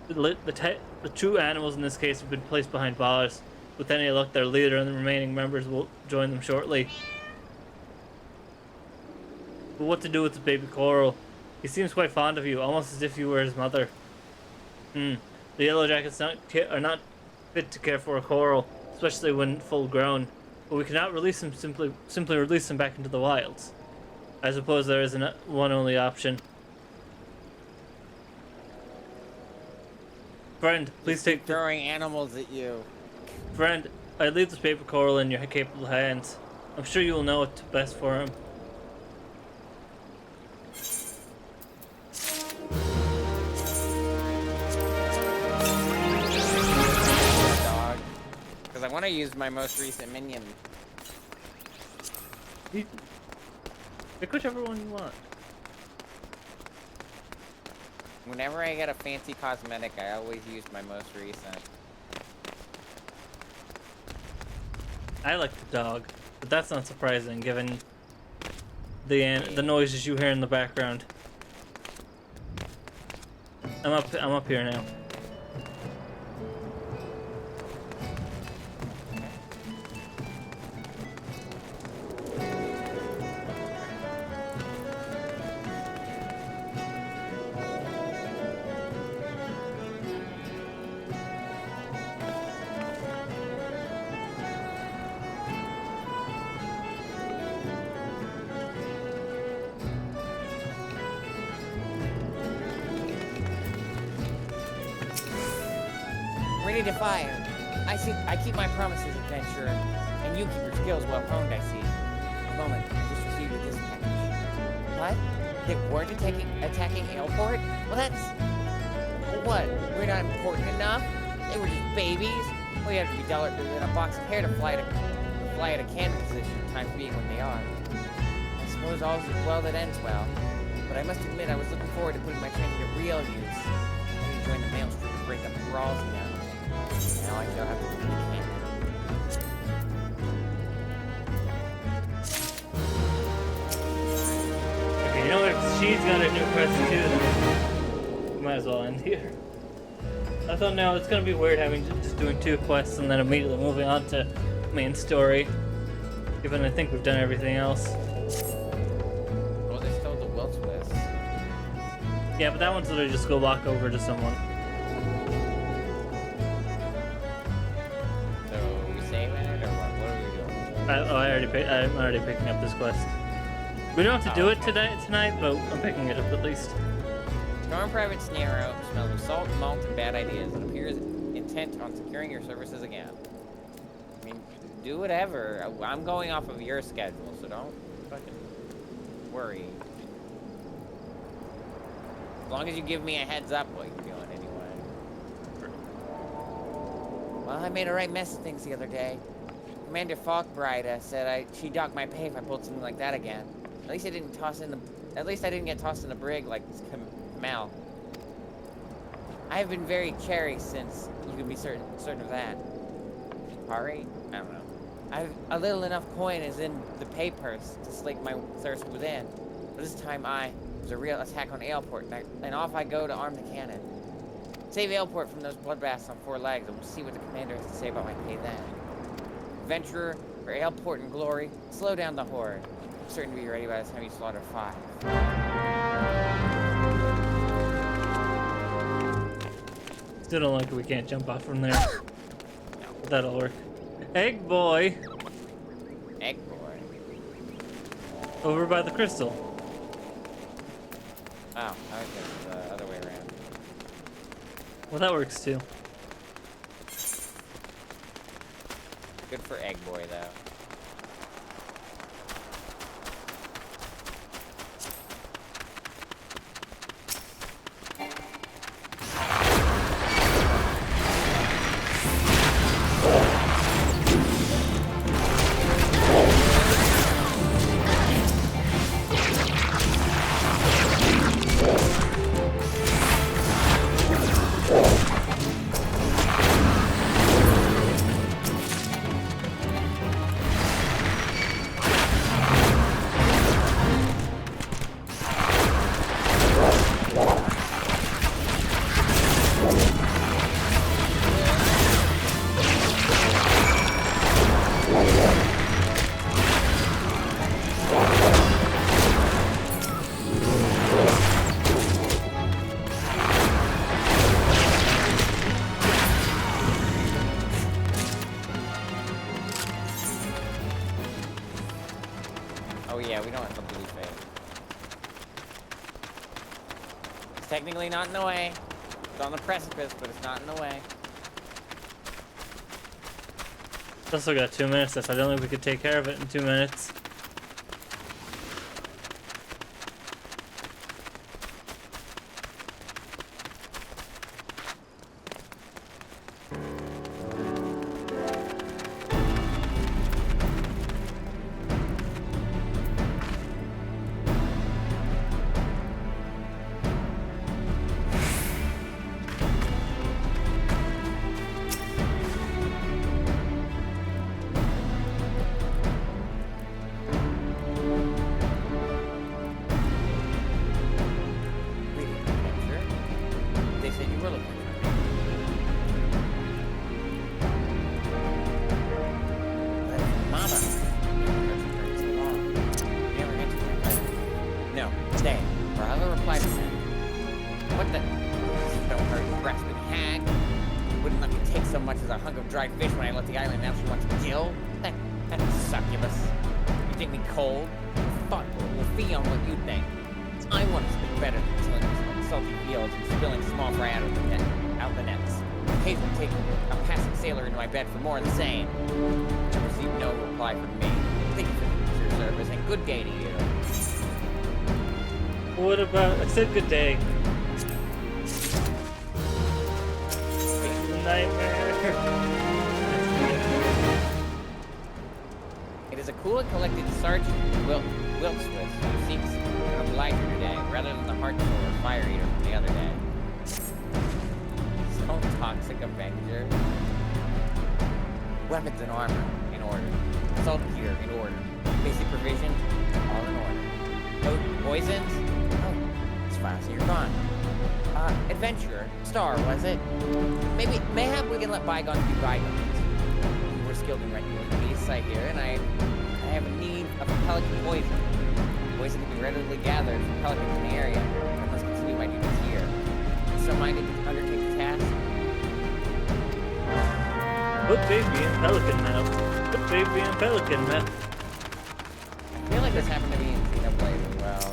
the true animals in this case have been placed behind bars. With any luck, their leader and the remaining members will join them shortly. But what to do with the baby coral? He seems quite fond of you, almost as if you were his mother. The yellow jackets are not fit to care for a coral, especially when full grown. But we cannot release him simply release him back into the wilds. I suppose there is one only option. Friend, please take throwing animals at you. Friend, I leave this paper coral in your capable hands. I'm sure you will know what's best for him. Because I want to use my most recent minion. Pick whichever one you want. Whenever I get a fancy cosmetic, I always use my most recent. I like the dog, but that's not surprising given the noises you hear in the background. I'm up here now. Ready to fire. I keep my promises, adventurer, and you keep your skills well honed, I see. A moment, I just received a dispatch. What? They weren't attacking Airport? Well, that's... What? We're not important enough? They were just babies? Well, you have to be duller than a box of hair to fly at a cannon position, time being when they are. I suppose all's well that ends well. But I must admit, I was looking forward to putting my training to real use. I joined the maelstrom to break up brawls now. Now I shall have to do the cannon. Okay, you know what? She's got a new quest too. Then might as well end here. I thought no, it's gonna be weird having just doing 2 quests and then immediately moving on to main story. Given I think we've done everything else. Well, there's still the will twist. Yeah, but that one's literally just go walk over to someone. So we saving it or what? What are we doing? I'm already picking up this quest. We don't have to do it tonight, but I'm picking it up at least. Storm Private Snarrow smells of salt, malt, and bad ideas and appears intent on securing your services again. I mean, do whatever. I'm going off of your schedule, so don't fucking worry. As long as you give me a heads up what you're doing anyway. Well, I made a right mess of things the other day. Commander Falkbride said she docked my pay if I pulled something like that again. At least I didn't get tossed in the brig like Kamal. I have been very chary since you can be certain of that. Ari? I don't know. I've a little enough coin is in the pay purse to slake my thirst within. But this time was a real attack on Ailport, and off I go to arm the cannon. Save Ailport from those bloodbaths on 4 legs, and we'll see what the commander has to say about my pay then. Adventurer, for Ailport and glory, slow down the horde. I'm certain to be ready by the time you slaughter 5. Still don't like it, we can't jump off from there. But that'll work. Egg boy! Egg boy. Over by the crystal. Oh, I was just the other way around. Well, that works too. Good for Egg Boy, though. Oh yeah, we don't have the blue face. It's technically not in the way. It's on the precipice, but it's not in the way. Also got 2 minutes left. I don't think we could take care of it in 2 minutes. so much as a hunk of dried fish when I left the island. Now she wants to kill? That's succubus. You think me cold? Fuck, we'll fee on what you think. I want to speak better than tilling salty fields and spilling small fry out the nets. Occasionally taking a passing sailor into my bed for more of the same. To receive no reply from me. Thank you for your service and good day to you. What about... I said good day. Nightmare. It is a cool and collected Sergeant Wilkeswiss who seeks an obliger today, rather than the heart or fire eater from the other day. So toxic Avenger. Weapons and armor, in order. Salt gear, in order. Basic provisions, all in order. Poisons? Oh, as fast as you're gone. Adventurer, Star, was it? Mayhap we can let bygones be bygones. We're skilled in regular beasts, I hear, and I have a need of pelican poison. Poison can be readily gathered from pelicans in the area. I must continue my duties here. So minded to undertake the task? Put baby in pelican mouth. Put baby in pelican mouth. I feel like this happened to me in Xenoblade as well.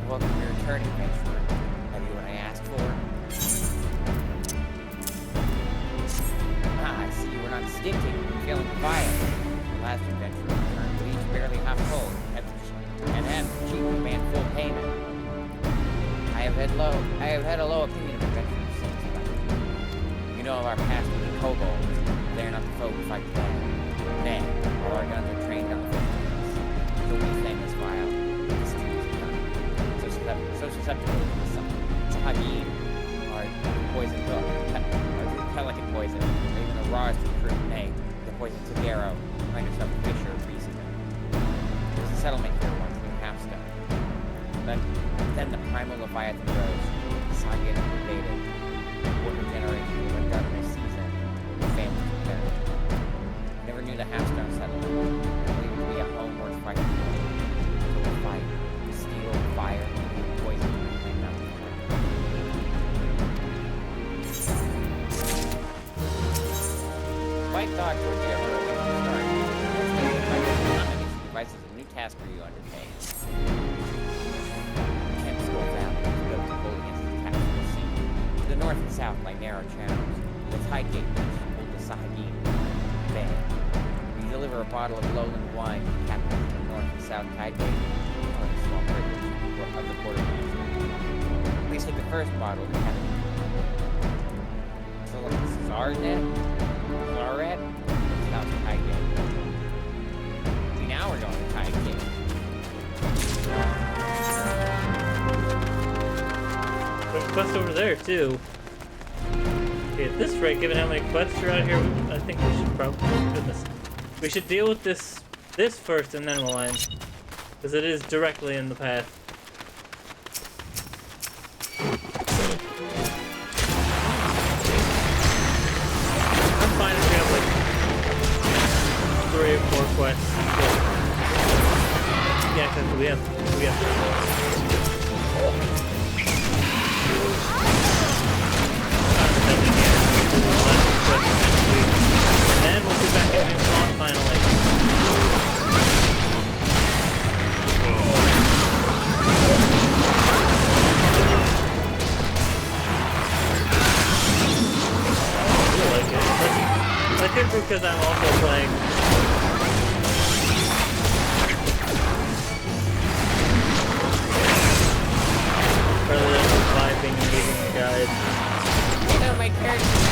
Welcome to your return, adventurer. Have you what I asked for? Ah, I see you were not stinting and feeling violent. The last adventurer returned with each barely half full and had cheap demand full payment. I have had a low opinion of adventurers since then. You know of our past with the kobolds. They are not the folk we fight today. Nay, all our guns are trained on the fish. So we think this vile. So susceptible to the Hagin, or poison hook, or to pelican poison, or even the rawest recruit, nay, the poison Tagero, find yourself a fisher recently. There was a settlement here once near Halfstone. Then the primal Leviathan rose, the saga invaded, order generation went down in a season, the families prepared. Never knew the Halfstone settlement, and believed it to be a home worth fighting for. So we fight, steel, fire, poison, and claim that. Quite thought towards the ever opening start. Devices a new task for you to undertake. Camp Skull Valley is built to hold against the attacks from the sea. To the north and south lie narrow channels. The tide gate hold the Sahagin Bay. You deliver a bottle of lowland wine to the captain of the north and south tide gate, or a small privilege of the quartermaster. Please take the first bottle to captain. So like Zarnet? Zaret? South tide gate. See, now we're going to tide gate. There's a quest over there, too. Okay, at this rate, given how many quests are out here, I think we should probably... Goodness. We should deal with this first, and then we'll end. Because it is directly in the path. I'm fine if we have, like, 3 or 4 quests. Yeah, because we have 3 more. And we'll be back in Spawn finally. I like it. I think because I'm also playing. Rather than just vibing and reading the guide. You know, my character's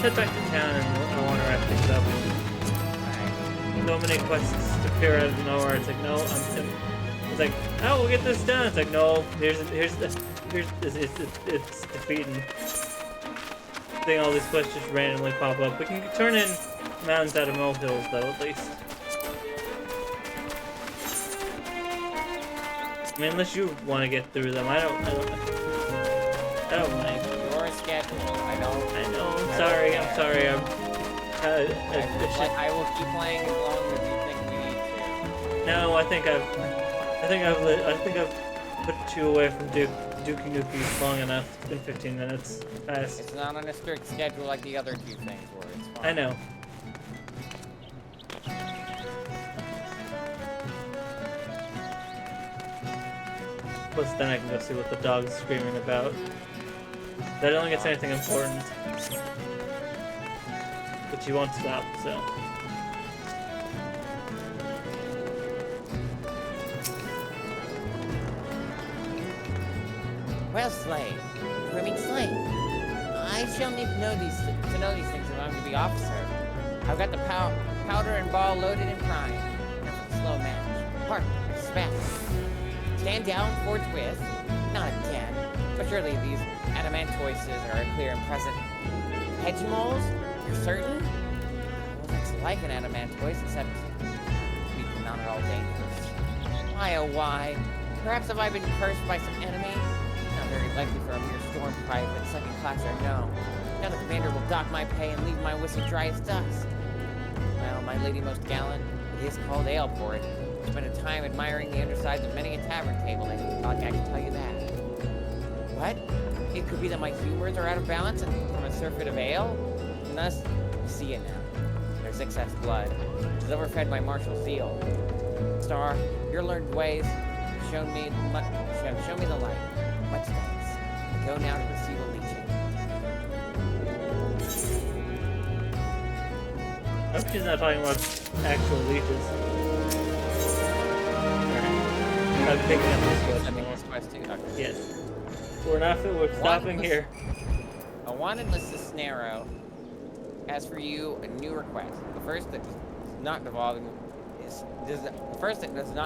head back to town and I want to wrap things up. Alright. So many quests to appear out of nowhere. It's like, no, it's like, oh, we'll get this done. It's like, no, here's it's defeating. Seeing all these quests just randomly pop up. We can turn in mountains out of molehills, though, at least. I mean, unless you want to get through them, I don't mind. Your schedule. I know. I'm sorry. I will keep playing as long as you think we need to. No, I think I've put you away from Dookie Nookies long enough. It's been 15 minutes past. It's not on a strict schedule like the other two things were. It's fine. I know. Plus, then I can go see what the dog's screaming about. I don't think it's anything important. But you won't stop, so. Well, slave. Brimming slave. I shall need to know these things if I'm to be officer. I've got the powder and ball loaded and primed. Now for the slow match. Hark, smack. Stand down forthwith. Not again. But surely these adamantoises are clear and present. Hedgemoles? You're certain? Well, it's like an adamantoise, except maybe not at all dangerous. Why, oh why? Perhaps have I been cursed by some enemy? Not very likely for a mere storm private, second class or no. Now the commander will dock my pay and leave my whiskey dry as dust. Well, my lady most gallant, it is called ale port. Spent a time admiring the undersides of many a tavern table, I can tell you that. What? It could be that my humors are out of balance and from a surfeit of ale? And thus, you see it now. There's excess blood, which has overfed my martial zeal. Star, your learned ways have shown me the light. Much thanks. I go now to receive a leeching. I hope she's not talking about actual leeches. I'm picking up this question. Sending this question. Okay. Yes. We're stopping here. A wanted list of Snarrow has for you a new request. The first that does not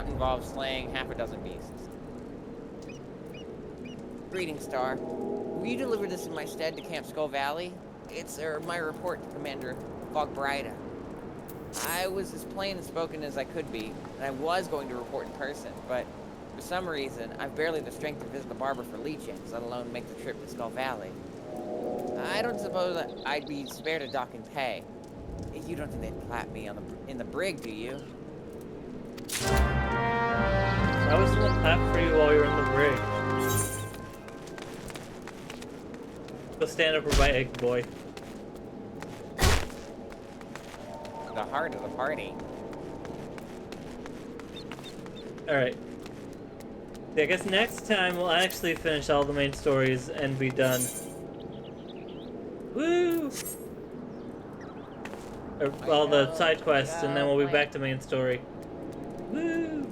involve slaying half a dozen beasts. Greetings, Star. Will you deliver this in my stead to Camp Skull Valley? It's my report to Commander Fogbrida. I was as plain and spoken as I could be, and I was going to report in person, but for some reason, I've barely the strength to visit the barber for leechings, let alone make the trip to Skull Valley. I don't suppose that I'd be spared a dock and pay. You don't think they'd clap me in the brig, do you? I was gonna clap for you while you're in the brig. Go stand over by Egg Boy. The heart of the party. Alright. I guess next time we'll actually finish all the main stories and be done. Woo! Or all the side quests, and then we'll be back to main story. Woo!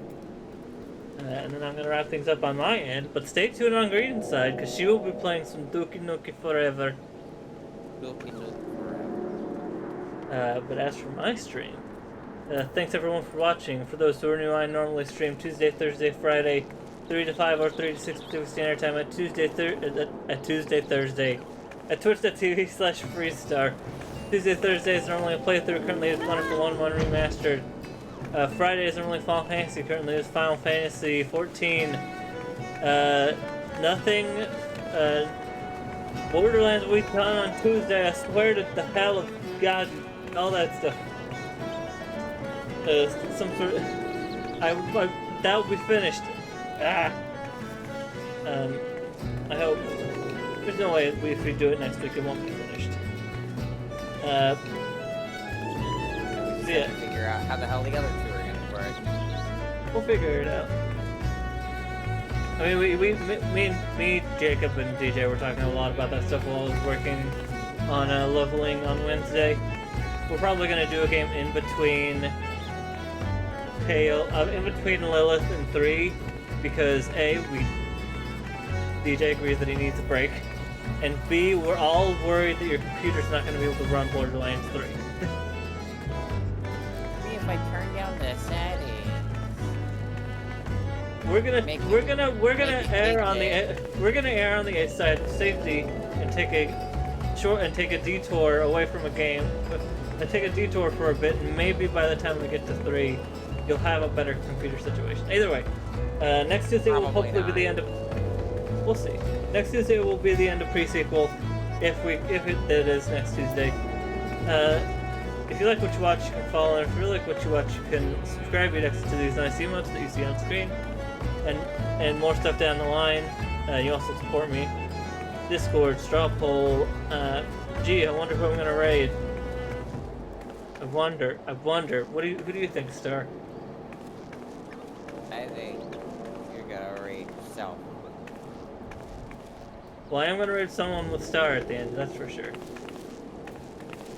And then I'm gonna wrap things up on my end, but stay tuned on Greeden's side, because she will be playing some Dookie Nookie forever. But as for my stream, thanks everyone for watching. For those who are new, I normally stream Tuesday, Thursday, Friday, 3 to 5 or 3 to 6 Pacific Standard Time at Tuesday, Thursday at twitch.tv/freestar. Tuesday, Thursday is normally a playthrough, currently is Wonderful 1-1 Remastered. Friday is normally Final Fantasy, currently is Final Fantasy 14. Nothing, Borderlands will be done on Tuesday, I swear to the hell of God, all that stuff. Some sort of, that will be finished. I hope. There's no way if we do it next week it won't be finished. We just have to figure out how the hell the other two are gonna work. We'll figure it out. I mean, me, Jacob, and DJ were talking a lot about that stuff while I was working on leveling on Wednesday. We're probably gonna do a game in between Lilith and 3, because DJ agrees that he needs a break, and B, we're all worried that your computer's not going to be able to run Borderlands 3. Maybe if I turn down the settings. We're gonna Make it- we're gonna we're gonna make it err on big. the we're gonna err on the side of safety and take a detour away from a game, and take a detour for a bit, and maybe by the time we get to 3, you'll have a better computer situation. Either way, next Tuesday will Probably hopefully be the end of. We'll see. Next Tuesday will be the end of pre-sequel, if it is next Tuesday. If you like what you watch, you can follow, and if you really like what you watch, you can subscribe. You'd access to these nice emotes that you see on screen, and more stuff down the line. You also support me. Discord, straw poll. Gee, I wonder who I'm gonna raid. I wonder. Who do you think, Star? I think you're gonna raid yourself. Well, I am gonna raid someone with Star at the end, that's for sure.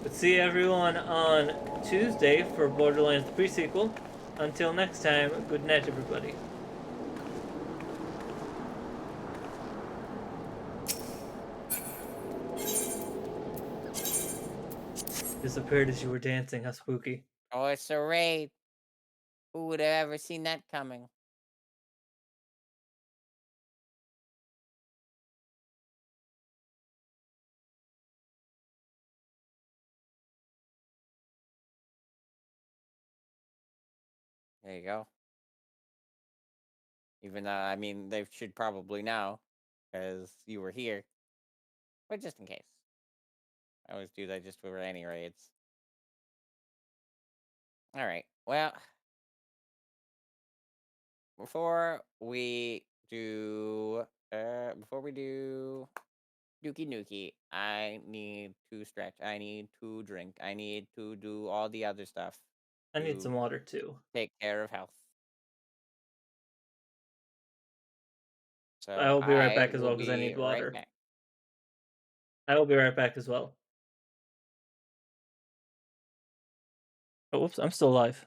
But see everyone on Tuesday for Borderlands pre-sequel. Until next time, good night, everybody. Disappeared as you were dancing, how spooky. Oh, it's a raid. Who would have ever seen that coming? There you go. Even though, I mean, they should probably know, because you were here. But just in case. I always do that just for any raids. Alright, well. Before we do Dookie Nookie, I need to stretch. I need to drink. I need to do all the other stuff. I need to some water too. Take care of health. So I will be right back as will well because I be need right water. back. I will be right back as well. Oh, whoops, I'm still alive.